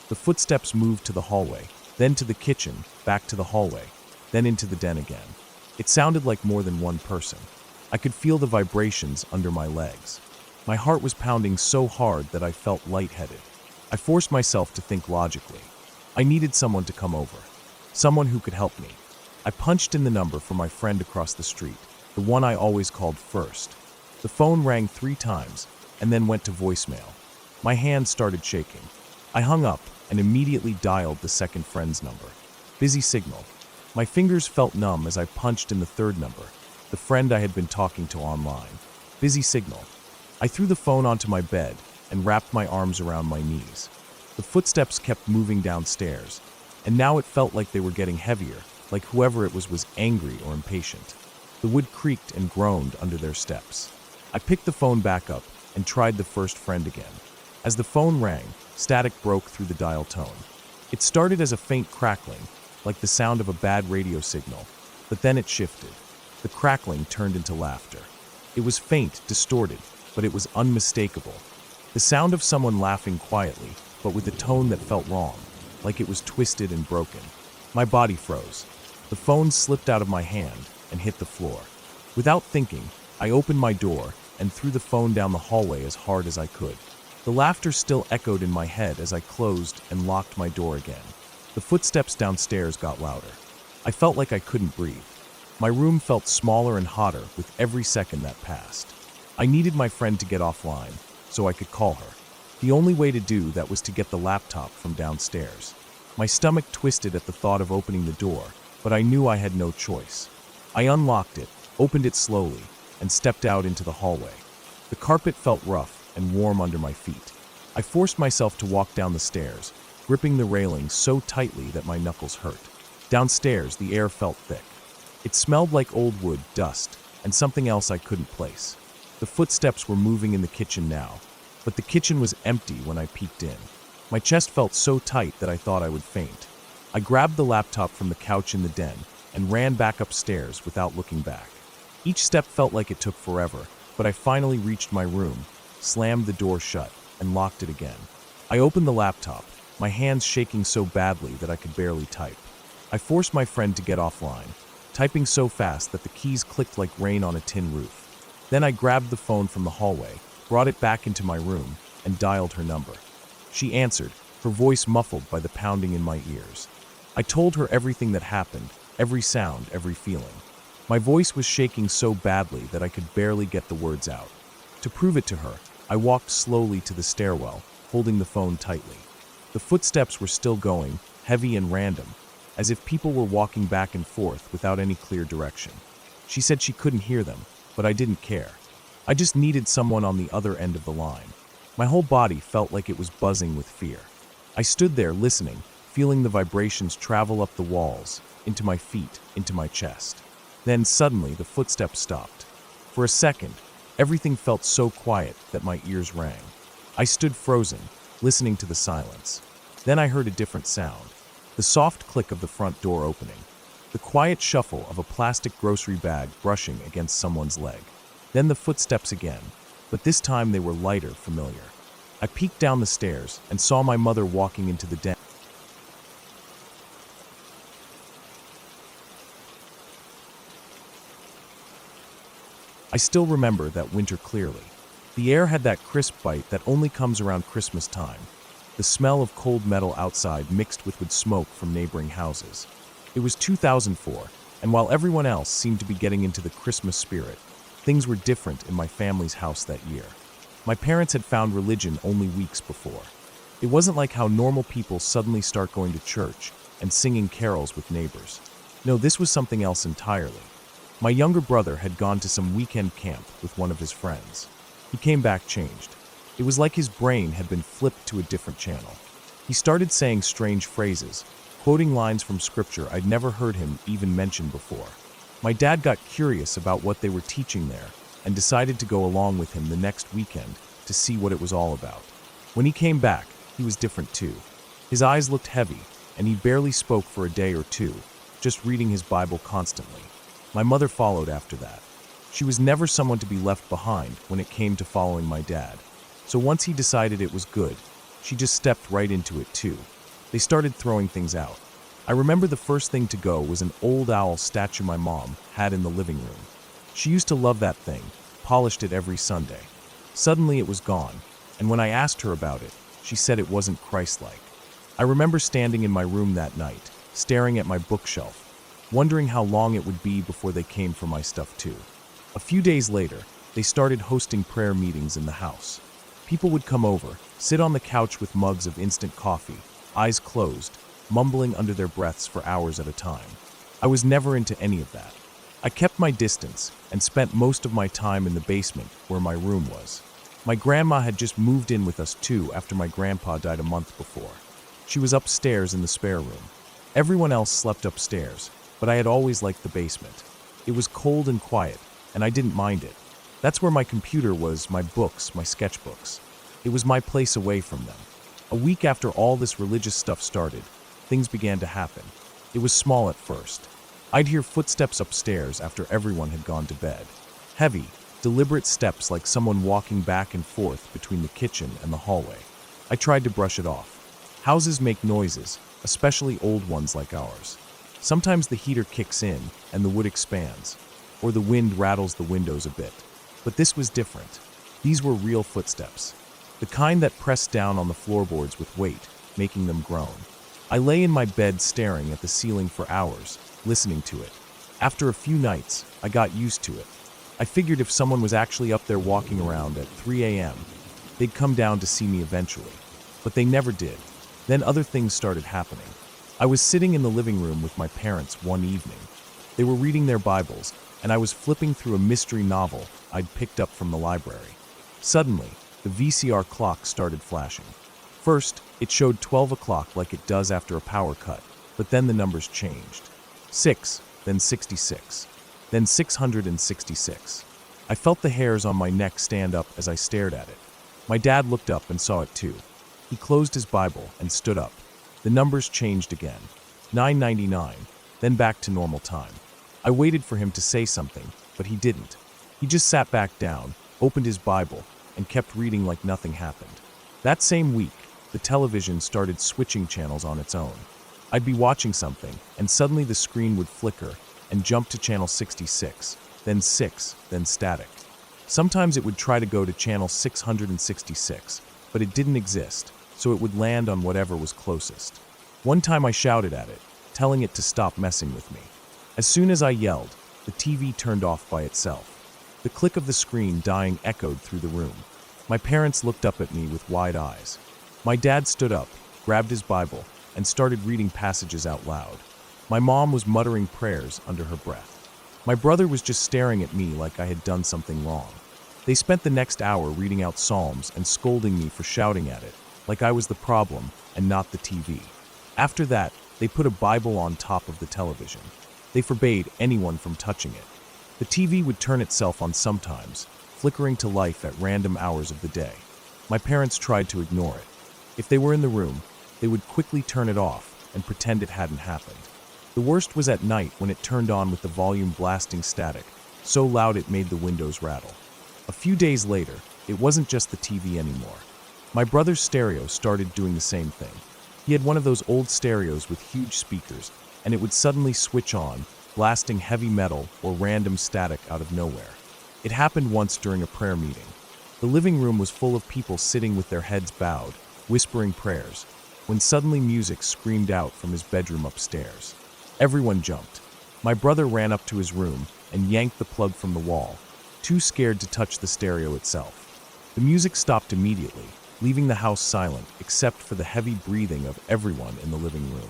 The footsteps moved to the hallway, then to the kitchen, back to the hallway, then into the den again. It sounded like more than one person. I could feel the vibrations under my legs. My heart was pounding so hard that I felt lightheaded. I forced myself to think logically. I needed someone to come over, someone who could help me. I punched in the number for my friend across the street, the one I always called first. The phone rang 3 times and then went to voicemail. My hand started shaking. I hung up and immediately dialed the second friend's number. Busy signal. My fingers felt numb as I punched in the third number, the friend I had been talking to online. Busy signal. I threw the phone onto my bed and wrapped my arms around my knees. The footsteps kept moving downstairs, and now it felt like they were getting heavier, like whoever it was angry or impatient. The wood creaked and groaned under their steps. I picked the phone back up and tried the first friend again. As the phone rang, static broke through the dial tone. It started as a faint crackling, like the sound of a bad radio signal, but then it shifted. The crackling turned into laughter. It was faint, distorted, but it was unmistakable. The sound of someone laughing quietly, but with a tone that felt wrong, like it was twisted and broken. My body froze. The phone slipped out of my hand and hit the floor. Without thinking, I opened my door and threw the phone down the hallway as hard as I could. The laughter still echoed in my head as I closed and locked my door again. The footsteps downstairs got louder. I felt like I couldn't breathe. My room felt smaller and hotter with every second that passed. I needed my friend to get offline so I could call her. The only way to do that was to get the laptop from downstairs. My stomach twisted at the thought of opening the door, but I knew I had no choice. I unlocked it, opened it slowly, and stepped out into the hallway. The carpet felt rough and warm under my feet. I forced myself to walk down the stairs, gripping the railing so tightly that my knuckles hurt. Downstairs, the air felt thick. It smelled like old wood, dust, and something else I couldn't place. The footsteps were moving in the kitchen now, but the kitchen was empty when I peeked in. My chest felt so tight that I thought I would faint. I grabbed the laptop from the couch in the den and ran back upstairs without looking back. Each step felt like it took forever, but I finally reached my room, slammed the door shut, and locked it again. I opened the laptop, my hands shaking so badly that I could barely type. I forced my friend to get offline, typing so fast that the keys clicked like rain on a tin roof. Then I grabbed the phone from the hallway, brought it back into my room, and dialed her number. She answered, her voice muffled by the pounding in my ears. I told her everything that happened, every sound, every feeling. My voice was shaking so badly that I could barely get the words out. To prove it to her, I walked slowly to the stairwell, holding the phone tightly. The footsteps were still going, heavy and random, as if people were walking back and forth without any clear direction. She said she couldn't hear them, but I didn't care. I just needed someone on the other end of the line. My whole body felt like it was buzzing with fear. I stood there listening, feeling the vibrations travel up the walls, into my feet, into my chest. Then suddenly the footsteps stopped. For a second, everything felt so quiet that my ears rang. I stood frozen, listening to the silence. Then I heard a different sound. The soft click of the front door opening. The quiet shuffle of a plastic grocery bag brushing against someone's leg. Then the footsteps again, but this time they were lighter, familiar. I peeked down the stairs and saw my mother walking into the den. I still remember that winter clearly. The air had that crisp bite that only comes around Christmas time. The smell of cold metal outside mixed with wood smoke from neighboring houses. It was 2004, and while everyone else seemed to be getting into the Christmas spirit, things were different in my family's house that year. My parents had found religion only weeks before. It wasn't like how normal people suddenly start going to church and singing carols with neighbors. No, this was something else entirely. My younger brother had gone to some weekend camp with one of his friends. He came back changed. It was like his brain had been flipped to a different channel. He started saying strange phrases, quoting lines from scripture I'd never heard him even mention before. My dad got curious about what they were teaching there and decided to go along with him the next weekend to see what it was all about. When he came back, he was different too. His eyes looked heavy, and he barely spoke for a day or two, just reading his Bible constantly. My mother followed after that. She was never someone to be left behind when it came to following my dad. So once he decided it was good, she just stepped right into it too. They started throwing things out. I remember the first thing to go was an old owl statue my mom had in the living room. She used to love that thing, polished it every Sunday. Suddenly it was gone, and when I asked her about it, she said it wasn't Christ-like. I remember standing in my room that night, staring at my bookshelf, wondering how long it would be before they came for my stuff too. A few days later, they started hosting prayer meetings in the house. People would come over, sit on the couch with mugs of instant coffee, eyes closed, mumbling under their breaths for hours at a time. I was never into any of that. I kept my distance and spent most of my time in the basement where my room was. My grandma had just moved in with us too after my grandpa died a month before. She was upstairs in the spare room. Everyone else slept upstairs, but I had always liked the basement. It was cold and quiet, and I didn't mind it. That's where my computer was, my books, my sketchbooks. It was my place away from them. A week after all this religious stuff started, things began to happen. It was small at first. I'd hear footsteps upstairs after everyone had gone to bed. Heavy, deliberate steps like someone walking back and forth between the kitchen and the hallway. I tried to brush it off. Houses make noises, especially old ones like ours. Sometimes the heater kicks in and the wood expands, or the wind rattles the windows a bit. But this was different. These were real footsteps, the kind that pressed down on the floorboards with weight, making them groan. I lay in my bed staring at the ceiling for hours, listening to it. After a few nights, I got used to it. I figured if someone was actually up there walking around at 3 a.m., they'd come down to see me eventually. But they never did. Then other things started happening. I was sitting in the living room with my parents one evening. They were reading their Bibles, and I was flipping through a mystery novel I'd picked up from the library. Suddenly, the VCR clock started flashing. First, it showed 12 o'clock like it does after a power cut, but then the numbers changed. 6, then 66, then 666. I felt the hairs on my neck stand up as I stared at it. My dad looked up and saw it too. He closed his Bible and stood up. The numbers changed again. 999, then back to normal time. I waited for him to say something, but he didn't. He just sat back down, opened his Bible, and kept reading like nothing happened. That same week, the television started switching channels on its own. I'd be watching something, and suddenly the screen would flicker and jump to channel 66, then 6, then static. Sometimes it would try to go to channel 666, but it didn't exist, so it would land on whatever was closest. One time I shouted at it, telling it to stop messing with me. As soon as I yelled, the TV turned off by itself. The click of the screen dying echoed through the room. My parents looked up at me with wide eyes. My dad stood up, grabbed his Bible, and started reading passages out loud. My mom was muttering prayers under her breath. My brother was just staring at me like I had done something wrong. They spent the next hour reading out Psalms and scolding me for shouting at it, like I was the problem and not the TV. After that, they put a Bible on top of the television. They forbade anyone from touching it. The TV would turn itself on sometimes, flickering to life at random hours of the day. My parents tried to ignore it. If they were in the room, they would quickly turn it off and pretend it hadn't happened. The worst was at night when it turned on with the volume blasting static, so loud it made the windows rattle. A few days later, it wasn't just the TV anymore. My brother's stereo started doing the same thing. He had one of those old stereos with huge speakers, and it would suddenly switch on, blasting heavy metal or random static out of nowhere. It happened once during a prayer meeting. The living room was full of people sitting with their heads bowed, whispering prayers, when suddenly music screamed out from his bedroom upstairs. Everyone jumped. My brother ran up to his room and yanked the plug from the wall, too scared to touch the stereo itself. The music stopped immediately, leaving the house silent except for the heavy breathing of everyone in the living room.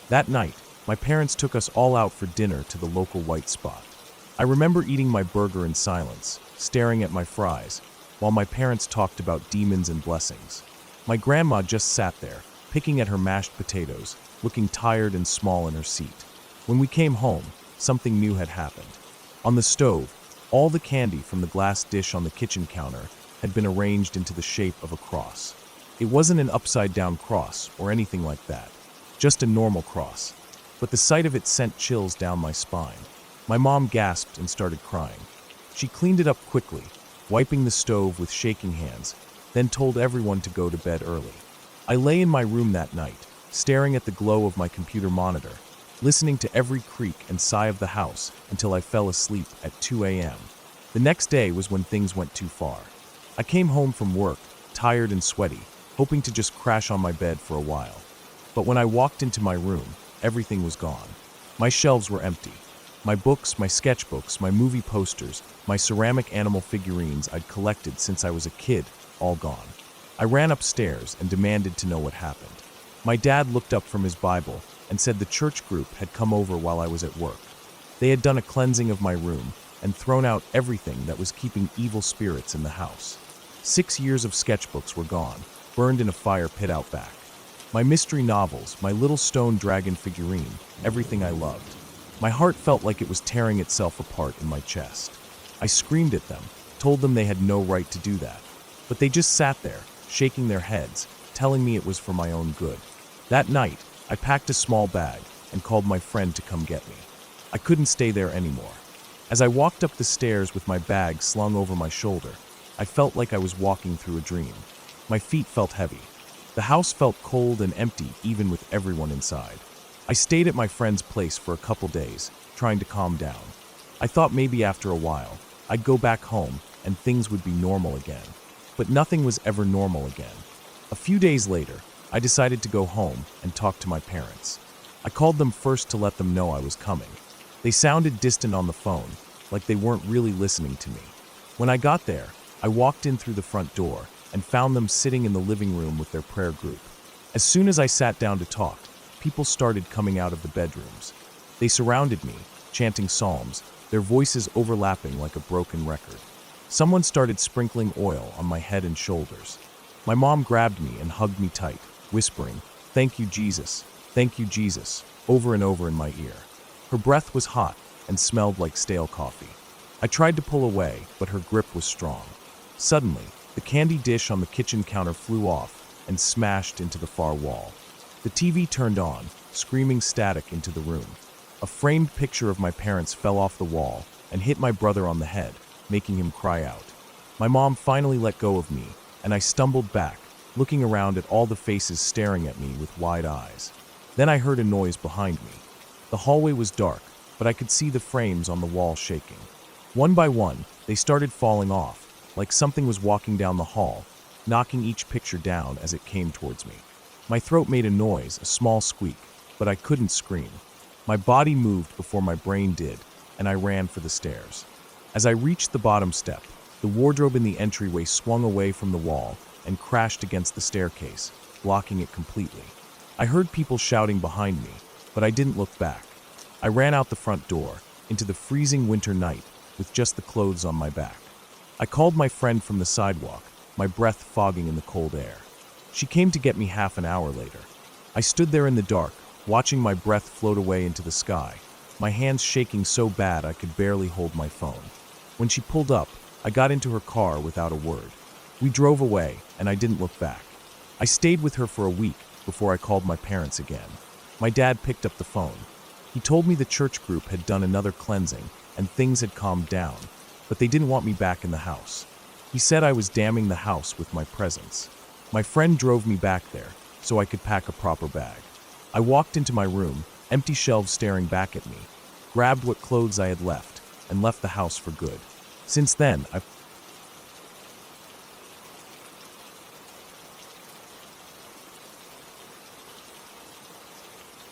That night, my parents took us all out for dinner to the local white spot. I remember eating my burger in silence, staring at my fries, while my parents talked about demons and blessings. My grandma just sat there, picking at her mashed potatoes, looking tired and small in her seat. When we came home, something new had happened. On the stove, all the candy from the glass dish on the kitchen counter had been arranged into the shape of a cross. It wasn't an upside-down cross or anything like that, just a normal cross. But the sight of it sent chills down my spine. My mom gasped and started crying. She cleaned it up quickly, wiping the stove with shaking hands, then told everyone to go to bed early. I lay in my room that night, staring at the glow of my computer monitor, listening to every creak and sigh of the house until I fell asleep at 2 a.m. The next day was when things went too far. I came home from work, tired and sweaty, hoping to just crash on my bed for a while. But when I walked into my room, everything was gone. My shelves were empty. My books, my sketchbooks, my movie posters, my ceramic animal figurines I'd collected since I was a kid, all gone. I ran upstairs and demanded to know what happened. My dad looked up from his Bible and said the church group had come over while I was at work. They had done a cleansing of my room and thrown out everything that was keeping evil spirits in the house. 6 years of sketchbooks were gone, burned in a fire pit out back. My mystery novels, my little stone dragon figurine, everything I loved. My heart felt like it was tearing itself apart in my chest. I screamed at them, told them they had no right to do that. But they just sat there, shaking their heads, telling me it was for my own good. That night, I packed a small bag and called my friend to come get me. I couldn't stay there anymore. As I walked up the stairs with my bag slung over my shoulder, I felt like I was walking through a dream. My feet felt heavy. The house felt cold and empty even with everyone inside. I stayed at my friend's place for a couple days, trying to calm down. I thought maybe after a while, I'd go back home and things would be normal again. But nothing was ever normal again. A few days later, I decided to go home and talk to my parents. I called them first to let them know I was coming. They sounded distant on the phone, like they weren't really listening to me. When I got there, I walked in through the front door and found them sitting in the living room with their prayer group. As soon as I sat down to talk, people started coming out of the bedrooms. They surrounded me, chanting psalms, their voices overlapping like a broken record. Someone started sprinkling oil on my head and shoulders. My mom grabbed me and hugged me tight, whispering, "Thank you, Jesus. Thank you, Jesus," over and over in my ear. Her breath was hot and smelled like stale coffee. I tried to pull away, but her grip was strong. Suddenly, the candy dish on the kitchen counter flew off and smashed into the far wall. The TV turned on, screaming static into the room. A framed picture of my parents fell off the wall and hit my brother on the head, making him cry out. My mom finally let go of me, and I stumbled back, looking around at all the faces staring at me with wide eyes. Then I heard a noise behind me. The hallway was dark, but I could see the frames on the wall shaking. One by one, they started falling off, like something was walking down the hall, knocking each picture down as it came towards me. My throat made a noise, a small squeak, but I couldn't scream. My body moved before my brain did, and I ran for the stairs. As I reached the bottom step, the wardrobe in the entryway swung away from the wall and crashed against the staircase, blocking it completely. I heard people shouting behind me, but I didn't look back. I ran out the front door, into the freezing winter night, with just the clothes on my back. I called my friend from the sidewalk, my breath fogging in the cold air. She came to get me half an hour later. I stood there in the dark, watching my breath float away into the sky, my hands shaking so bad I could barely hold my phone. When she pulled up, I got into her car without a word. We drove away, and I didn't look back. I stayed with her for a week before I called my parents again. My dad picked up the phone. He told me the church group had done another cleansing and things had calmed down, but they didn't want me back in the house. He said I was damning the house with my presence. My friend drove me back there so I could pack a proper bag. I walked into my room, empty shelves staring back at me, grabbed what clothes I had left, and left the house for good. Since then,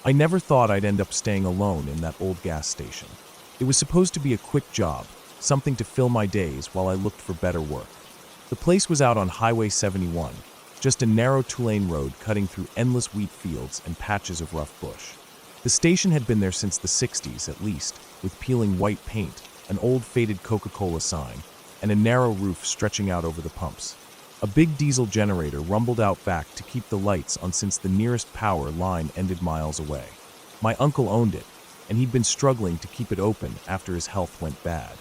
I never thought I'd end up staying alone in that old gas station. It was supposed to be a quick job, something to fill my days while I looked for better work. The place was out on Highway 71, just a narrow two-lane road cutting through endless wheat fields and patches of rough bush. The station had been there since the 60s at least, with peeling white paint, an old faded Coca-Cola sign, and a narrow roof stretching out over the pumps. A big diesel generator rumbled out back to keep the lights on since the nearest power line ended miles away. My uncle owned it, and he'd been struggling to keep it open after his health went bad.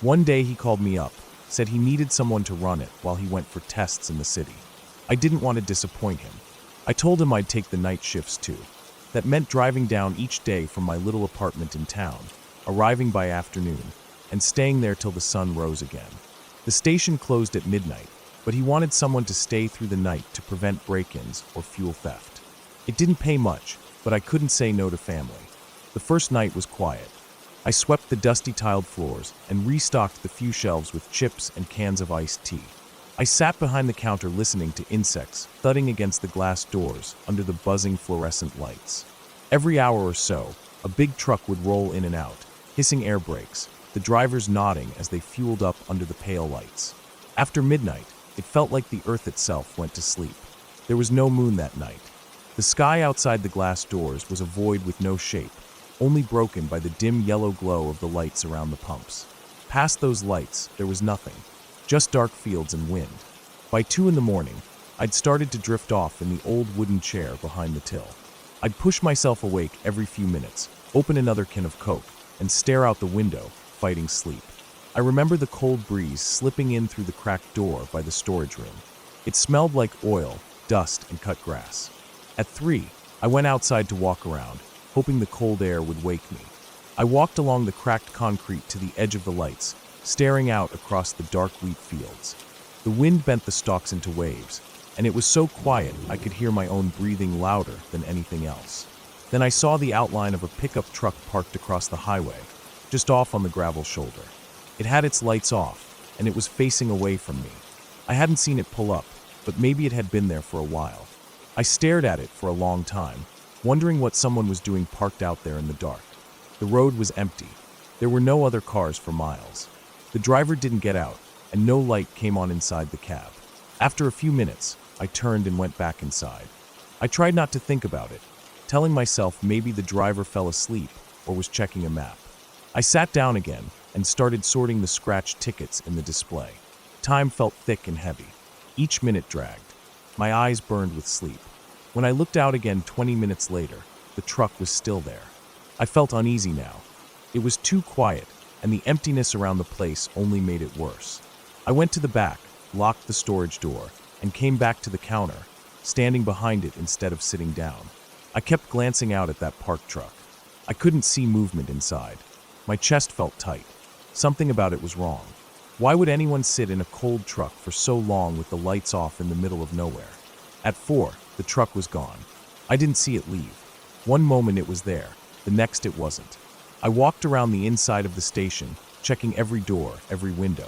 One day he called me up, said he needed someone to run it while he went for tests in the city. I didn't want to disappoint him. I told him I'd take the night shifts too. That meant driving down each day from my little apartment in town, arriving by afternoon, and staying there till the sun rose again. The station closed at midnight, but he wanted someone to stay through the night to prevent break-ins or fuel theft. It didn't pay much, but I couldn't say no to family. The first night was quiet. I swept the dusty tiled floors and restocked the few shelves with chips and cans of iced tea. I sat behind the counter listening to insects thudding against the glass doors under the buzzing fluorescent lights. Every hour or so, a big truck would roll in and out, hissing air brakes, the drivers nodding as they fueled up under the pale lights. After midnight, it felt like the earth itself went to sleep. There was no moon that night. The sky outside the glass doors was a void with no shape, only broken by the dim yellow glow of the lights around the pumps. Past those lights, there was nothing, just dark fields and wind. By 2 a.m, I'd started to drift off in the old wooden chair behind the till. I'd push myself awake every few minutes, open another can of Coke, and stare out the window, fighting sleep. I remember the cold breeze slipping in through the cracked door by the storage room. It smelled like oil, dust, and cut grass. At 3, I went outside to walk around, hoping the cold air would wake me. I walked along the cracked concrete to the edge of the lights, staring out across the dark wheat fields. The wind bent the stalks into waves, and it was so quiet I could hear my own breathing louder than anything else. Then I saw the outline of a pickup truck parked across the highway, just off on the gravel shoulder. It had its lights off, and it was facing away from me. I hadn't seen it pull up, but maybe it had been there for a while. I stared at it for a long time, wondering what someone was doing parked out there in the dark. The road was empty. There were no other cars for miles. The driver didn't get out, and no light came on inside the cab. After a few minutes, I turned and went back inside. I tried not to think about it, telling myself maybe the driver fell asleep or was checking a map. I sat down again and started sorting the scratched tickets in the display. Time felt thick and heavy. Each minute dragged. My eyes burned with sleep. When I looked out again 20 minutes later, the truck was still there. I felt uneasy now. It was too quiet, and the emptiness around the place only made it worse. I went to the back, locked the storage door, and came back to the counter, standing behind it instead of sitting down. I kept glancing out at that parked truck. I couldn't see movement inside. My chest felt tight. Something about it was wrong. Why would anyone sit in a cold truck for so long with the lights off in the middle of nowhere? At 4, the truck was gone. I didn't see it leave. One moment it was there, the next it wasn't. I walked around the inside of the station, checking every door, every window.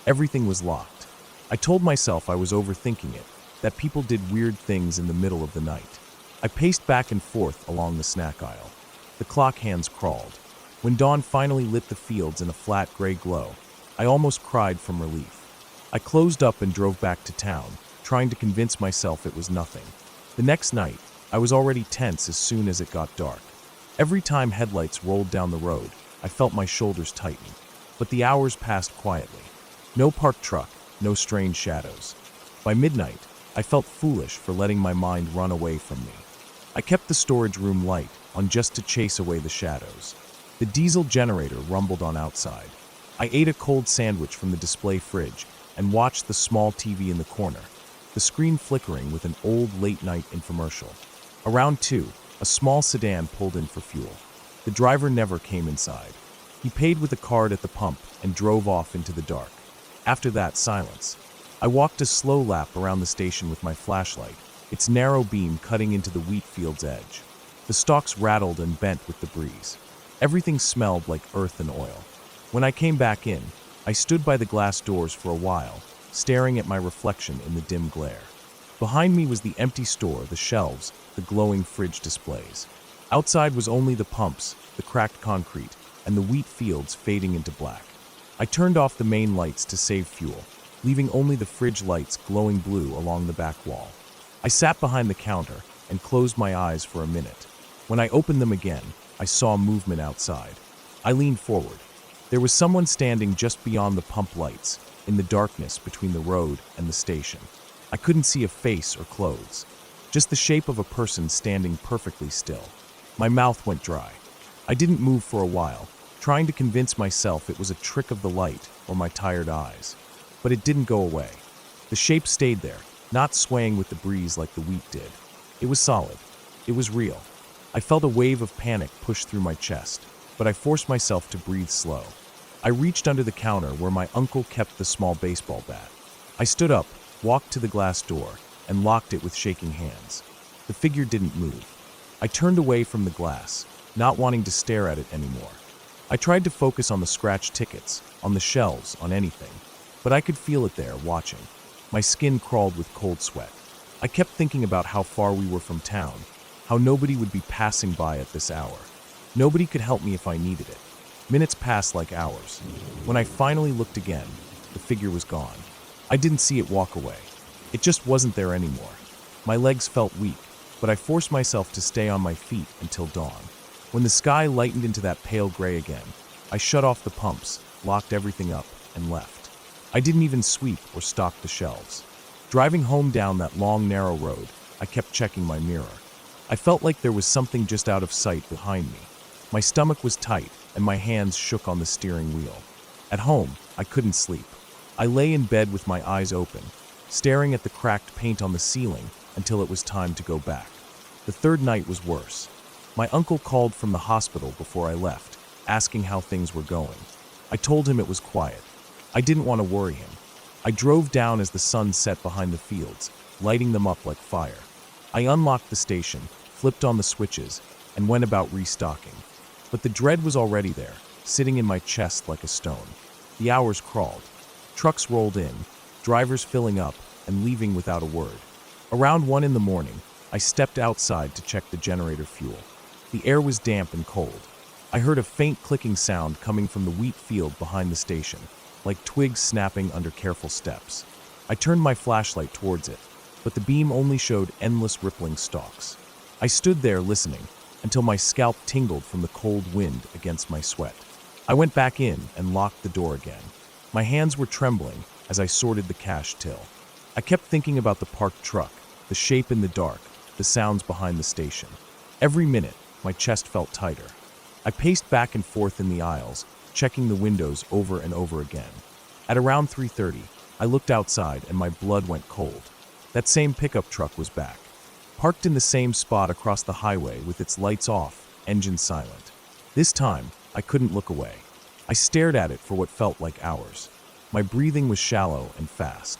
Everything was locked. I told myself I was overthinking it, that people did weird things in the middle of the night. I paced back and forth along the snack aisle. The clock hands crawled. When dawn finally lit the fields in a flat gray glow, I almost cried from relief. I closed up and drove back to town, trying to convince myself it was nothing. The next night, I was already tense as soon as it got dark. Every time headlights rolled down the road, I felt my shoulders tighten. But the hours passed quietly. No parked truck, no strange shadows. By midnight, I felt foolish for letting my mind run away from me. I kept the storage room light on just to chase away the shadows. The diesel generator rumbled on outside. I ate a cold sandwich from the display fridge and watched the small TV in the corner, the screen flickering with an old late-night infomercial. Around 2, a small sedan pulled in for fuel. The driver never came inside. He paid with a card at the pump and drove off into the dark. After that, silence. I walked a slow lap around the station with my flashlight, its narrow beam cutting into the wheat field's edge. The stalks rattled and bent with the breeze. Everything smelled like earth and oil. When I came back in, I stood by the glass doors for a while, staring at my reflection in the dim glare. Behind me was the empty store, the shelves, the glowing fridge displays. Outside was only the pumps, the cracked concrete, and the wheat fields fading into black. I turned off the main lights to save fuel, leaving only the fridge lights glowing blue along the back wall. I sat behind the counter and closed my eyes for a minute. When I opened them again, I saw movement outside. I leaned forward. There was someone standing just beyond the pump lights, in the darkness between the road and the station. I couldn't see a face or clothes, just the shape of a person standing perfectly still. My mouth went dry. I didn't move for a while, trying to convince myself it was a trick of the light or my tired eyes. But it didn't go away. The shape stayed there, not swaying with the breeze like the wheat did. It was solid. It was real. I felt a wave of panic push through my chest, but I forced myself to breathe slow. I reached under the counter where my uncle kept the small baseball bat. I stood up, walked to the glass door, and locked it with shaking hands. The figure didn't move. I turned away from the glass, not wanting to stare at it anymore. I tried to focus on the scratched tickets, on the shelves, on anything, but I could feel it there, watching. My skin crawled with cold sweat. I kept thinking about how far we were from town, how nobody would be passing by at this hour. Nobody could help me if I needed it. Minutes passed like hours. When I finally looked again, the figure was gone. I didn't see it walk away. It just wasn't there anymore. My legs felt weak, but I forced myself to stay on my feet until dawn. When the sky lightened into that pale gray again, I shut off the pumps, locked everything up, and left. I didn't even sweep or stock the shelves. Driving home down that long, narrow road, I kept checking my mirror. I felt like there was something just out of sight behind me. My stomach was tight, and my hands shook on the steering wheel. At home, I couldn't sleep. I lay in bed with my eyes open, staring at the cracked paint on the ceiling until it was time to go back. The third night was worse. My uncle called from the hospital before I left. asking how things were going. I told him it was quiet. I didn't want to worry him. I drove down as the sun set behind the fields, lighting them up like fire. I unlocked the station, flipped on the switches, and went about restocking. But the dread was already there, sitting in my chest like a stone. The hours crawled. Trucks rolled in, drivers filling up and leaving without a word. Around 1 in the morning, I stepped outside to check the generator fuel. The air was damp and cold. I heard a faint clicking sound coming from the wheat field behind the station, like twigs snapping under careful steps. I turned my flashlight towards it, but the beam only showed endless rippling stalks. I stood there listening until my scalp tingled from the cold wind against my sweat. I went back in and locked the door again. My hands were trembling as I sorted the cash till. I kept thinking about the parked truck, the shape in the dark, the sounds behind the station. Every minute, my chest felt tighter. I paced back and forth in the aisles, checking the windows over and over again. At around 3:30, I looked outside and my blood went cold. That same pickup truck was back, parked in the same spot across the highway with its lights off, engine silent. This time, I couldn't look away. I stared at it for what felt like hours. My breathing was shallow and fast.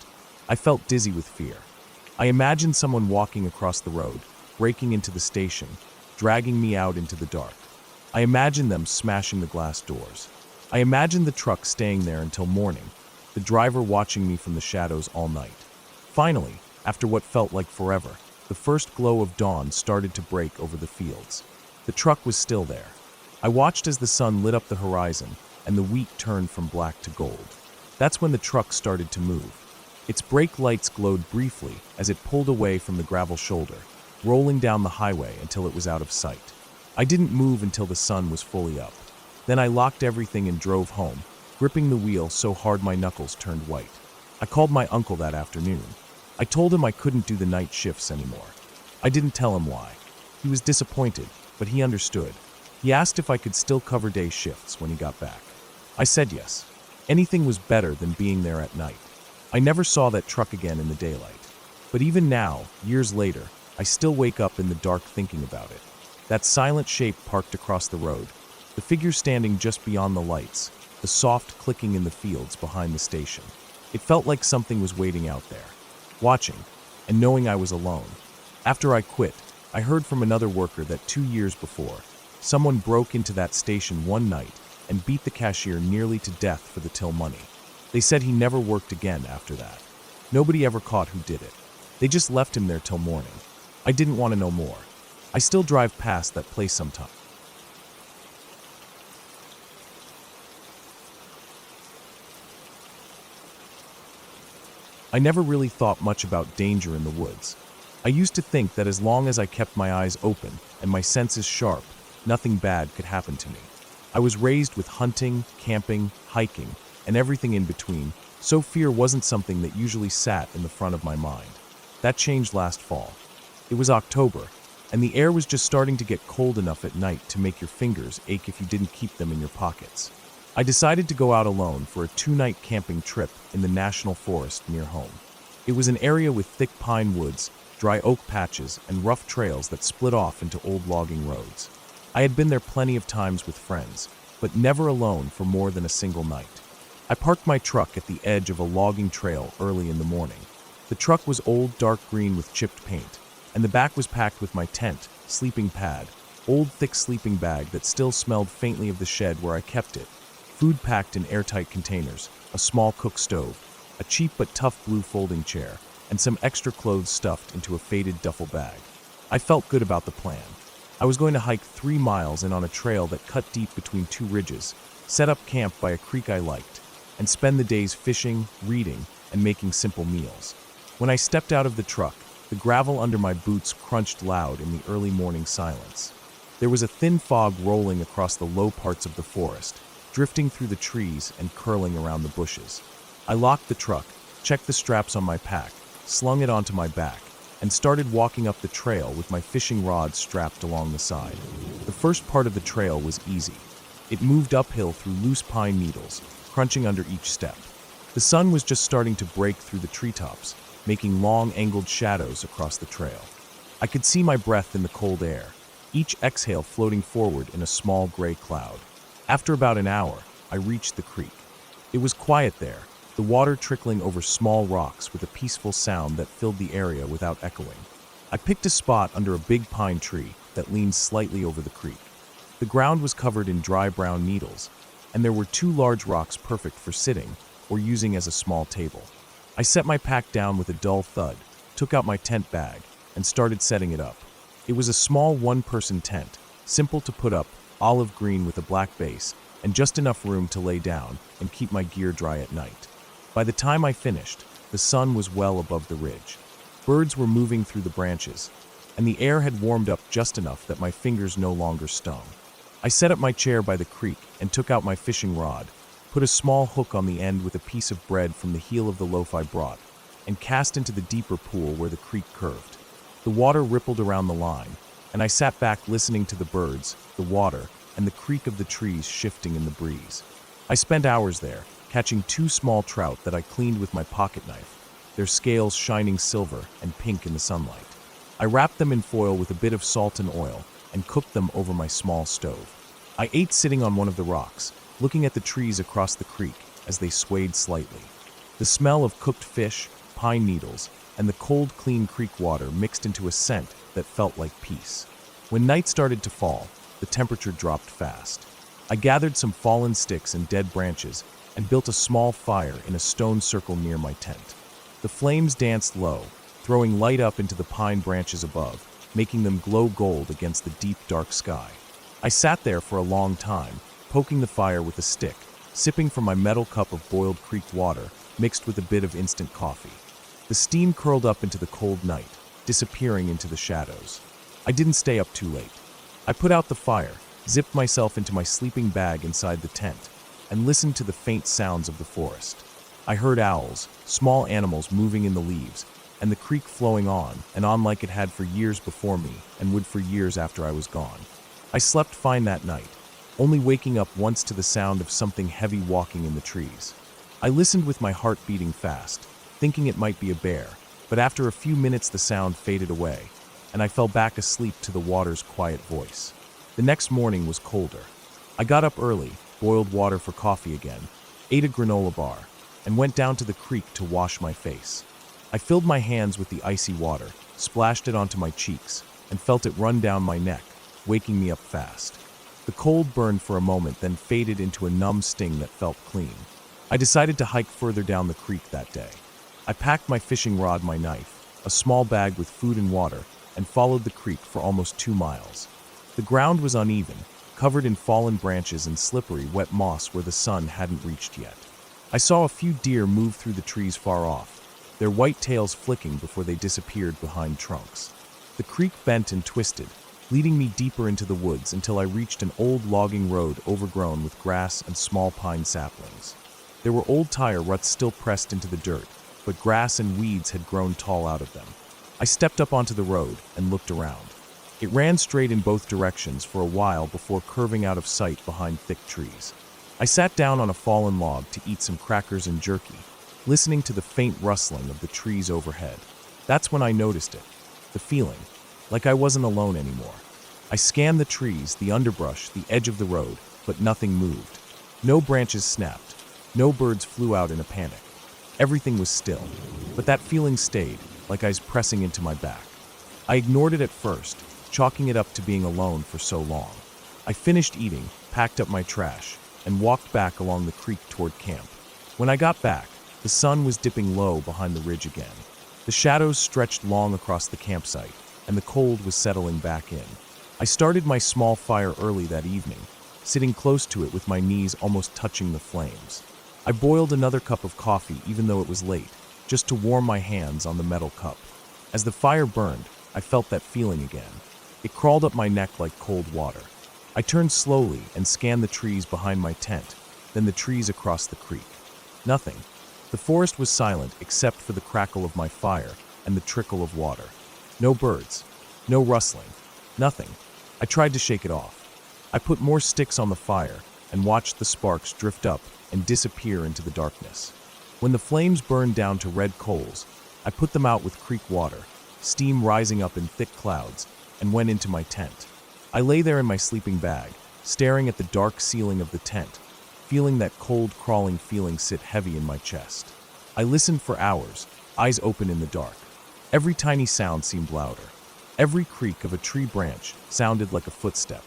I felt dizzy with fear. I imagined someone walking across the road, breaking into the station, dragging me out into the dark. I imagined them smashing the glass doors. I imagined the truck staying there until morning, the driver watching me from the shadows all night. Finally, after what felt like forever, the first glow of dawn started to break over the fields. The truck was still there. I watched as the sun lit up the horizon and the wheat turned from black to gold. That's when the truck started to move. Its brake lights glowed briefly as it pulled away from the gravel shoulder, rolling down the highway until it was out of sight. I didn't move until the sun was fully up. Then I locked everything and drove home, gripping the wheel so hard my knuckles turned white. I called my uncle that afternoon. I told him I couldn't do the night shifts anymore. I didn't tell him why. He was disappointed, but he understood. He asked if I could still cover day shifts when he got back. I said yes. Anything was better than being there at night. I never saw that truck again in the daylight. But even now, years later, I still wake up in the dark thinking about it. That silent shape parked across the road, the figure standing just beyond the lights, the soft clicking in the fields behind the station. It felt like something was waiting out there, watching, and knowing I was alone. After I quit, I heard from another worker that 2 years before, someone broke into that station one night and beat the cashier nearly to death for the till money. They said he never worked again after that. Nobody ever caught who did it. They just left him there till morning. I didn't want to know more. I still drive past that place sometimes. I never really thought much about danger in the woods. I used to think that as long as I kept my eyes open and my senses sharp, nothing bad could happen to me. I was raised with hunting, camping, hiking, and everything in between, so fear wasn't something that usually sat in the front of my mind. That changed last fall. It was October, and the air was just starting to get cold enough at night to make your fingers ache if you didn't keep them in your pockets. I decided to go out alone for a 2-night camping trip in the national forest near home. It was an area with thick pine woods, dry oak patches, and rough trails that split off into old logging roads. I had been there plenty of times with friends, but never alone for more than a single night. I parked my truck at the edge of a logging trail early in the morning. The truck was old, dark green with chipped paint, and the back was packed with my tent, sleeping pad, old thick sleeping bag that still smelled faintly of the shed where I kept it, food packed in airtight containers, a small cook stove, a cheap but tough blue folding chair, and some extra clothes stuffed into a faded duffel bag. I felt good about the plan. I was going to hike 3 miles in on a trail that cut deep between 2 ridges, set up camp by a creek I liked, and spend the days fishing, reading, and making simple meals. When I stepped out of the truck, the gravel under my boots crunched loud in the early morning silence. There was a thin fog rolling across the low parts of the forest, drifting through the trees and curling around the bushes. I locked the truck, checked the straps on my pack, slung it onto my back, and started walking up the trail with my fishing rod strapped along the side. The first part of the trail was easy. It moved uphill through loose pine needles, crunching under each step. The sun was just starting to break through the treetops, making long angled shadows across the trail. I could see my breath in the cold air, each exhale floating forward in a small gray cloud. After about an hour, I reached the creek. It was quiet there, the water trickling over small rocks with a peaceful sound that filled the area without echoing. I picked a spot under a big pine tree that leaned slightly over the creek. The ground was covered in dry brown needles, and there were 2 large rocks perfect for sitting or using as a small table. I set my pack down with a dull thud, took out my tent bag, and started setting it up. It was a small one-person tent, simple to put up, olive green with a black base, and just enough room to lay down and keep my gear dry at night. By the time I finished, the sun was well above the ridge. Birds were moving through the branches, and the air had warmed up just enough that my fingers no longer stung. I set up my chair by the creek and took out my fishing rod, put a small hook on the end with a piece of bread from the heel of the loaf I brought, and cast into the deeper pool where the creek curved. The water rippled around the line, and I sat back listening to the birds, the water, and the creak of the trees shifting in the breeze. I spent hours there, catching 2 small trout that I cleaned with my pocket knife, their scales shining silver and pink in the sunlight. I wrapped them in foil with a bit of salt and oil and cooked them over my small stove. I ate sitting on one of the rocks, looking at the trees across the creek as they swayed slightly. The smell of cooked fish, pine needles, and the cold, clean creek water mixed into a scent that felt like peace. When night started to fall, the temperature dropped fast. I gathered some fallen sticks and dead branches and built a small fire in a stone circle near my tent. The flames danced low, throwing light up into the pine branches above, making them glow gold against the deep, dark sky. I sat there for a long time, poking the fire with a stick, sipping from my metal cup of boiled creek water mixed with a bit of instant coffee. The steam curled up into the cold night, disappearing into the shadows. I didn't stay up too late. I put out the fire, zipped myself into my sleeping bag inside the tent, and listened to the faint sounds of the forest. I heard owls, small animals moving in the leaves, and the creek flowing on and on like it had for years before me and would for years after I was gone. I slept fine that night, only waking up once to the sound of something heavy walking in the trees. I listened with my heart beating fast, thinking it might be a bear, but after a few minutes the sound faded away, and I fell back asleep to the water's quiet voice. The next morning was colder. I got up early, boiled water for coffee again, ate a granola bar, and went down to the creek to wash my face. I filled my hands with the icy water, splashed it onto my cheeks, and felt it run down my neck, waking me up fast. The cold burned for a moment, then faded into a numb sting that felt clean. I decided to hike further down the creek that day. I packed my fishing rod, my knife, a small bag with food and water, and followed the creek for almost 2 miles. The ground was uneven, covered in fallen branches and slippery, wet moss where the sun hadn't reached yet. I saw a few deer move through the trees far off, their white tails flicking before they disappeared behind trunks. The creek bent and twisted, leading me deeper into the woods until I reached an old logging road overgrown with grass and small pine saplings. There were old tire ruts still pressed into the dirt, but grass and weeds had grown tall out of them. I stepped up onto the road and looked around. It ran straight in both directions for a while before curving out of sight behind thick trees. I sat down on a fallen log to eat some crackers and jerky, listening to the faint rustling of the trees overhead. That's when I noticed it, the feeling, like I wasn't alone anymore. I scanned the trees, the underbrush, the edge of the road, but nothing moved. No branches snapped. No birds flew out in a panic. Everything was still, but that feeling stayed, like I was pressing into my back. I ignored it at first, chalking it up to being alone for so long. I finished eating, packed up my trash, and walked back along the creek toward camp. When I got back, the sun was dipping low behind the ridge again. The shadows stretched long across the campsite, and the cold was settling back in. I started my small fire early that evening, sitting close to it with my knees almost touching the flames. I boiled another cup of coffee even though it was late, just to warm my hands on the metal cup. As the fire burned, I felt that feeling again. It crawled up my neck like cold water. I turned slowly and scanned the trees behind my tent, then the trees across the creek. Nothing. The forest was silent except for the crackle of my fire and the trickle of water. No birds. No rustling. Nothing. I tried to shake it off. I put more sticks on the fire and watched the sparks drift up and disappear into the darkness. When the flames burned down to red coals, I put them out with creek water, steam rising up in thick clouds, and went into my tent. I lay there in my sleeping bag, staring at the dark ceiling of the tent, feeling that cold, crawling feeling sit heavy in my chest. I listened for hours, eyes open in the dark. Every tiny sound seemed louder. Every creak of a tree branch sounded like a footstep.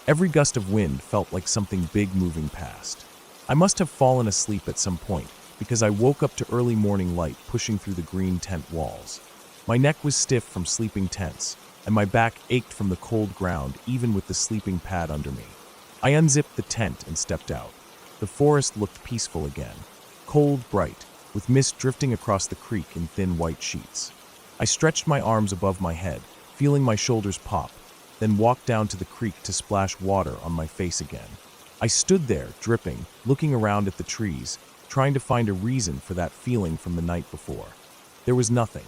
Every gust of wind felt like something big moving past. I must have fallen asleep at some point, because I woke up to early morning light pushing through the green tent walls. My neck was stiff from sleeping tense, and my back ached from the cold ground even with the sleeping pad under me. I unzipped the tent and stepped out. The forest looked peaceful again, cold, bright, with mist drifting across the creek in thin white sheets. I stretched my arms above my head, feeling my shoulders pop, then walked down to the creek to splash water on my face again. I stood there, dripping, looking around at the trees, trying to find a reason for that feeling from the night before. There was nothing.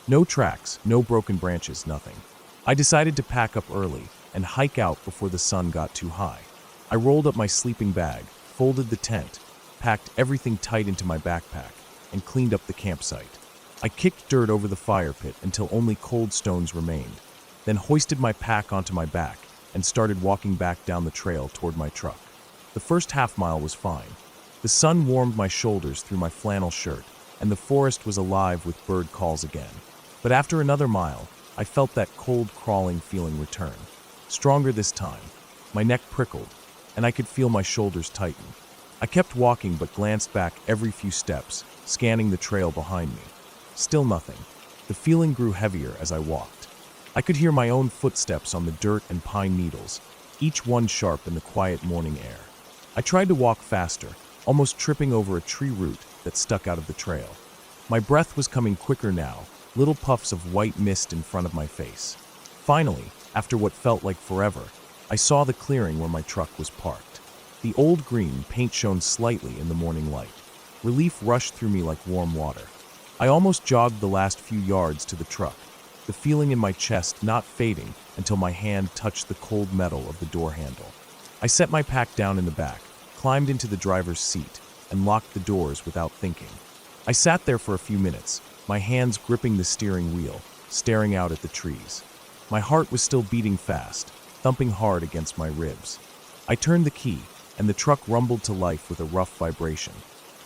No tracks, no broken branches, nothing. I decided to pack up early and hike out before the sun got too high. I rolled up my sleeping bag, folded the tent, packed everything tight into my backpack, and cleaned up the campsite. I kicked dirt over the fire pit until only cold stones remained, then hoisted my pack onto my back and started walking back down the trail toward my truck. The first half-mile was fine. The sun warmed my shoulders through my flannel shirt, and the forest was alive with bird calls again. But after another mile, I felt that cold, crawling feeling return. Stronger this time. My neck prickled, and I could feel my shoulders tighten. I kept walking but glanced back every few steps, scanning the trail behind me. Still nothing. The feeling grew heavier as I walked. I could hear my own footsteps on the dirt and pine needles, each one sharp in the quiet morning air. I tried to walk faster, almost tripping over a tree root that stuck out of the trail. My breath was coming quicker now, little puffs of white mist in front of my face. Finally, after what felt like forever, I saw the clearing where my truck was parked. The old green paint shone slightly in the morning light. Relief rushed through me like warm water. I almost jogged the last few yards to the truck, the feeling in my chest not fading until my hand touched the cold metal of the door handle. I set my pack down in the back, climbed into the driver's seat, and locked the doors without thinking. I sat there for a few minutes, my hands gripping the steering wheel, staring out at the trees. My heart was still beating fast, thumping hard against my ribs. I turned the key, and the truck rumbled to life with a rough vibration.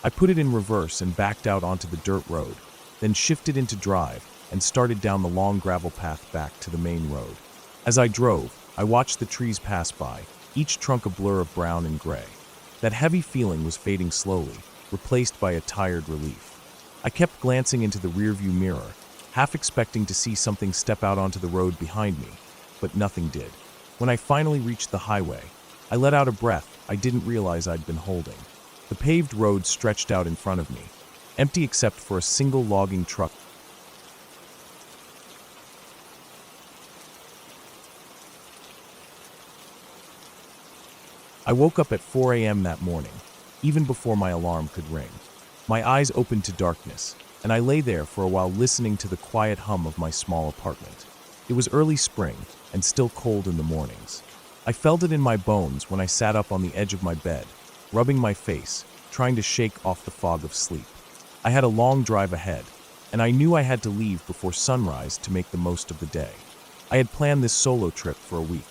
I put it in reverse and backed out onto the dirt road, then shifted into drive and started down the long gravel path back to the main road. As I drove, I watched the trees pass by, each trunk a blur of brown and gray. That heavy feeling was fading slowly, replaced by a tired relief. I kept glancing into the rearview mirror, half expecting to see something step out onto the road behind me, but nothing did. When I finally reached the highway, I let out a breath I didn't realize I'd been holding. The paved road stretched out in front of me, empty except for a single logging truck. I woke up at 4 a.m. that morning, even before my alarm could ring. My eyes opened to darkness, and I lay there for a while listening to the quiet hum of my small apartment. It was early spring, and still cold in the mornings. I felt it in my bones when I sat up on the edge of my bed, rubbing my face, trying to shake off the fog of sleep. I had a long drive ahead, and I knew I had to leave before sunrise to make the most of the day. I had planned this solo trip for a week.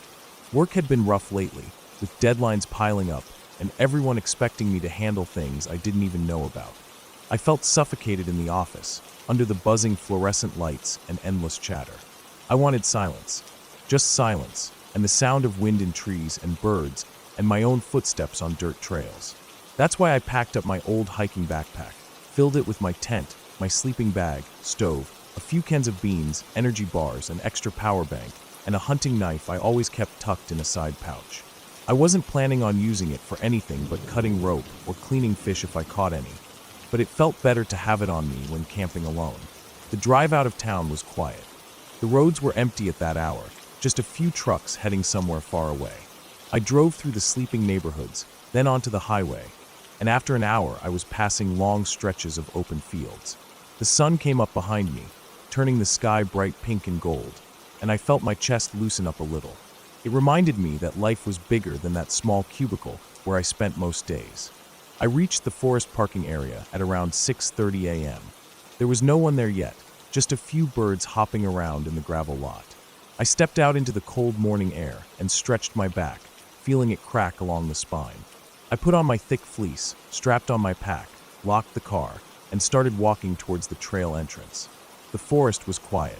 Work had been rough lately, with deadlines piling up and everyone expecting me to handle things I didn't even know about. I felt suffocated in the office, under the buzzing fluorescent lights and endless chatter. I wanted silence, just silence, and the sound of wind in trees and birds and my own footsteps on dirt trails. That's why I packed up my old hiking backpack, filled it with my tent, my sleeping bag, stove, a few cans of beans, energy bars, an extra power bank, and a hunting knife I always kept tucked in a side pouch. I wasn't planning on using it for anything but cutting rope or cleaning fish if I caught any, but it felt better to have it on me when camping alone. The drive out of town was quiet. The roads were empty at that hour, just a few trucks heading somewhere far away. I drove through the sleeping neighborhoods, then onto the highway, and after an hour I was passing long stretches of open fields. The sun came up behind me, turning the sky bright pink and gold, and I felt my chest loosen up a little. It reminded me that life was bigger than that small cubicle where I spent most days. I reached the forest parking area at around 6:30 a.m. There was no one there yet, just a few birds hopping around in the gravel lot. I stepped out into the cold morning air and stretched my back, feeling it crack along the spine. I put on my thick fleece, strapped on my pack, locked the car, and started walking towards the trail entrance. The forest was quiet.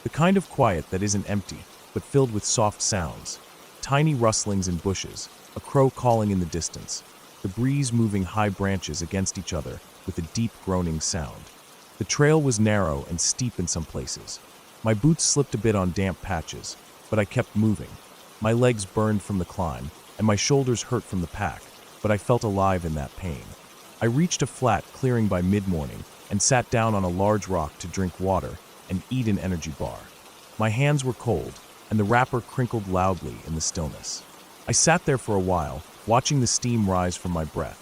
The kind of quiet that isn't empty, but filled with soft sounds. Tiny rustlings in bushes, a crow calling in the distance, the breeze moving high branches against each other with a deep groaning sound. The trail was narrow and steep in some places. My boots slipped a bit on damp patches, but I kept moving. My legs burned from the climb, and my shoulders hurt from the pack, but I felt alive in that pain. I reached a flat clearing by mid-morning and sat down on a large rock to drink water and eat an energy bar. My hands were cold, and the wrapper crinkled loudly in the stillness. I sat there for a while, watching the steam rise from my breath,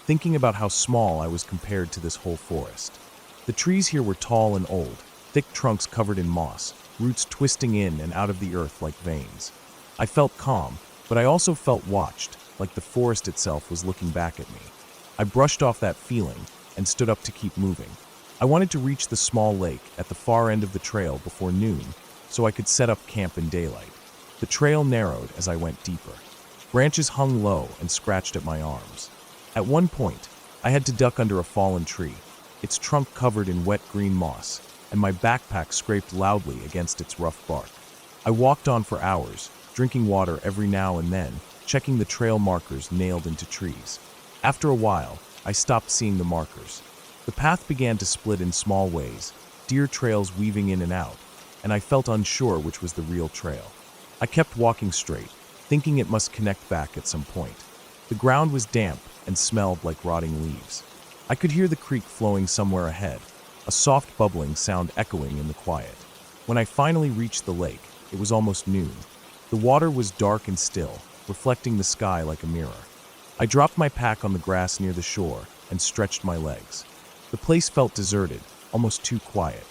thinking about how small I was compared to this whole forest. The trees here were tall and old, thick trunks covered in moss, roots twisting in and out of the earth like veins. I felt calm, but I also felt watched, like the forest itself was looking back at me. I brushed off that feeling and stood up to keep moving. I wanted to reach the small lake at the far end of the trail before noon, so I could set up camp in daylight. The trail narrowed as I went deeper. Branches hung low and scratched at my arms. At one point, I had to duck under a fallen tree, its trunk covered in wet green moss, and my backpack scraped loudly against its rough bark. I walked on for hours, drinking water every now and then, checking the trail markers nailed into trees. After a while, I stopped seeing the markers. The path began to split in small ways, deer trails weaving in and out, and I felt unsure which was the real trail. I kept walking straight, thinking it must connect back at some point. The ground was damp and smelled like rotting leaves. I could hear the creek flowing somewhere ahead, a soft bubbling sound echoing in the quiet. When I finally reached the lake, it was almost noon. The water was dark and still, reflecting the sky like a mirror. I dropped my pack on the grass near the shore and stretched my legs. The place felt deserted, almost too quiet.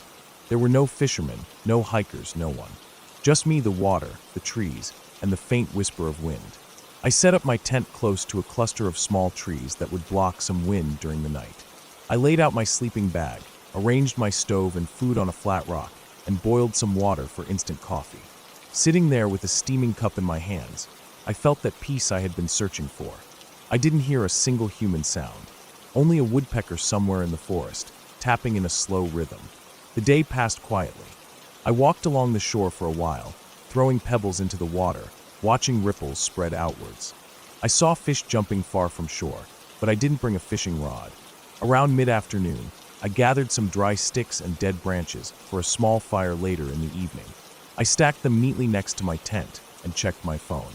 There were no fishermen, no hikers, no one. Just me, the water, the trees, and the faint whisper of wind. I set up my tent close to a cluster of small trees that would block some wind during the night. I laid out my sleeping bag, arranged my stove and food on a flat rock, and boiled some water for instant coffee. Sitting there with a steaming cup in my hands, I felt that peace I had been searching for. I didn't hear a single human sound, only a woodpecker somewhere in the forest, tapping in a slow rhythm. The day passed quietly. I walked along the shore for a while, throwing pebbles into the water, watching ripples spread outwards. I saw fish jumping far from shore, but I didn't bring a fishing rod. Around mid-afternoon, I gathered some dry sticks and dead branches for a small fire later in the evening. I stacked them neatly next to my tent and checked my phone.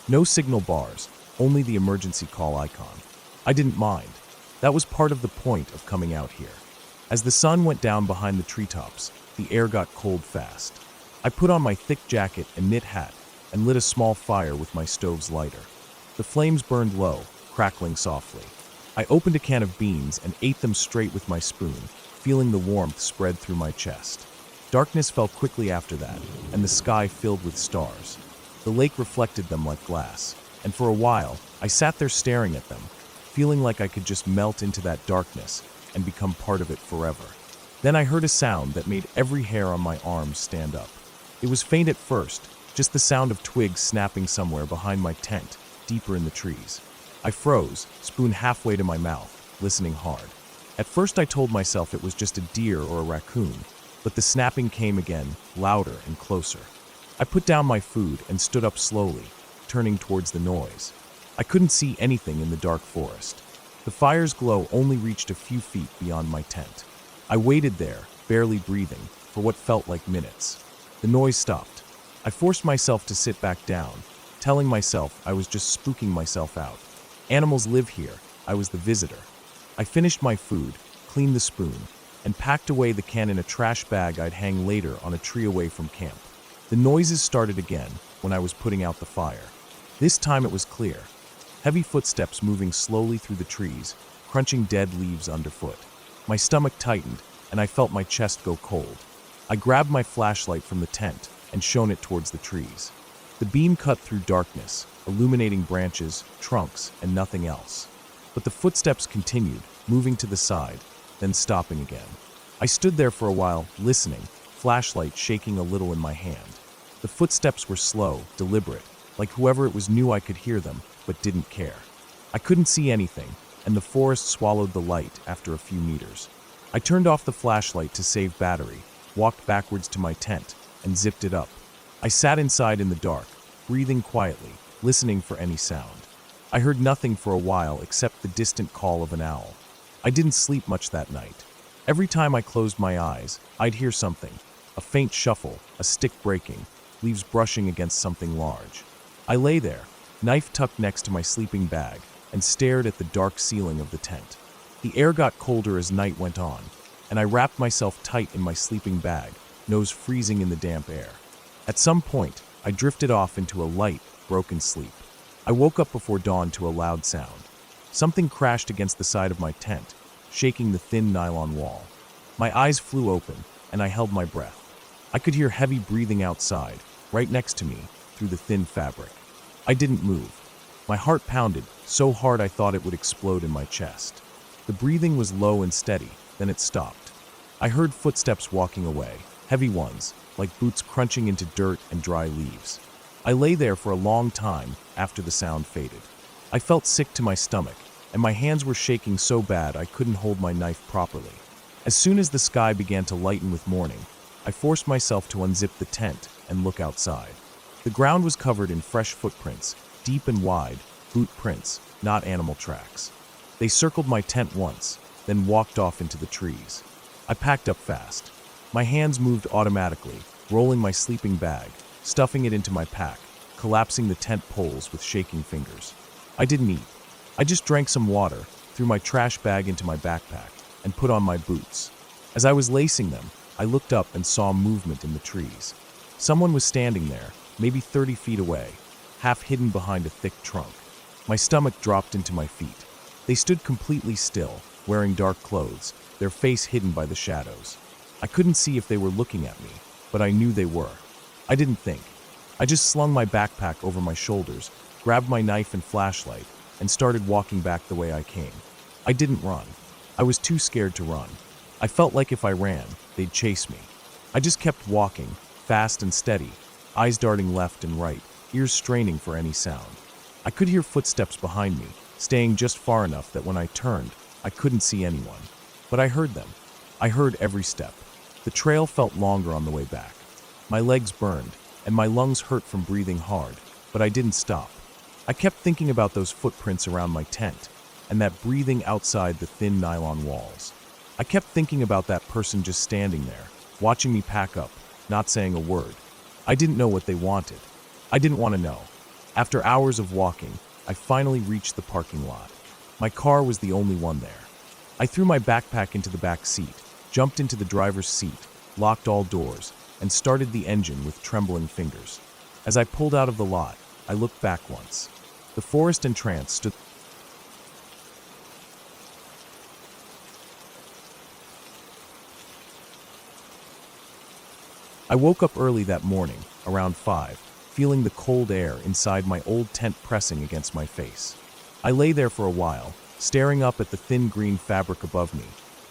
No signal bars, only the emergency call icon. I didn't mind. That was part of the point of coming out here. As the sun went down behind the treetops, the air got cold fast. I put on my thick jacket and knit hat and lit a small fire with my stove's lighter. The flames burned low, crackling softly. I opened a can of beans and ate them straight with my spoon, feeling the warmth spread through my chest. Darkness fell quickly after that, and the sky filled with stars. The lake reflected them like glass, and for a while, I sat there staring at them, feeling like I could just melt into that darkness and become part of it forever. Then I heard a sound that made every hair on my arms stand up. It was faint at first, just the sound of twigs snapping somewhere behind my tent, deeper in the trees. I froze, spoon halfway to my mouth, listening hard. At first I told myself it was just a deer or a raccoon, but the snapping came again, louder and closer. I put down my food and stood up slowly, turning towards the noise. I couldn't see anything in the dark forest. The fire's glow only reached a few feet beyond my tent. I waited there, barely breathing, for what felt like minutes. The noise stopped. I forced myself to sit back down, telling myself I was just spooking myself out. Animals live here. I was the visitor. I finished my food, cleaned the spoon, and packed away the can in a trash bag I'd hang later on a tree away from camp. The noises started again when I was putting out the fire. This time it was clear. Heavy footsteps moving slowly through the trees, crunching dead leaves underfoot. My stomach tightened, and I felt my chest go cold. I grabbed my flashlight from the tent and shone it towards the trees. The beam cut through darkness, illuminating branches, trunks, and nothing else. But the footsteps continued, moving to the side, then stopping again. I stood there for a while, listening, flashlight shaking a little in my hand. The footsteps were slow, deliberate, like whoever it was knew I could hear them, but didn't care. I couldn't see anything, and the forest swallowed the light after a few meters. I turned off the flashlight to save battery, walked backwards to my tent, and zipped it up. I sat inside in the dark, breathing quietly, listening for any sound. I heard nothing for a while except the distant call of an owl. I didn't sleep much that night. Every time I closed my eyes, I'd hear something. A faint shuffle, a stick breaking, leaves brushing against something large. I lay there, knife tucked next to my sleeping bag, and stared at the dark ceiling of the tent. The air got colder as night went on, and I wrapped myself tight in my sleeping bag, nose freezing in the damp air. At some point, I drifted off into a light, broken sleep. I woke up before dawn to a loud sound. Something crashed against the side of my tent, shaking the thin nylon wall. My eyes flew open, and I held my breath. I could hear heavy breathing outside, right next to me, through the thin fabric. I didn't move. My heart pounded so hard I thought it would explode in my chest. The breathing was low and steady, then it stopped. I heard footsteps walking away, heavy ones, like boots crunching into dirt and dry leaves. I lay there for a long time after the sound faded. I felt sick to my stomach, and my hands were shaking so bad I couldn't hold my knife properly. As soon as the sky began to lighten with morning, I forced myself to unzip the tent and look outside. The ground was covered in fresh footprints, deep and wide, boot prints, not animal tracks. They circled my tent once, then walked off into the trees. I packed up fast. My hands moved automatically, rolling my sleeping bag, stuffing it into my pack, collapsing the tent poles with shaking fingers. I didn't eat. I just drank some water, threw my trash bag into my backpack, and put on my boots. As I was lacing them, I looked up and saw movement in the trees. Someone was standing there, maybe 30 feet away, half hidden behind a thick trunk. My stomach dropped into my feet. They stood completely still, wearing dark clothes, their face hidden by the shadows. I couldn't see if they were looking at me, but I knew they were. I didn't think. I just slung my backpack over my shoulders, grabbed my knife and flashlight, and started walking back the way I came. I didn't run. I was too scared to run. I felt like if I ran, they'd chase me. I just kept walking, fast and steady, eyes darting left and right, ears straining for any sound. I could hear footsteps behind me, staying just far enough that when I turned, I couldn't see anyone. But I heard them. I heard every step. The trail felt longer on the way back. My legs burned, and my lungs hurt from breathing hard, but I didn't stop. I kept thinking about those footprints around my tent, and that breathing outside the thin nylon walls. I kept thinking about that person just standing there, watching me pack up, not saying a word. I didn't know what they wanted. I didn't want to know. After hours of walking, I finally reached the parking lot. My car was the only one there. I threw my backpack into the back seat, jumped into the driver's seat, locked all doors, and started the engine with trembling fingers. As I pulled out of the lot, I looked back once. The forest entrance stood. I woke up early that morning, around 5, feeling the cold air inside my old tent pressing against my face. I lay there for a while, staring up at the thin green fabric above me,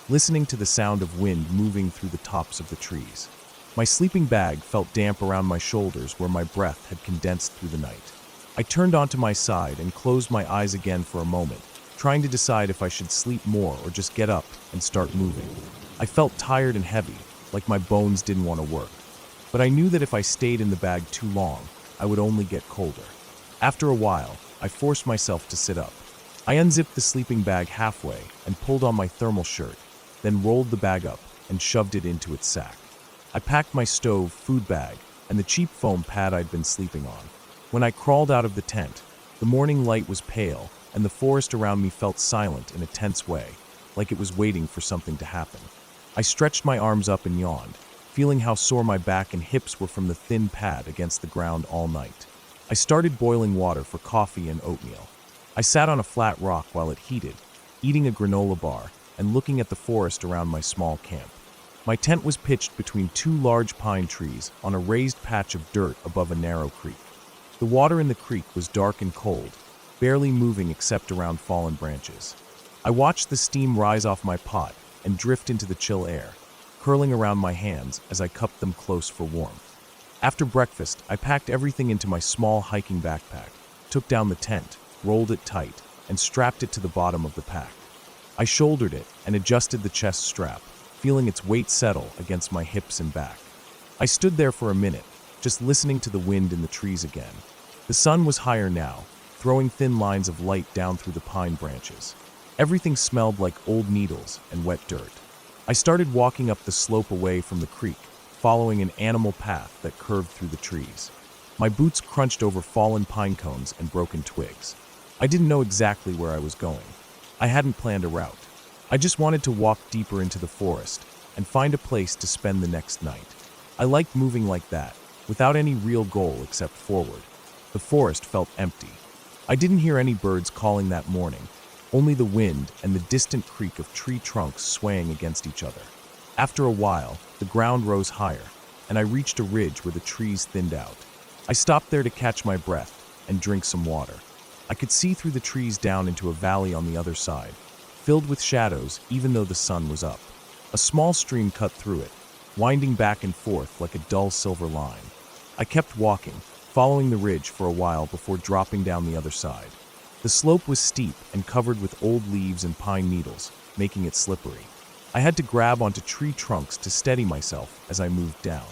listening to the sound of wind moving through the tops of the trees. My sleeping bag felt damp around my shoulders where my breath had condensed through the night. I turned onto my side and closed my eyes again for a moment, trying to decide if I should sleep more or just get up and start moving. I felt tired and heavy, like my bones didn't want to work. But I knew that if I stayed in the bag too long, I would only get colder. After a while, I forced myself to sit up. I unzipped the sleeping bag halfway and pulled on my thermal shirt, then rolled the bag up and shoved it into its sack. I packed my stove, food bag, and the cheap foam pad I'd been sleeping on. When I crawled out of the tent, the morning light was pale, and the forest around me felt silent in a tense way, like it was waiting for something to happen. I stretched my arms up and yawned, feeling how sore my back and hips were from the thin pad against the ground all night. I started boiling water for coffee and oatmeal. I sat on a flat rock while it heated, eating a granola bar and looking at the forest around my small camp. My tent was pitched between 2 large pine trees on a raised patch of dirt above a narrow creek. The water in the creek was dark and cold, barely moving except around fallen branches. I watched the steam rise off my pot and drift into the chill air, curling around my hands as I cupped them close for warmth. After breakfast, I packed everything into my small hiking backpack, took down the tent, rolled it tight, and strapped it to the bottom of the pack. I shouldered it and adjusted the chest strap, feeling its weight settle against my hips and back. I stood there for a minute, just listening to the wind in the trees again. The sun was higher now, throwing thin lines of light down through the pine branches. Everything smelled like old needles and wet dirt. I started walking up the slope away from the creek, following an animal path that curved through the trees. My boots crunched over fallen pine cones and broken twigs. I didn't know exactly where I was going. I hadn't planned a route. I just wanted to walk deeper into the forest and find a place to spend the next night. I liked moving like that, without any real goal except forward. The forest felt empty. I didn't hear any birds calling that morning, only the wind and the distant creak of tree trunks swaying against each other. After a while, the ground rose higher, and I reached a ridge where the trees thinned out. I stopped there to catch my breath and drink some water. I could see through the trees down into a valley on the other side, filled with shadows even though the sun was up. A small stream cut through it, winding back and forth like a dull silver line. I kept walking, following the ridge for a while before dropping down the other side. The slope was steep and covered with old leaves and pine needles, making it slippery. I had to grab onto tree trunks to steady myself as I moved down.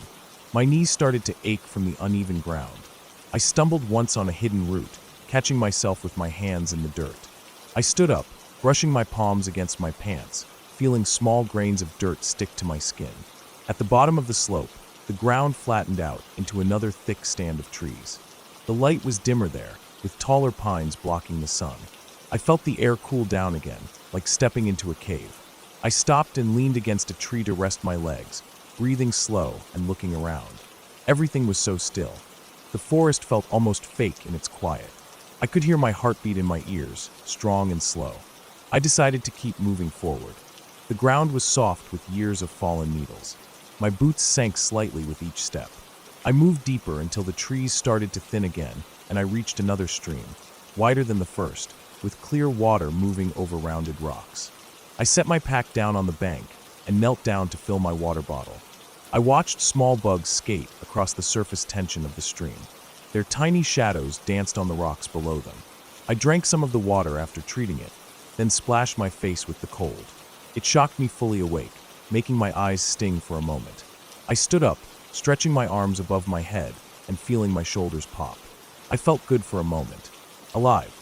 My knees started to ache from the uneven ground. I stumbled once on a hidden root, catching myself with my hands in the dirt. I stood up, brushing my palms against my pants, feeling small grains of dirt stick to my skin. At the bottom of the slope, the ground flattened out into another thick stand of trees. The light was dimmer there, with taller pines blocking the sun. I felt the air cool down again, like stepping into a cave. I stopped and leaned against a tree to rest my legs, breathing slow and looking around. Everything was so still. The forest felt almost fake in its quiet. I could hear my heartbeat in my ears, strong and slow. I decided to keep moving forward. The ground was soft with years of fallen needles. My boots sank slightly with each step. I moved deeper until the trees started to thin again, and I reached another stream, wider than the first, with clear water moving over rounded rocks. I set my pack down on the bank and knelt down to fill my water bottle. I watched small bugs skate across the surface tension of the stream. Their tiny shadows danced on the rocks below them. I drank some of the water after treating it, then splashed my face with the cold. It shocked me fully awake, making my eyes sting for a moment. I stood up, stretching my arms above my head and feeling my shoulders pop. I felt good for a moment. Alive.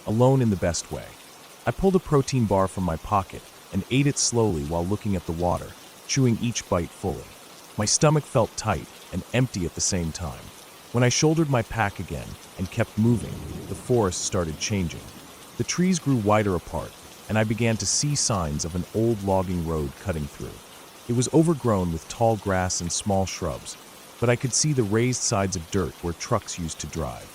Alone in the best way. I pulled a protein bar from my pocket and ate it slowly while looking at the water, chewing each bite fully. My stomach felt tight and empty at the same time. When I shouldered my pack again and kept moving, the forest started changing. The trees grew wider apart, and I began to see signs of an old logging road cutting through. It was overgrown with tall grass and small shrubs, but I could see the raised sides of dirt where trucks used to drive.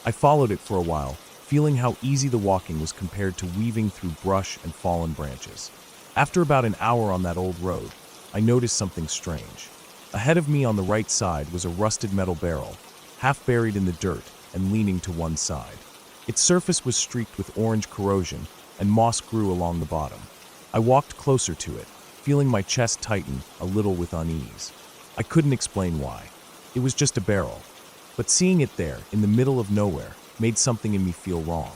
I followed it for a while, feeling how easy the walking was compared to weaving through brush and fallen branches. After about an hour on that old road, I noticed something strange. Ahead of me on the right side was a rusted metal barrel, half buried in the dirt and leaning to one side. Its surface was streaked with orange corrosion, and moss grew along the bottom. I walked closer to it, feeling my chest tighten a little with unease. I couldn't explain why. It was just a barrel. But seeing it there, in the middle of nowhere, made something in me feel wrong.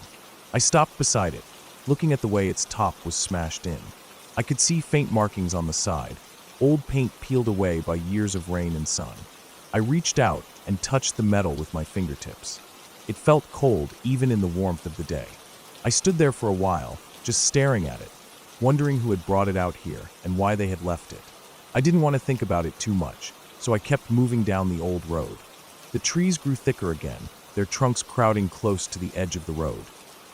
I stopped beside it, looking at the way its top was smashed in. I could see faint markings on the side, old paint peeled away by years of rain and sun. I reached out and touched the metal with my fingertips. It felt cold even in the warmth of the day. I stood there for a while, just staring at it, wondering who had brought it out here and why they had left it. I didn't want to think about it too much, so I kept moving down the old road. The trees grew thicker again, their trunks crowding close to the edge of the road.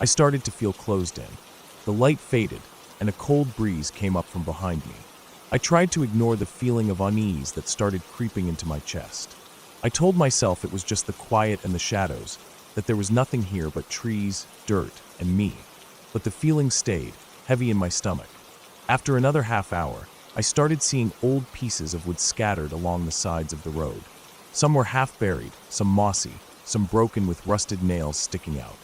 I started to feel closed in. The light faded, and a cold breeze came up from behind me. I tried to ignore the feeling of unease that started creeping into my chest. I told myself it was just the quiet and the shadows, that there was nothing here but trees, dirt, and me. But the feeling stayed, heavy in my stomach. After another half hour, I started seeing old pieces of wood scattered along the sides of the road. Some were half buried, some mossy, some broken with rusted nails sticking out.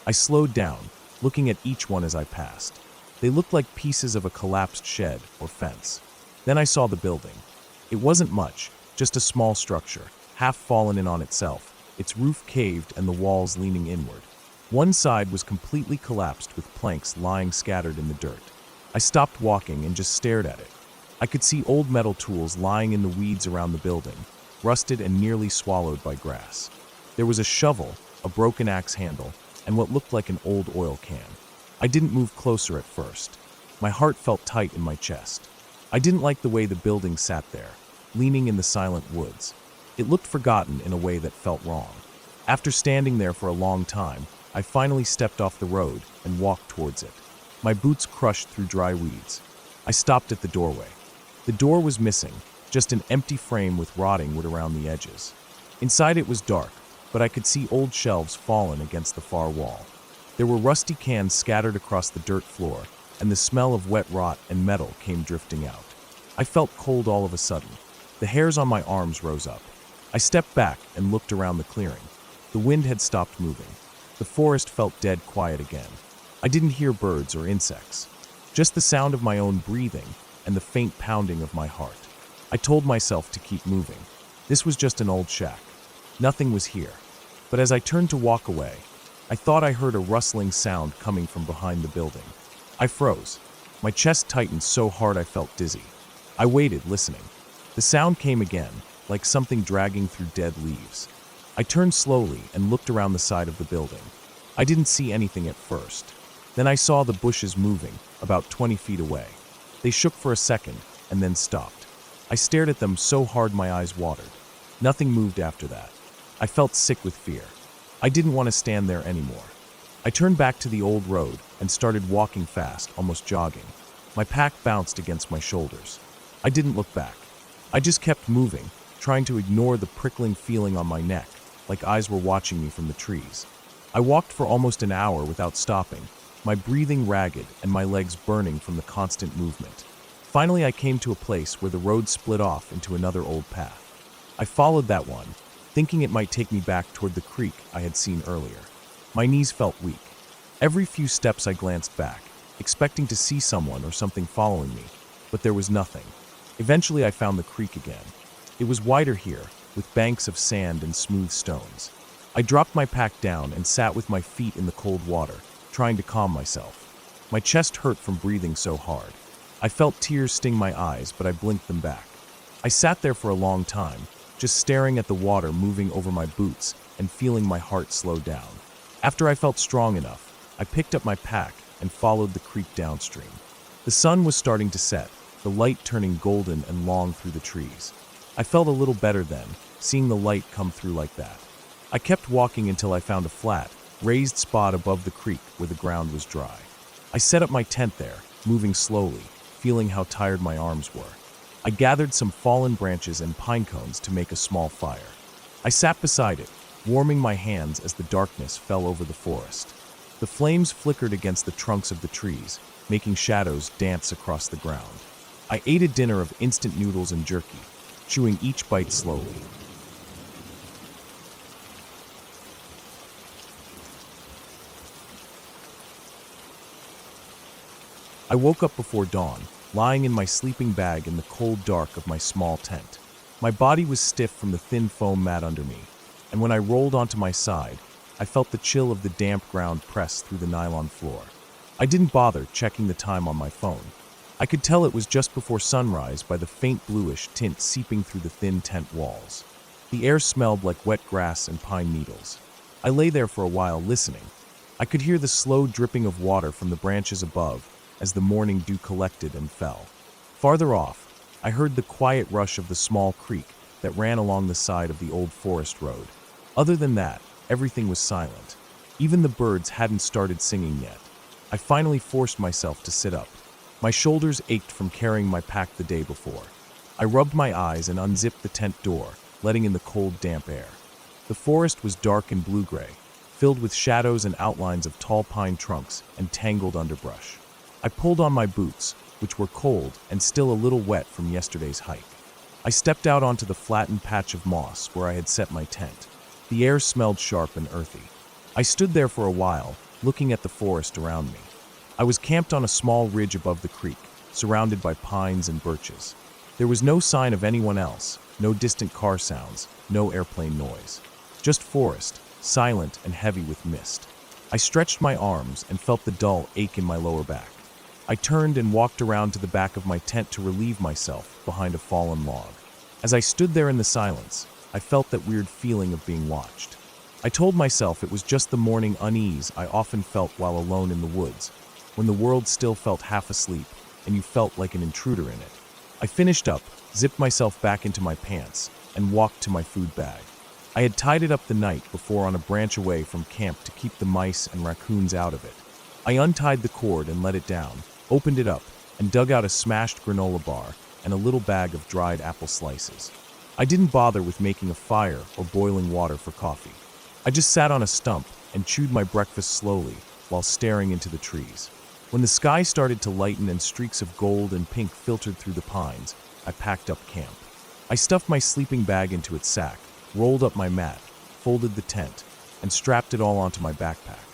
I slowed down, looking at each one as I passed. They looked like pieces of a collapsed shed or fence. Then I saw the building. It wasn't much, just a small structure, half fallen in on itself, its roof caved and the walls leaning inward. One side was completely collapsed with planks lying scattered in the dirt. I stopped walking and just stared at it. I could see old metal tools lying in the weeds around the building, rusted and nearly swallowed by grass. There was a shovel, a broken axe handle, and what looked like an old oil can. I didn't move closer at first. My heart felt tight in my chest. I didn't like the way the building sat there, leaning in the silent woods. It looked forgotten in a way that felt wrong. After standing there for a long time, I finally stepped off the road and walked towards it. My boots crushed through dry weeds. I stopped at the doorway. The door was missing, just an empty frame with rotting wood around the edges. Inside it was dark, but I could see old shelves fallen against the far wall. There were rusty cans scattered across the dirt floor, and the smell of wet rot and metal came drifting out. I felt cold all of a sudden. The hairs on my arms rose up. I stepped back and looked around the clearing. The wind had stopped moving. The forest felt dead quiet again. I didn't hear birds or insects, just the sound of my own breathing and the faint pounding of my heart. I told myself to keep moving. This was just an old shack. Nothing was here. But as I turned to walk away, I thought I heard a rustling sound coming from behind the building. I froze. My chest tightened so hard I felt dizzy. I waited, listening. The sound came again, like something dragging through dead leaves. I turned slowly and looked around the side of the building. I didn't see anything at first. Then I saw the bushes moving, about 20 feet away. They shook for a second and then stopped. I stared at them so hard my eyes watered. Nothing moved after that. I felt sick with fear. I didn't want to stand there anymore. I turned back to the old road and started walking fast, almost jogging. My pack bounced against my shoulders. I didn't look back. I just kept moving, trying to ignore the prickling feeling on my neck, like eyes were watching me from the trees. I walked for almost an hour without stopping, my breathing ragged and my legs burning from the constant movement. Finally, I came to a place where the road split off into another old path. I followed that one, thinking it might take me back toward the creek I had seen earlier. My knees felt weak. Every few steps I glanced back, expecting to see someone or something following me, but there was nothing. Eventually, I found the creek again. It was wider here, with banks of sand and smooth stones. I dropped my pack down and sat with my feet in the cold water, trying to calm myself. My chest hurt from breathing so hard. I felt tears sting my eyes, but I blinked them back. I sat there for a long time, just staring at the water moving over my boots and feeling my heart slow down. After I felt strong enough, I picked up my pack and followed the creek downstream. The sun was starting to set, the light turning golden and long through the trees. I felt a little better then, seeing the light come through like that. I kept walking until I found a flat, raised spot above the creek where the ground was dry. I set up my tent there, moving slowly, feeling how tired my arms were. I gathered some fallen branches and pine cones to make a small fire. I sat beside it, warming my hands as the darkness fell over the forest. The flames flickered against the trunks of the trees, making shadows dance across the ground. I ate a dinner of instant noodles and jerky, chewing each bite slowly. I woke up before dawn, lying in my sleeping bag in the cold dark of my small tent. My body was stiff from the thin foam mat under me, and when I rolled onto my side, I felt the chill of the damp ground press through the nylon floor. I didn't bother checking the time on my phone. I could tell it was just before sunrise by the faint bluish tint seeping through the thin tent walls. The air smelled like wet grass and pine needles. I lay there for a while listening. I could hear the slow dripping of water from the branches above as the morning dew collected and fell. Farther off, I heard the quiet rush of the small creek that ran along the side of the old forest road. Other than that, everything was silent. Even the birds hadn't started singing yet. I finally forced myself to sit up. My shoulders ached from carrying my pack the day before. I rubbed my eyes and unzipped the tent door, letting in the cold, damp air. The forest was dark and blue-gray, filled with shadows and outlines of tall pine trunks and tangled underbrush. I pulled on my boots, which were cold and still a little wet from yesterday's hike. I stepped out onto the flattened patch of moss where I had set my tent. The air smelled sharp and earthy. I stood there for a while, looking at the forest around me. I was camped on a small ridge above the creek, surrounded by pines and birches. There was no sign of anyone else, no distant car sounds, no airplane noise. Just forest, silent and heavy with mist. I stretched my arms and felt the dull ache in my lower back. I turned and walked around to the back of my tent to relieve myself behind a fallen log. As I stood there in the silence, I felt that weird feeling of being watched. I told myself it was just the morning unease I often felt while alone in the woods, when the world still felt half asleep and you felt like an intruder in it. I finished up, zipped myself back into my pants, and walked to my food bag. I had tied it up the night before on a branch away from camp to keep the mice and raccoons out of it. I untied the cord and let it down, opened it up, and dug out a smashed granola bar and a little bag of dried apple slices. I didn't bother with making a fire or boiling water for coffee. I just sat on a stump and chewed my breakfast slowly while staring into the trees. When the sky started to lighten and streaks of gold and pink filtered through the pines, I packed up camp. I stuffed my sleeping bag into its sack, rolled up my mat, folded the tent, and strapped it all onto my backpack.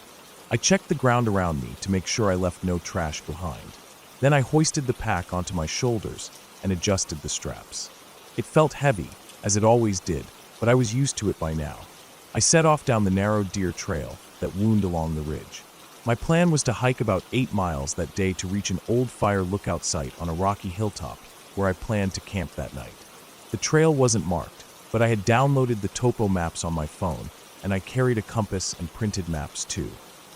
I checked the ground around me to make sure I left no trash behind. Then I hoisted the pack onto my shoulders and adjusted the straps. It felt heavy, as it always did, but I was used to it by now. I set off down the narrow deer trail that wound along the ridge. My plan was to hike about 8 miles that day to reach an old fire lookout site on a rocky hilltop where I planned to camp that night. The trail wasn't marked, but I had downloaded the topo maps on my phone, and I carried a compass and printed maps too.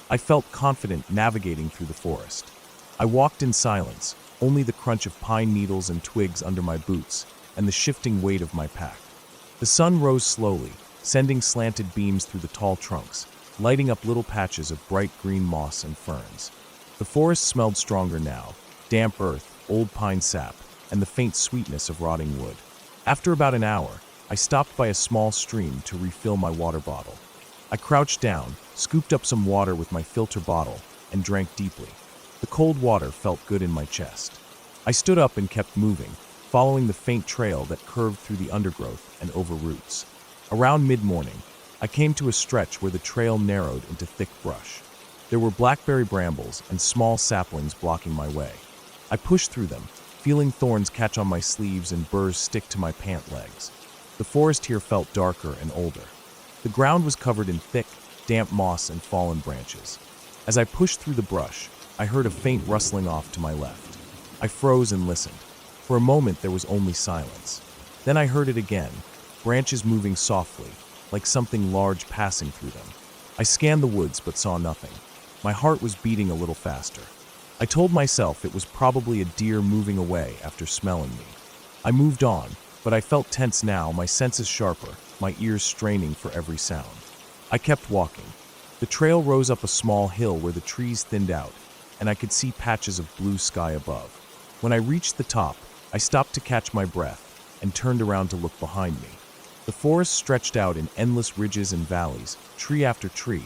I felt confident navigating through the forest. I walked in silence, only the crunch of pine needles and twigs under my boots, and the shifting weight of my pack. The sun rose slowly, sending slanted beams through the tall trunks, lighting up little patches of bright green moss and ferns. The forest smelled stronger now, damp earth, old pine sap, and the faint sweetness of rotting wood. After about an hour, I stopped by a small stream to refill my water bottle. I crouched down, scooped up some water with my filter bottle, and drank deeply. The cold water felt good in my chest. I stood up and kept moving, following the faint trail that curved through the undergrowth and over roots. Around mid-morning, I came to a stretch where the trail narrowed into thick brush. There were blackberry brambles and small saplings blocking my way. I pushed through them, feeling thorns catch on my sleeves and burrs stick to my pant legs. The forest here felt darker and older. The ground was covered in thick, damp moss and fallen branches. As I pushed through the brush, I heard a faint rustling off to my left. I froze and listened. For a moment there was only silence. Then I heard it again, branches moving softly, like something large passing through them. I scanned the woods but saw nothing. My heart was beating a little faster. I told myself it was probably a deer moving away after smelling me. I moved on, but I felt tense now, my senses sharper, my ears straining for every sound. I kept walking. The trail rose up a small hill where the trees thinned out, and I could see patches of blue sky above. When I reached the top, I stopped to catch my breath and turned around to look behind me. The forest stretched out in endless ridges and valleys, tree after tree,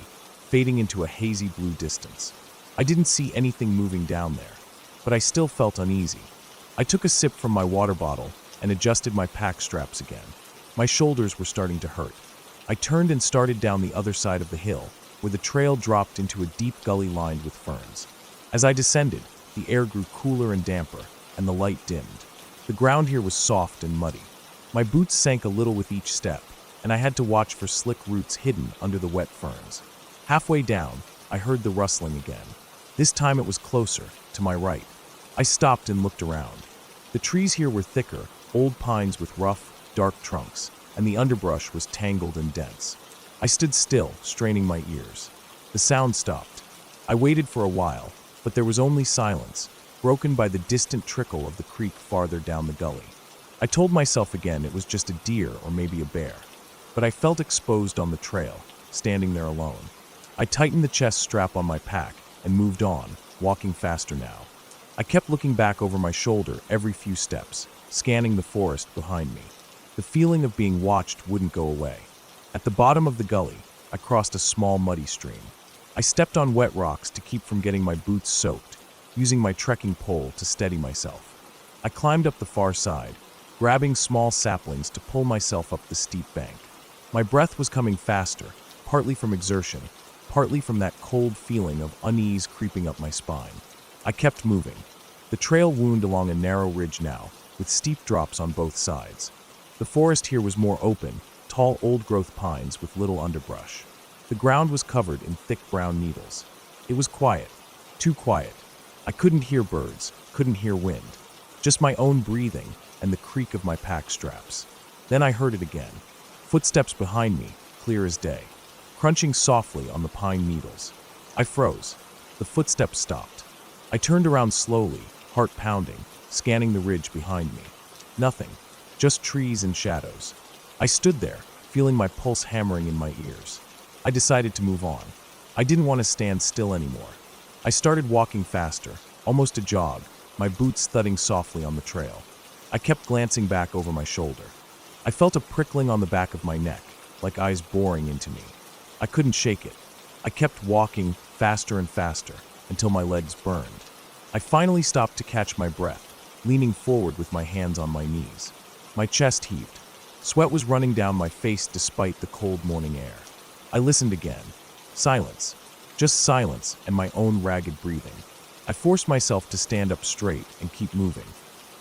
fading into a hazy blue distance. I didn't see anything moving down there, but I still felt uneasy. I took a sip from my water bottle and adjusted my pack straps again. My shoulders were starting to hurt. I turned and started down the other side of the hill, where the trail dropped into a deep gully lined with ferns. As I descended, the air grew cooler and damper, and the light dimmed. The ground here was soft and muddy. My boots sank a little with each step, and I had to watch for slick roots hidden under the wet ferns. Halfway down, I heard the rustling again. This time it was closer, to my right. I stopped and looked around. The trees here were thicker, old pines with rough, dark trunks, and the underbrush was tangled and dense. I stood still, straining my ears. The sound stopped. I waited for a while, but there was only silence, broken by the distant trickle of the creek farther down the gully. I told myself again it was just a deer or maybe a bear, but I felt exposed on the trail, standing there alone. I tightened the chest strap on my pack and moved on, walking faster now. I kept looking back over my shoulder every few steps, scanning the forest behind me. The feeling of being watched wouldn't go away. At the bottom of the gully, I crossed a small muddy stream. I stepped on wet rocks to keep from getting my boots soaked, using my trekking pole to steady myself. I climbed up the far side, grabbing small saplings to pull myself up the steep bank. My breath was coming faster, partly from exertion, partly from that cold feeling of unease creeping up my spine. I kept moving. The trail wound along a narrow ridge now, with steep drops on both sides. The forest here was more open, tall old-growth pines with little underbrush. The ground was covered in thick brown needles. It was quiet, too quiet. I couldn't hear birds, couldn't hear wind, just my own breathing and the creak of my pack straps. Then I heard it again. Footsteps behind me, clear as day, crunching softly on the pine needles. I froze. The footsteps stopped. I turned around slowly, heart pounding, scanning the ridge behind me. Nothing, just trees and shadows. I stood there, feeling my pulse hammering in my ears. I decided to move on. I didn't want to stand still anymore. I started walking faster, almost a jog, my boots thudding softly on the trail. I kept glancing back over my shoulder. I felt a prickling on the back of my neck, like eyes boring into me. I couldn't shake it. I kept walking faster and faster until my legs burned. I finally stopped to catch my breath, leaning forward with my hands on my knees. My chest heaved. Sweat was running down my face despite the cold morning air. I listened again. Silence. Just silence and my own ragged breathing. I forced myself to stand up straight and keep moving.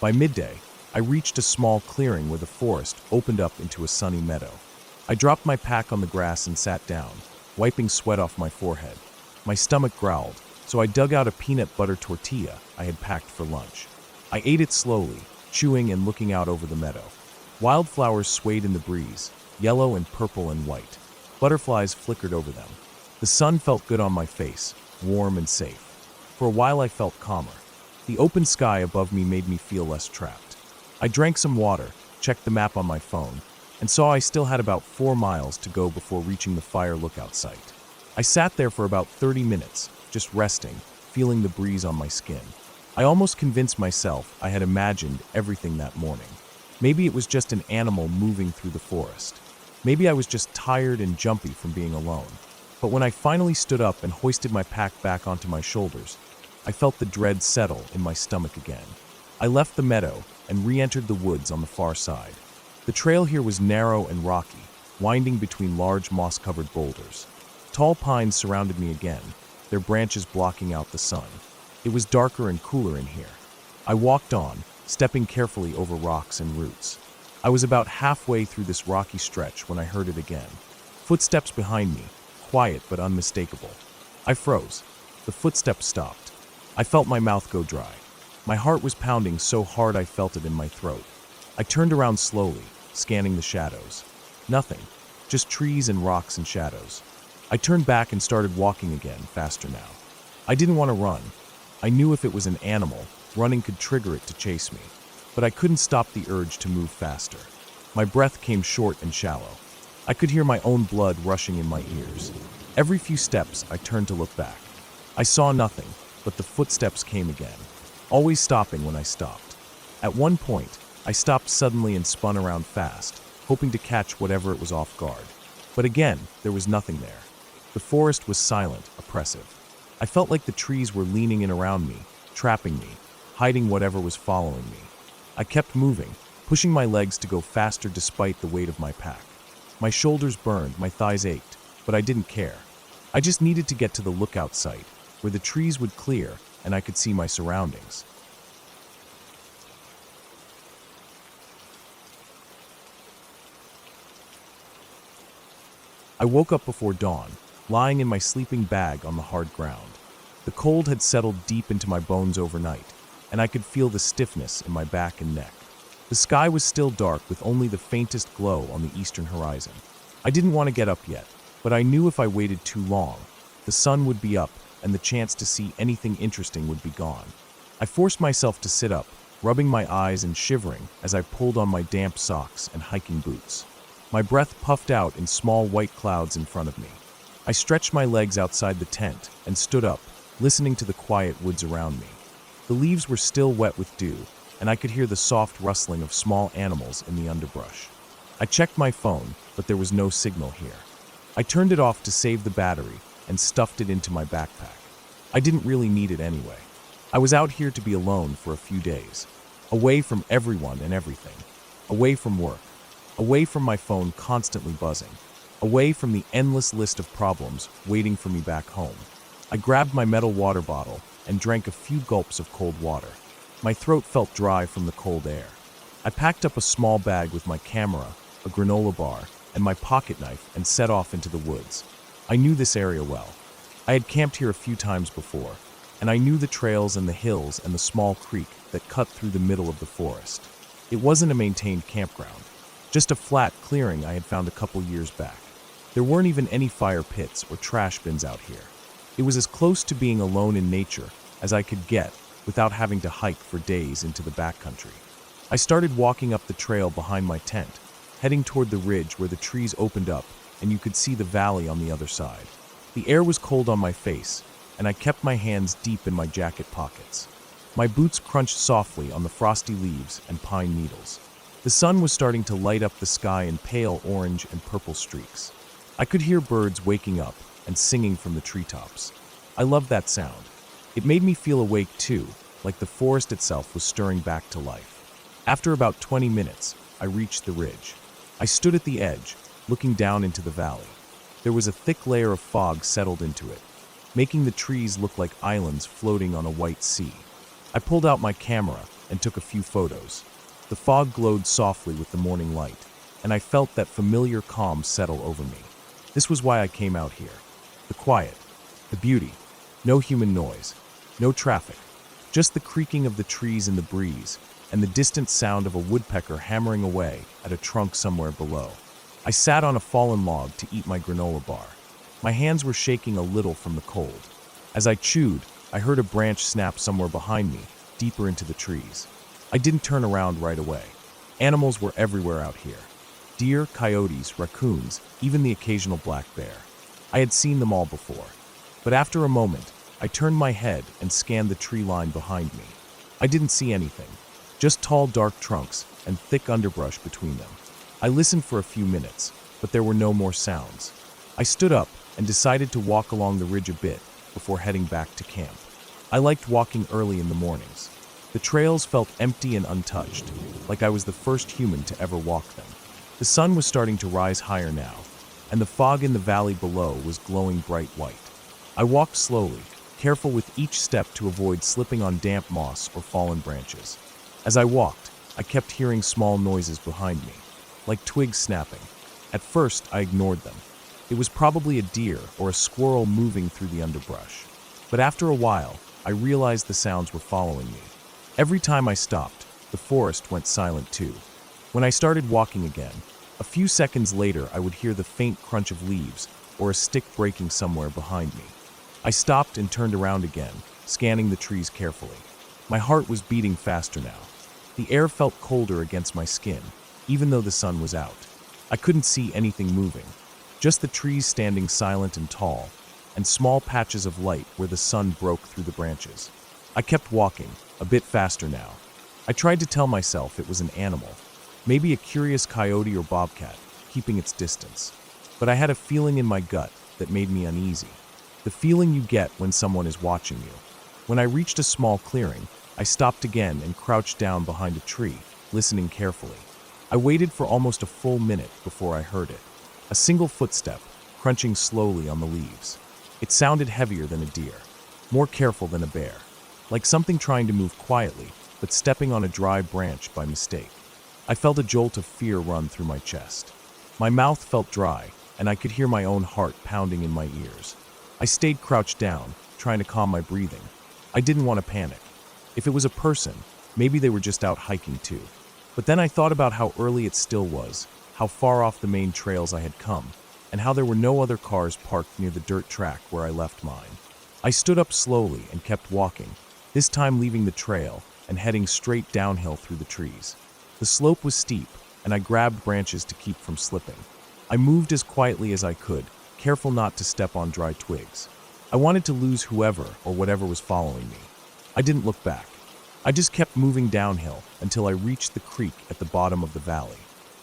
By midday, I reached a small clearing where the forest opened up into a sunny meadow. I dropped my pack on the grass and sat down, wiping sweat off my forehead. My stomach growled, so I dug out a peanut butter tortilla I had packed for lunch. I ate it slowly, chewing and looking out over the meadow. Wildflowers swayed in the breeze, yellow and purple and white. Butterflies flickered over them. The sun felt good on my face, warm and safe. For a while I felt calmer. The open sky above me made me feel less trapped. I drank some water, checked the map on my phone, and saw I still had about 4 miles to go before reaching the fire lookout site. I sat there for about 30 minutes, just resting, feeling the breeze on my skin. I almost convinced myself I had imagined everything that morning. Maybe it was just an animal moving through the forest. Maybe I was just tired and jumpy from being alone. But when I finally stood up and hoisted my pack back onto my shoulders, I felt the dread settle in my stomach again. I left the meadow and re-entered the woods on the far side. The trail here was narrow and rocky, winding between large moss-covered boulders. Tall pines surrounded me again, their branches blocking out the sun. It was darker and cooler in here. I walked on, stepping carefully over rocks and roots. I was about halfway through this rocky stretch when I heard it again. Footsteps behind me, quiet but unmistakable. I froze. The footsteps stopped. I felt my mouth go dry. My heart was pounding so hard I felt it in my throat. I turned around slowly, scanning the shadows. Nothing, just trees and rocks and shadows. I turned back and started walking again, faster now. I didn't want to run. I knew if it was an animal, running could trigger it to chase me. But I couldn't stop the urge to move faster. My breath came short and shallow. I could hear my own blood rushing in my ears. Every few steps, I turned to look back. I saw nothing, but the footsteps came again, always stopping when I stopped. At one point, I stopped suddenly and spun around fast, hoping to catch whatever it was off guard. But again, there was nothing there. The forest was silent, oppressive. I felt like the trees were leaning in around me, trapping me, hiding whatever was following me. I kept moving, pushing my legs to go faster despite the weight of my pack. My shoulders burned, my thighs ached, but I didn't care. I just needed to get to the lookout site, where the trees would clear and I could see my surroundings. I woke up before dawn, lying in my sleeping bag on the hard ground. The cold had settled deep into my bones overnight, and I could feel the stiffness in my back and neck. The sky was still dark with only the faintest glow on the eastern horizon. I didn't want to get up yet, but I knew if I waited too long, the sun would be up and the chance to see anything interesting would be gone. I forced myself to sit up, rubbing my eyes and shivering as I pulled on my damp socks and hiking boots. My breath puffed out in small white clouds in front of me. I stretched my legs outside the tent and stood up, listening to the quiet woods around me. The leaves were still wet with dew, and I could hear the soft rustling of small animals in the underbrush. I checked my phone, but there was no signal here. I turned it off to save the battery and stuffed it into my backpack. I didn't really need it anyway. I was out here to be alone for a few days, away from everyone and everything, away from work, away from my phone constantly buzzing, away from the endless list of problems waiting for me back home. I grabbed my metal water bottle and drank a few gulps of cold water. My throat felt dry from the cold air. I packed up a small bag with my camera, a granola bar, and my pocket knife and set off into the woods. I knew this area well. I had camped here a few times before, and I knew the trails and the hills and the small creek that cut through the middle of the forest. It wasn't a maintained campground, just a flat clearing I had found a couple years back. There weren't even any fire pits or trash bins out here. It was as close to being alone in nature as I could get without having to hike for days into the backcountry. I started walking up the trail behind my tent, heading toward the ridge where the trees opened up and you could see the valley on the other side. The air was cold on my face, and I kept my hands deep in my jacket pockets. My boots crunched softly on the frosty leaves and pine needles. The sun was starting to light up the sky in pale orange and purple streaks. I could hear birds waking up and singing from the treetops. I loved that sound. It made me feel awake too, like the forest itself was stirring back to life. After about 20 minutes, I reached the ridge. I stood at the edge, looking down into the valley. There was a thick layer of fog settled into it, making the trees look like islands floating on a white sea. I pulled out my camera and took a few photos. The fog glowed softly with the morning light, and I felt that familiar calm settle over me. This was why I came out here. The quiet, the beauty, no human noise, no traffic, just the creaking of the trees in the breeze and the distant sound of a woodpecker hammering away at a trunk somewhere below. I sat on a fallen log to eat my granola bar. My hands were shaking a little from the cold. As I chewed, I heard a branch snap somewhere behind me, deeper into the trees. I didn't turn around right away. Animals were everywhere out here. Deer, coyotes, raccoons, even the occasional black bear. I had seen them all before. But after a moment, I turned my head and scanned the tree line behind me. I didn't see anything, just tall dark trunks and thick underbrush between them. I listened for a few minutes, but there were no more sounds. I stood up and decided to walk along the ridge a bit before heading back to camp. I liked walking early in the mornings. The trails felt empty and untouched, like I was the first human to ever walk them. The sun was starting to rise higher now, and the fog in the valley below was glowing bright white. I walked slowly, careful with each step to avoid slipping on damp moss or fallen branches. As I walked, I kept hearing small noises behind me, like twigs snapping. At first, I ignored them. It was probably a deer or a squirrel moving through the underbrush. But after a while, I realized the sounds were following me. Every time I stopped, the forest went silent too. When I started walking again, a few seconds later I would hear the faint crunch of leaves or a stick breaking somewhere behind me. I stopped and turned around again, scanning the trees carefully. My heart was beating faster now. The air felt colder against my skin, even though the sun was out. I couldn't see anything moving, just the trees standing silent and tall, and small patches of light where the sun broke through the branches. I kept walking, a bit faster now. I tried to tell myself it was an animal, maybe a curious coyote or bobcat, keeping its distance. But I had a feeling in my gut that made me uneasy. The feeling you get when someone is watching you. When I reached a small clearing, I stopped again and crouched down behind a tree, listening carefully. I waited for almost a full minute before I heard it. A single footstep, crunching slowly on the leaves. It sounded heavier than a deer, more careful than a bear, like something trying to move quietly, but stepping on a dry branch by mistake. I felt a jolt of fear run through my chest. My mouth felt dry, and I could hear my own heart pounding in my ears. I stayed crouched down, trying to calm my breathing. I didn't want to panic. If it was a person, maybe they were just out hiking too. But then I thought about how early it still was, how far off the main trails I had come, and how there were no other cars parked near the dirt track where I left mine. I stood up slowly and kept walking, this time leaving the trail and heading straight downhill through the trees. The slope was steep, and I grabbed branches to keep from slipping. I moved as quietly as I could, careful not to step on dry twigs. I wanted to lose whoever or whatever was following me. I didn't look back. I just kept moving downhill until I reached the creek at the bottom of the valley.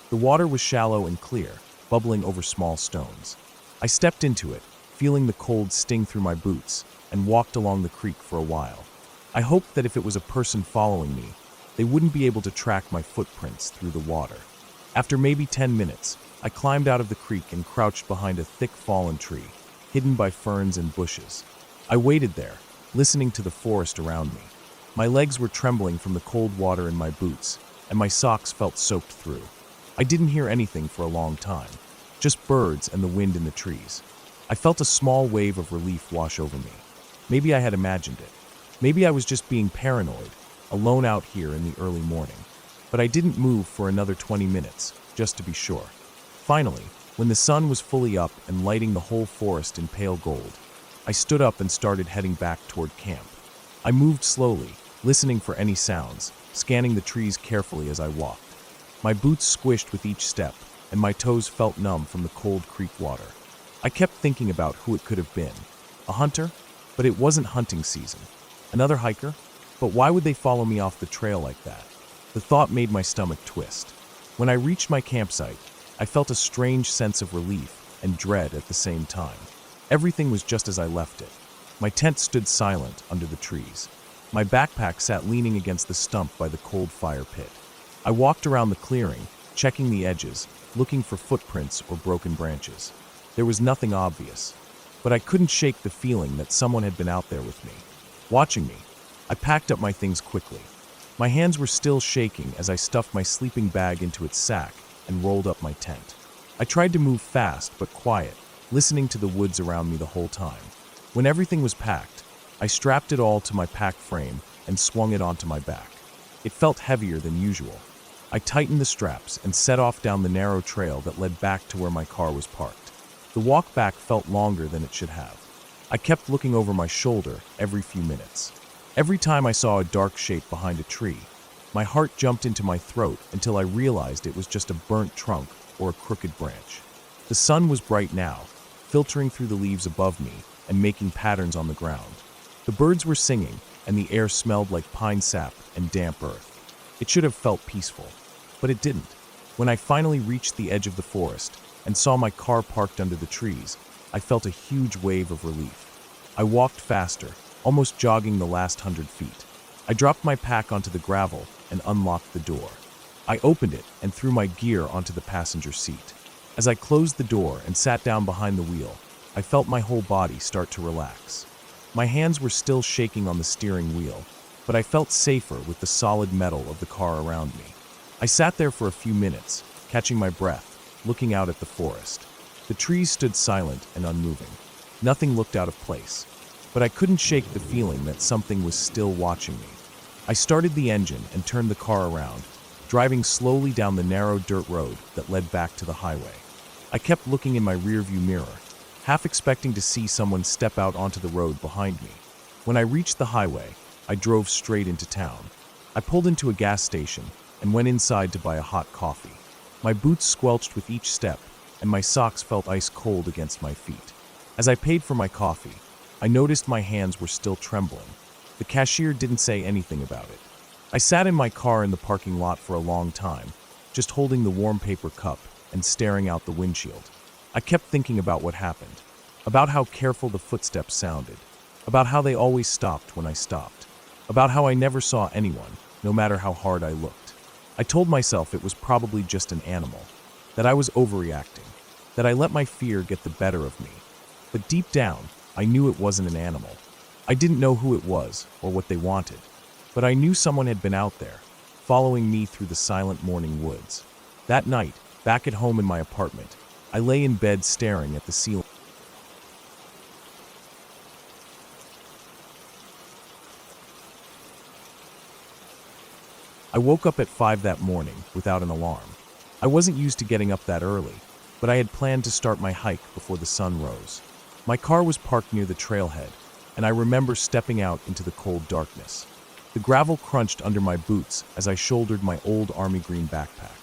The water was shallow and clear, bubbling over small stones. I stepped into it, feeling the cold sting through my boots, and walked along the creek for a while. I hoped that if it was a person following me, they wouldn't be able to track my footprints through the water. After maybe 10 minutes, I climbed out of the creek and crouched behind a thick fallen tree, hidden by ferns and bushes. I waited there, listening to the forest around me. My legs were trembling from the cold water in my boots, and my socks felt soaked through. I didn't hear anything for a long time, just birds and the wind in the trees. I felt a small wave of relief wash over me. Maybe I had imagined it. Maybe I was just being paranoid, alone out here in the early morning. But I didn't move for another 20 minutes, just to be sure. Finally, when the sun was fully up and lighting the whole forest in pale gold, I stood up and started heading back toward camp. I moved slowly, listening for any sounds, scanning the trees carefully as I walked. My boots squished with each step, and my toes felt numb from the cold creek water. I kept thinking about who it could have been. A hunter? But it wasn't hunting season. Another hiker? But why would they follow me off the trail like that? The thought made my stomach twist. When I reached my campsite, I felt a strange sense of relief and dread at the same time. Everything was just as I left it. My tent stood silent under the trees. My backpack sat leaning against the stump by the cold fire pit. I walked around the clearing, checking the edges, looking for footprints or broken branches. There was nothing obvious, but I couldn't shake the feeling that someone had been out there with me, watching me. I packed up my things quickly. My hands were still shaking as I stuffed my sleeping bag into its sack and rolled up my tent. I tried to move fast but quiet, listening to the woods around me the whole time. When everything was packed, I strapped it all to my pack frame and swung it onto my back. It felt heavier than usual. I tightened the straps and set off down the narrow trail that led back to where my car was parked. The walk back felt longer than it should have. I kept looking over my shoulder every few minutes. Every time I saw a dark shape behind a tree, my heart jumped into my throat until I realized it was just a burnt trunk or a crooked branch. The sun was bright now, filtering through the leaves above me and making patterns on the ground. The birds were singing, and the air smelled like pine sap and damp earth. It should have felt peaceful, but it didn't. When I finally reached the edge of the forest and saw my car parked under the trees, I felt a huge wave of relief. I walked faster, almost jogging the last 100 feet. I dropped my pack onto the gravel and unlocked the door. I opened it and threw my gear onto the passenger seat. As I closed the door and sat down behind the wheel, I felt my whole body start to relax. My hands were still shaking on the steering wheel, but I felt safer with the solid metal of the car around me. I sat there for a few minutes, catching my breath, looking out at the forest. The trees stood silent and unmoving. Nothing looked out of place, but I couldn't shake the feeling that something was still watching me. I started the engine and turned the car around, driving slowly down the narrow dirt road that led back to the highway. I kept looking in my rearview mirror, half expecting to see someone step out onto the road behind me. When I reached the highway, I drove straight into town. I pulled into a gas station and went inside to buy a hot coffee. My boots squelched with each step, and my socks felt ice cold against my feet. As I paid for my coffee, I noticed my hands were still trembling. The cashier didn't say anything about it. I sat in my car in the parking lot for a long time, just holding the warm paper cup and staring out the windshield. I kept thinking about what happened, about how careful the footsteps sounded, about how they always stopped when I stopped, about how I never saw anyone, no matter how hard I looked. I told myself it was probably just an animal, that I was overreacting, that I let my fear get the better of me. But deep down, I knew it wasn't an animal. I didn't know who it was or what they wanted, but I knew someone had been out there, following me through the silent morning woods. That night, back at home in my apartment, I lay in bed staring at the ceiling. I woke up at 5 that morning without an alarm. I wasn't used to getting up that early, but I had planned to start my hike before the sun rose. My car was parked near the trailhead, and I remember stepping out into the cold darkness. The gravel crunched under my boots as I shouldered my old army green backpack.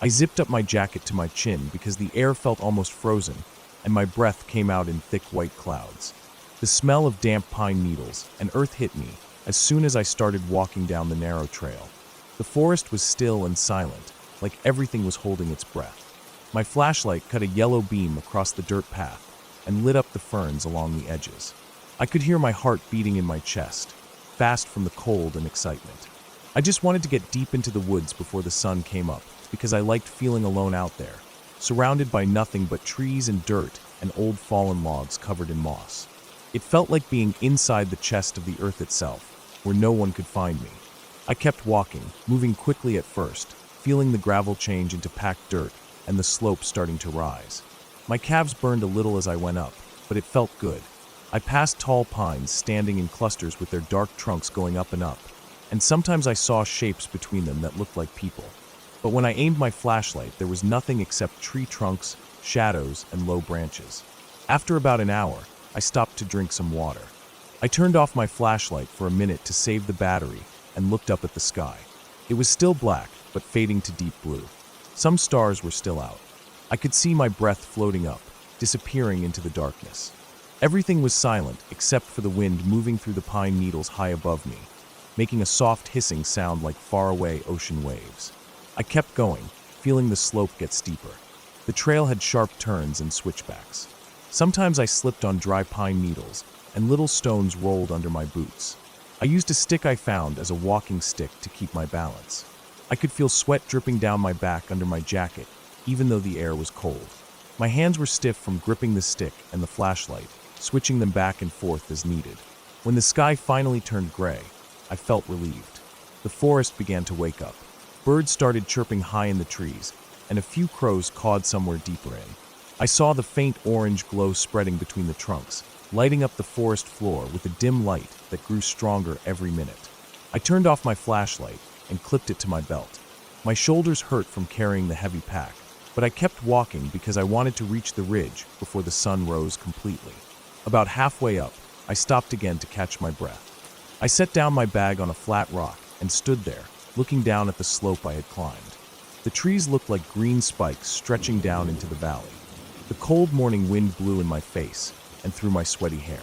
I zipped up my jacket to my chin because the air felt almost frozen, and my breath came out in thick white clouds. The smell of damp pine needles and earth hit me as soon as I started walking down the narrow trail. The forest was still and silent, like everything was holding its breath. My flashlight cut a yellow beam across the dirt path and lit up the ferns along the edges. I could hear my heart beating in my chest, fast from the cold and excitement. I just wanted to get deep into the woods before the sun came up, because I liked feeling alone out there, surrounded by nothing but trees and dirt and old fallen logs covered in moss. It felt like being inside the chest of the earth itself, where no one could find me. I kept walking, moving quickly at first, feeling the gravel change into packed dirt and the slope starting to rise. My calves burned a little as I went up, but it felt good. I passed tall pines standing in clusters with their dark trunks going up, and sometimes I saw shapes between them that looked like people. But when I aimed my flashlight, there was nothing except tree trunks, shadows, and low branches. After about an hour, I stopped to drink some water. I turned off my flashlight for a minute to save the battery and looked up at the sky. It was still black, but fading to deep blue. Some stars were still out. I could see my breath floating up, disappearing into the darkness. Everything was silent except for the wind moving through the pine needles high above me, making a soft hissing sound like faraway ocean waves. I kept going, feeling the slope get steeper. The trail had sharp turns and switchbacks. Sometimes I slipped on dry pine needles, and little stones rolled under my boots. I used a stick I found as a walking stick to keep my balance. I could feel sweat dripping down my back under my jacket, even though the air was cold. My hands were stiff from gripping the stick and the flashlight, switching them back and forth as needed. When the sky finally turned gray, I felt relieved. The forest began to wake up. Birds started chirping high in the trees, and a few crows cawed somewhere deeper in. I saw the faint orange glow spreading between the trunks, lighting up the forest floor with a dim light that grew stronger every minute. I turned off my flashlight and clipped it to my belt. My shoulders hurt from carrying the heavy pack, but I kept walking because I wanted to reach the ridge before the sun rose completely. About halfway up, I stopped again to catch my breath. I set down my bag on a flat rock and stood there, looking down at the slope I had climbed. The trees looked like green spikes stretching down into the valley. The cold morning wind blew in my face and through my sweaty hair.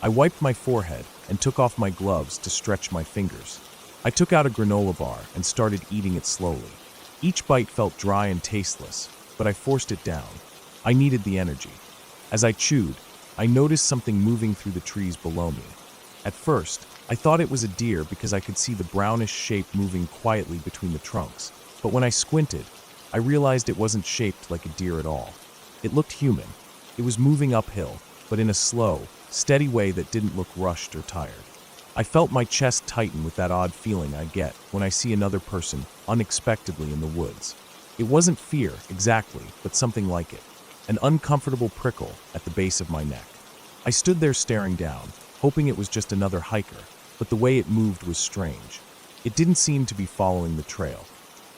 I wiped my forehead and took off my gloves to stretch my fingers. I took out a granola bar and started eating it slowly. Each bite felt dry and tasteless, but I forced it down. I needed the energy. As I chewed, I noticed something moving through the trees below me. At first, I thought it was a deer because I could see the brownish shape moving quietly between the trunks, but when I squinted, I realized it wasn't shaped like a deer at all. It looked human. It was moving uphill, but in a slow, steady way that didn't look rushed or tired. I felt my chest tighten with that odd feeling I get when I see another person unexpectedly in the woods. It wasn't fear, exactly, but something like it. An uncomfortable prickle at the base of my neck. I stood there staring down, hoping it was just another hiker, but the way it moved was strange. It didn't seem to be following the trail.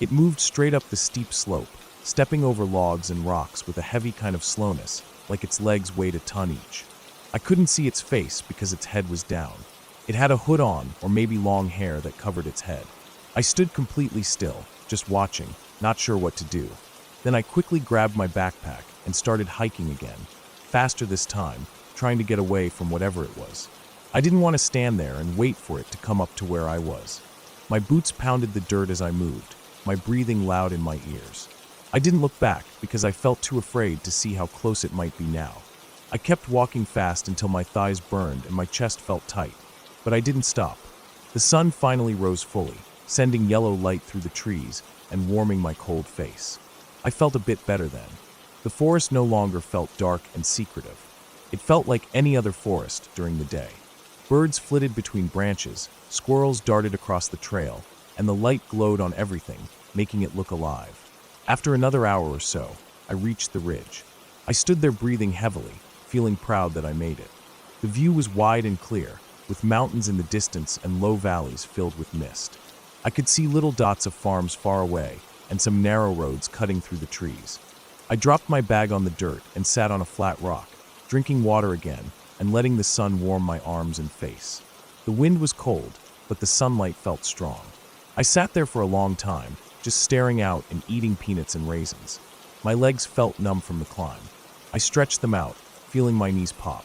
It moved straight up the steep slope, stepping over logs and rocks with a heavy kind of slowness, like its legs weighed a ton each. I couldn't see its face because its head was down. It had a hood on, or maybe long hair that covered its head. I stood completely still, just watching, not sure what to do. Then I quickly grabbed my backpack and started hiking again, faster this time, trying to get away from whatever it was. I didn't want to stand there and wait for it to come up to where I was. My boots pounded the dirt as I moved, my breathing loud in my ears. I didn't look back because I felt too afraid to see how close it might be now. I kept walking fast until my thighs burned and my chest felt tight. But I didn't stop. The sun finally rose fully, sending yellow light through the trees and warming my cold face. I felt a bit better then. The forest no longer felt dark and secretive. It felt like any other forest during the day. Birds flitted between branches, squirrels darted across the trail, and the light glowed on everything, making it look alive. After another hour or so, I reached the ridge. I stood there breathing heavily, feeling proud that I made it. The view was wide and clear, with mountains in the distance and low valleys filled with mist. I could see little dots of farms far away and some narrow roads cutting through the trees. I dropped my bag on the dirt and sat on a flat rock, drinking water again and letting the sun warm my arms and face. The wind was cold, but the sunlight felt strong. I sat there for a long time, just staring out and eating peanuts and raisins. My legs felt numb from the climb. I stretched them out, feeling my knees pop.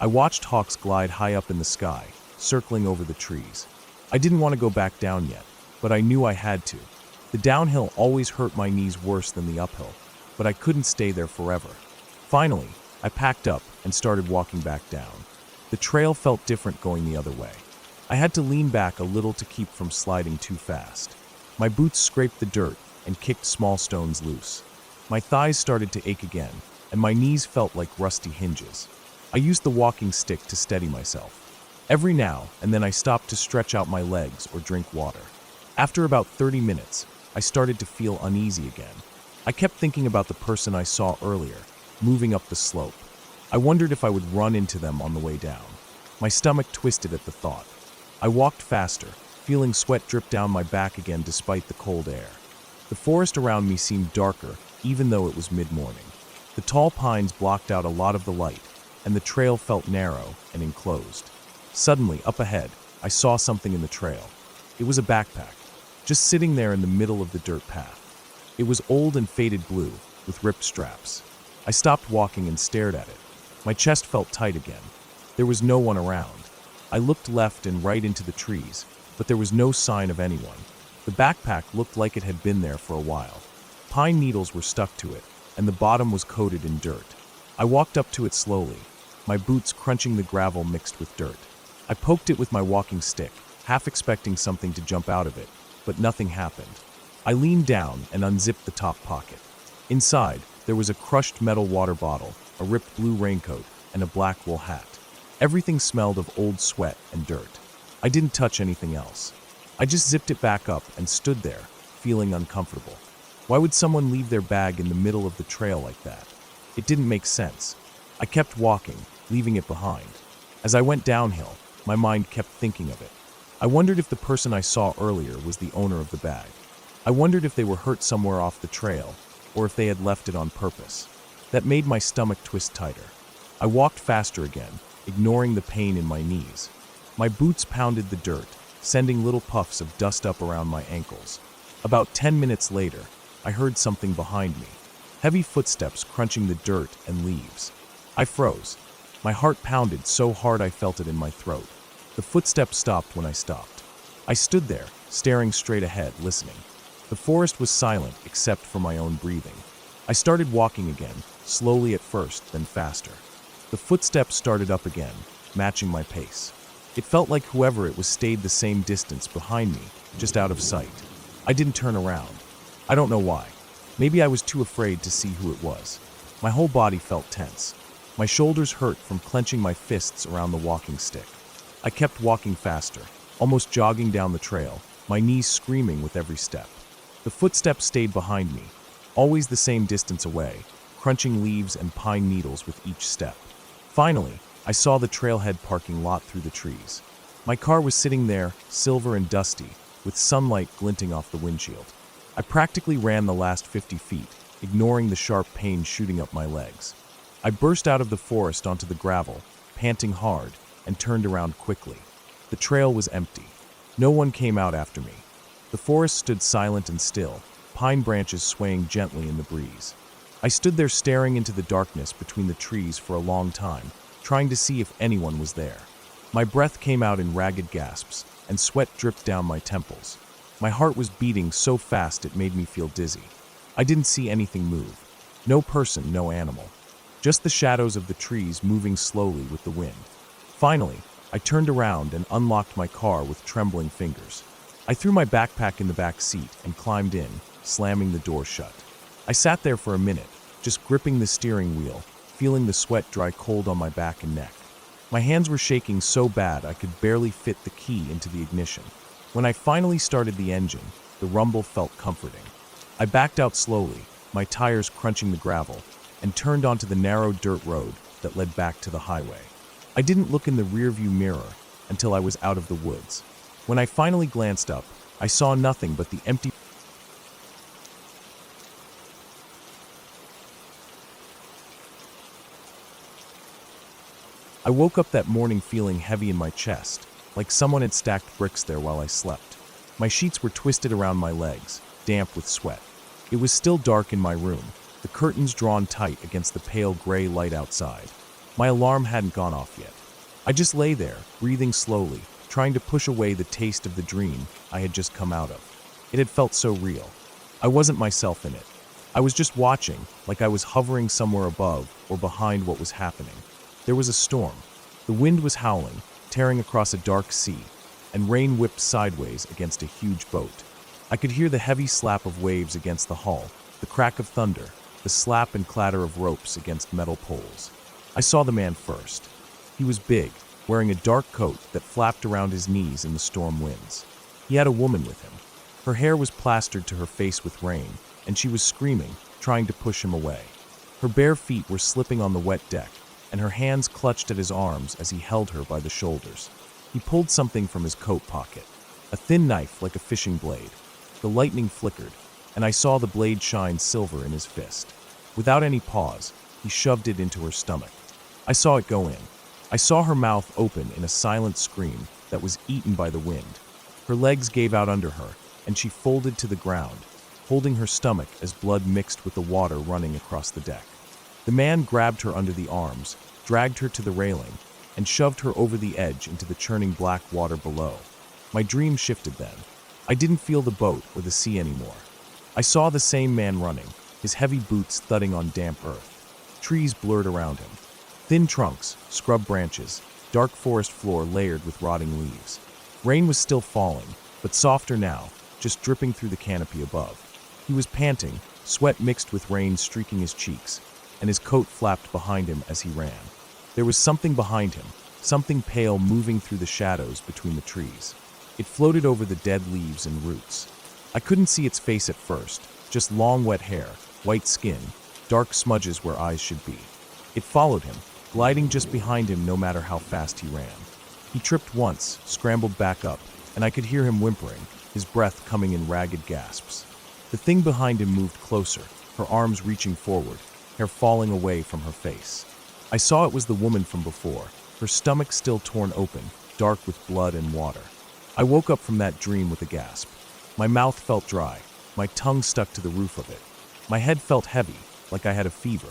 I watched hawks glide high up in the sky, circling over the trees. I didn't want to go back down yet, but I knew I had to. The downhill always hurt my knees worse than the uphill, but I couldn't stay there forever. Finally, I packed up and started walking back down. The trail felt different going the other way. I had to lean back a little to keep from sliding too fast. My boots scraped the dirt and kicked small stones loose. My thighs started to ache again, and my knees felt like rusty hinges. I used the walking stick to steady myself. Every now and then I stopped to stretch out my legs or drink water. After about 30 minutes, I started to feel uneasy again. I kept thinking about the person I saw earlier, moving up the slope. I wondered if I would run into them on the way down. My stomach twisted at the thought. I walked faster, feeling sweat drip down my back again despite the cold air. The forest around me seemed darker, even though it was mid-morning. The tall pines blocked out a lot of the light, and the trail felt narrow and enclosed. Suddenly, up ahead, I saw something in the trail. It was a backpack, just sitting there in the middle of the dirt path. It was old and faded blue, with ripped straps. I stopped walking and stared at it. My chest felt tight again. There was no one around. I looked left and right into the trees, but there was no sign of anyone. The backpack looked like it had been there for a while. Pine needles were stuck to it, and the bottom was coated in dirt. I walked up to it slowly, my boots crunching the gravel mixed with dirt. I poked it with my walking stick, half expecting something to jump out of it, but nothing happened. I leaned down and unzipped the top pocket. Inside, there was a crushed metal water bottle, a ripped blue raincoat, and a black wool hat. Everything smelled of old sweat and dirt. I didn't touch anything else. I just zipped it back up and stood there, feeling uncomfortable. Why would someone leave their bag in the middle of the trail like that? It didn't make sense. I kept walking, leaving it behind. As I went downhill, my mind kept thinking of it. I wondered if the person I saw earlier was the owner of the bag. I wondered if they were hurt somewhere off the trail, or if they had left it on purpose. That made my stomach twist tighter. I walked faster again, ignoring the pain in my knees. My boots pounded the dirt, sending little puffs of dust up around my ankles. About 10 minutes later, I heard something behind me. Heavy footsteps crunching the dirt and leaves. I froze. My heart pounded so hard I felt it in my throat. The footsteps stopped when I stopped. I stood there, staring straight ahead, listening. The forest was silent except for my own breathing. I started walking again, slowly at first, then faster. The footsteps started up again, matching my pace. It felt like whoever it was stayed the same distance behind me, just out of sight. I didn't turn around. I don't know why. Maybe I was too afraid to see who it was. My whole body felt tense. My shoulders hurt from clenching my fists around the walking stick. I kept walking faster, almost jogging down the trail, my knees screaming with every step. The footsteps stayed behind me, always the same distance away, crunching leaves and pine needles with each step. Finally, I saw the trailhead parking lot through the trees. My car was sitting there, silver and dusty, with sunlight glinting off the windshield. I practically ran the last 50 feet, ignoring the sharp pain shooting up my legs. I burst out of the forest onto the gravel, panting hard, and turned around quickly. The trail was empty. No one came out after me. The forest stood silent and still, pine branches swaying gently in the breeze. I stood there staring into the darkness between the trees for a long time, trying to see if anyone was there. My breath came out in ragged gasps, and sweat dripped down my temples. My heart was beating so fast it made me feel dizzy. I didn't see anything move. No person, no animal. Just the shadows of the trees moving slowly with the wind. Finally, I turned around and unlocked my car with trembling fingers. I threw my backpack in the back seat and climbed in, slamming the door shut. I sat there for a minute, just gripping the steering wheel, feeling the sweat dry cold on my back and neck. My hands were shaking so bad I could barely fit the key into the ignition. When I finally started the engine, the rumble felt comforting. I backed out slowly, my tires crunching the gravel, and turned onto the narrow dirt road that led back to the highway. I didn't look in the rearview mirror until I was out of the woods. When I finally glanced up, I saw nothing but the empty. I woke up that morning feeling heavy in my chest, like someone had stacked bricks there while I slept. My sheets were twisted around my legs, damp with sweat. It was still dark in my room, the curtains drawn tight against the pale gray light outside. My alarm hadn't gone off yet. I just lay there, breathing slowly, trying to push away the taste of the dream I had just come out of. It had felt so real. I wasn't myself in it. I was just watching, like I was hovering somewhere above or behind what was happening. There was a storm. The wind was howling, tearing across a dark sea, and rain whipped sideways against a huge boat. I could hear the heavy slap of waves against the hull, the crack of thunder, the slap and clatter of ropes against metal poles. I saw the man first. He was big, wearing a dark coat that flapped around his knees in the storm winds. He had a woman with him. Her hair was plastered to her face with rain, and she was screaming, trying to push him away. Her bare feet were slipping on the wet deck, and her hands clutched at his arms as he held her by the shoulders. He pulled something from his coat pocket, a thin knife like a fishing blade. The lightning flickered, and I saw the blade shine silver in his fist. Without any pause, he shoved it into her stomach. I saw it go in. I saw her mouth open in a silent scream that was eaten by the wind. Her legs gave out under her, and she folded to the ground, holding her stomach as blood mixed with the water running across the deck. The man grabbed her under the arms, dragged her to the railing, and shoved her over the edge into the churning black water below. My dream shifted then. I didn't feel the boat or the sea anymore. I saw the same man running, his heavy boots thudding on damp earth. Trees blurred around him. Thin trunks, scrub branches, dark forest floor layered with rotting leaves. Rain was still falling, but softer now, just dripping through the canopy above. He was panting, sweat mixed with rain streaking his cheeks, and his coat flapped behind him as he ran. There was something behind him, something pale moving through the shadows between the trees. It floated over the dead leaves and roots. I couldn't see its face at first, just long wet hair, white skin, dark smudges where eyes should be. It followed him, gliding just behind him no matter how fast he ran. He tripped once, scrambled back up, and I could hear him whimpering, his breath coming in ragged gasps. The thing behind him moved closer, her arms reaching forward, hair falling away from her face. I saw it was the woman from before, her stomach still torn open, dark with blood and water. I woke up from that dream with a gasp. My mouth felt dry, my tongue stuck to the roof of it. My head felt heavy, like I had a fever.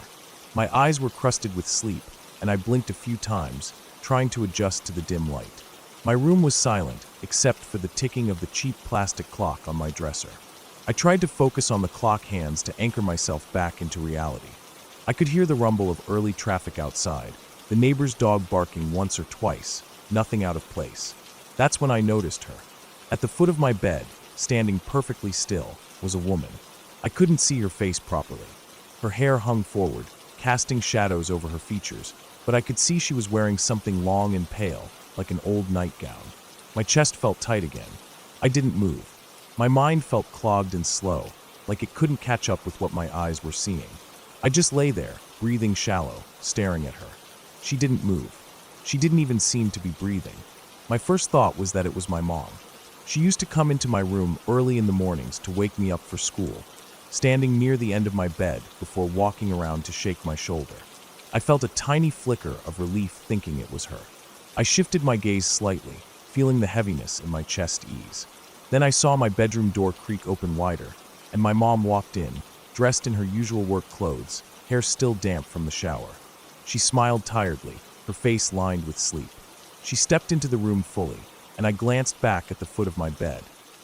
My eyes were crusted with sleep, and I blinked a few times, trying to adjust to the dim light. My room was silent, except for the ticking of the cheap plastic clock on my dresser. I tried to focus on the clock hands to anchor myself back into reality. I could hear the rumble of early traffic outside, the neighbor's dog barking once or twice, nothing out of place. That's when I noticed her. At the foot of my bed, standing perfectly still, was a woman. I couldn't see her face properly. Her hair hung forward, casting shadows over her features, but I could see she was wearing something long and pale, like an old nightgown. My chest felt tight again. I didn't move. My mind felt clogged and slow, like it couldn't catch up with what my eyes were seeing. I just lay there, breathing shallow, staring at her. She didn't move. She didn't even seem to be breathing. My first thought was that it was my mom. She used to come into my room early in the mornings to wake me up for school, standing near the end of my bed before walking around to shake my shoulder. I felt a tiny flicker of relief thinking it was her. I shifted my gaze slightly, feeling the heaviness in my chest ease. Then I saw my bedroom door creak open wider, and my mom walked in, dressed in her usual work clothes, hair still damp from the shower. She smiled tiredly, her face lined with sleep. She stepped into the room fully, and I glanced back at the foot of my bed.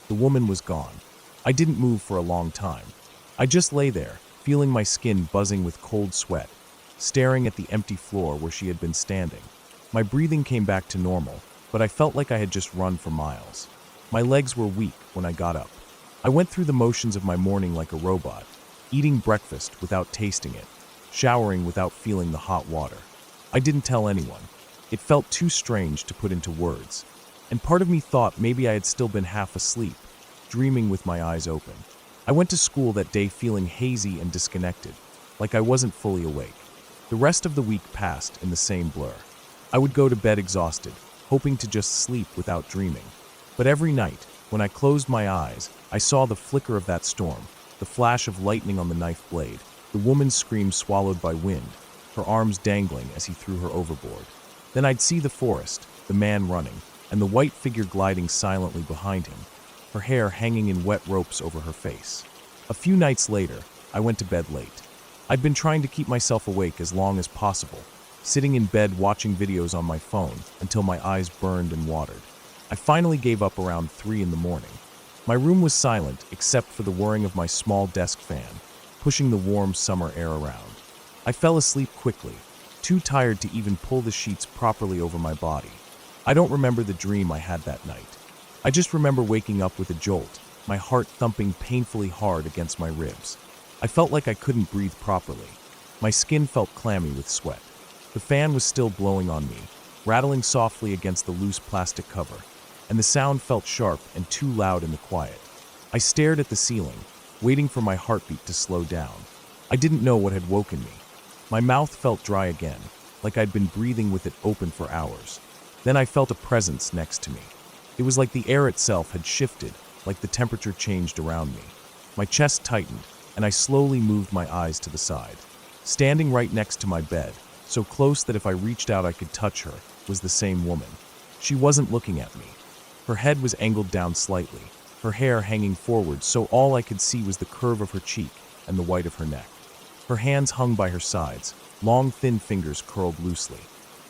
The woman was gone. I didn't move for a long time. I just lay there, feeling my skin buzzing with cold sweat, staring at the empty floor where she had been standing. My breathing came back to normal, but I felt like I had just run for miles. My legs were weak when I got up. I went through the motions of my morning like a robot, eating breakfast without tasting it, showering without feeling the hot water. I didn't tell anyone. It felt too strange to put into words, and part of me thought maybe I had still been half asleep, dreaming with my eyes open. I went to school that day feeling hazy and disconnected, like I wasn't fully awake. The rest of the week passed in the same blur. I would go to bed exhausted, hoping to just sleep without dreaming. But every night, when I closed my eyes, I saw the flicker of that storm, the flash of lightning on the knife blade, the woman's scream swallowed by wind, her arms dangling as he threw her overboard. Then I'd see the forest, the man running, and the white figure gliding silently behind him, her hair hanging in wet ropes over her face. A few nights later, I went to bed late. I'd been trying to keep myself awake as long as possible, sitting in bed watching videos on my phone until my eyes burned and watered. I finally gave up around 3 in the morning. My room was silent except for the whirring of my small desk fan, pushing the warm summer air around. I fell asleep quickly, too tired to even pull the sheets properly over my body. I don't remember the dream I had that night. I just remember waking up with a jolt, my heart thumping painfully hard against my ribs. I felt like I couldn't breathe properly. My skin felt clammy with sweat. The fan was still blowing on me, rattling softly against the loose plastic cover, and the sound felt sharp and too loud in the quiet. I stared at the ceiling, waiting for my heartbeat to slow down. I didn't know what had woken me. My mouth felt dry again, like I'd been breathing with it open for hours. Then I felt a presence next to me. It was like the air itself had shifted, like the temperature changed around me. My chest tightened, and I slowly moved my eyes to the side. Standing right next to my bed, so close that if I reached out I could touch her, was the same woman. She wasn't looking at me. Her head was angled down slightly, her hair hanging forward so all I could see was the curve of her cheek and the white of her neck. Her hands hung by her sides, long thin fingers curled loosely.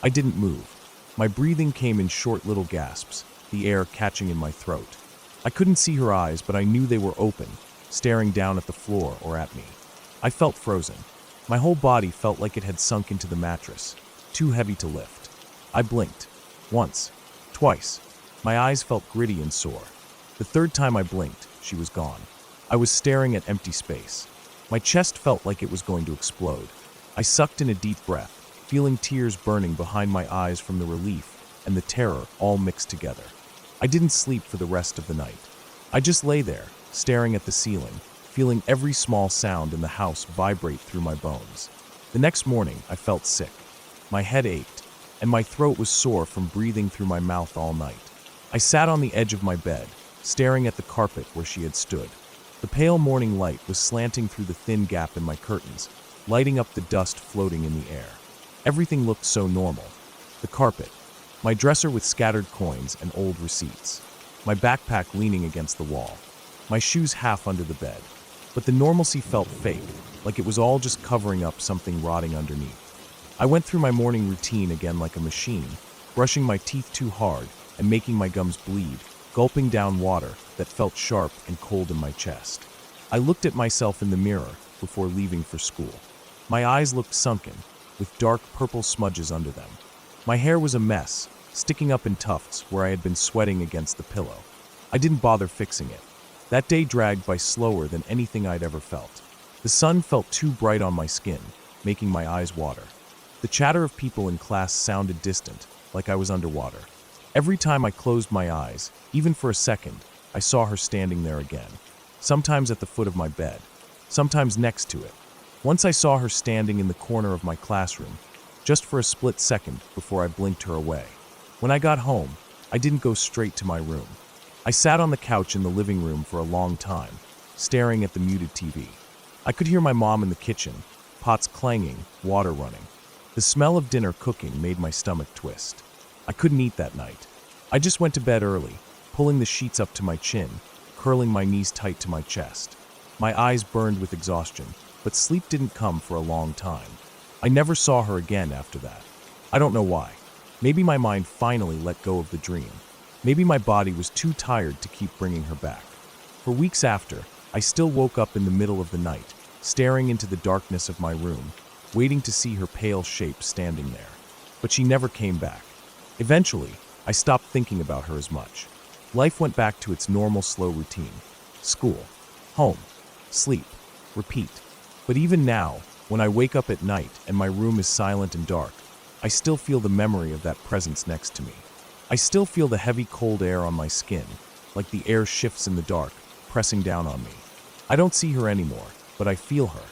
I didn't move. My breathing came in short little gasps, the air catching in my throat. I couldn't see her eyes, but I knew they were open, staring down at the floor or at me. I felt frozen. My whole body felt like it had sunk into the mattress, too heavy to lift. I blinked. Once. Twice. My eyes felt gritty and sore. The third time I blinked, she was gone. I was staring at empty space. My chest felt like it was going to explode. I sucked in a deep breath, feeling tears burning behind my eyes from the relief and the terror all mixed together. I didn't sleep for the rest of the night. I just lay there, staring at the ceiling, feeling every small sound in the house vibrate through my bones. The next morning, I felt sick. My head ached, and my throat was sore from breathing through my mouth all night. I sat on the edge of my bed, staring at the carpet where she had stood. The pale morning light was slanting through the thin gap in my curtains, lighting up the dust floating in the air. Everything looked so normal. The carpet, my dresser with scattered coins and old receipts, my backpack leaning against the wall, my shoes half under the bed. But the normalcy felt fake, like it was all just covering up something rotting underneath. I went through my morning routine again like a machine, brushing my teeth too hard and making my gums bleed, gulping down water that felt sharp and cold in my chest. I looked at myself in the mirror before leaving for school. My eyes looked sunken, with dark purple smudges under them. My hair was a mess, sticking up in tufts where I had been sweating against the pillow. I didn't bother fixing it. That day dragged by slower than anything I'd ever felt. The sun felt too bright on my skin, making my eyes water. The chatter of people in class sounded distant, like I was underwater. Every time I closed my eyes, even for a second, I saw her standing there again. Sometimes at the foot of my bed, sometimes next to it. Once I saw her standing in the corner of my classroom, just for a split second before I blinked her away. When I got home, I didn't go straight to my room. I sat on the couch in the living room for a long time, staring at the muted TV. I could hear my mom in the kitchen, pots clanging, water running. The smell of dinner cooking made my stomach twist. I couldn't eat that night. I just went to bed early, pulling the sheets up to my chin, curling my knees tight to my chest. My eyes burned with exhaustion, but sleep didn't come for a long time. I never saw her again after that. I don't know why. Maybe my mind finally let go of the dream. Maybe my body was too tired to keep bringing her back. For weeks after, I still woke up in the middle of the night, staring into the darkness of my room, waiting to see her pale shape standing there. But she never came back. Eventually, I stopped thinking about her as much. Life went back to its normal slow routine. School, home, sleep, repeat. But even now, when I wake up at night and my room is silent and dark, I still feel the memory of that presence next to me. I still feel the heavy cold air on my skin, like the air shifts in the dark, pressing down on me. I don't see her anymore, but I feel her.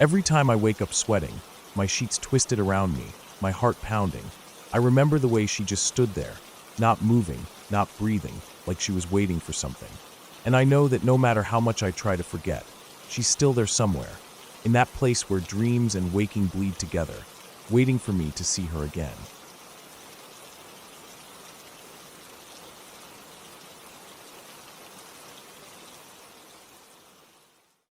Every time I wake up sweating, my sheets twisted around me, my heart pounding, I remember the way she just stood there, not moving, not breathing, like she was waiting for something. And I know that no matter how much I try to forget, she's still there somewhere, in that place where dreams and waking bleed together, waiting for me to see her again.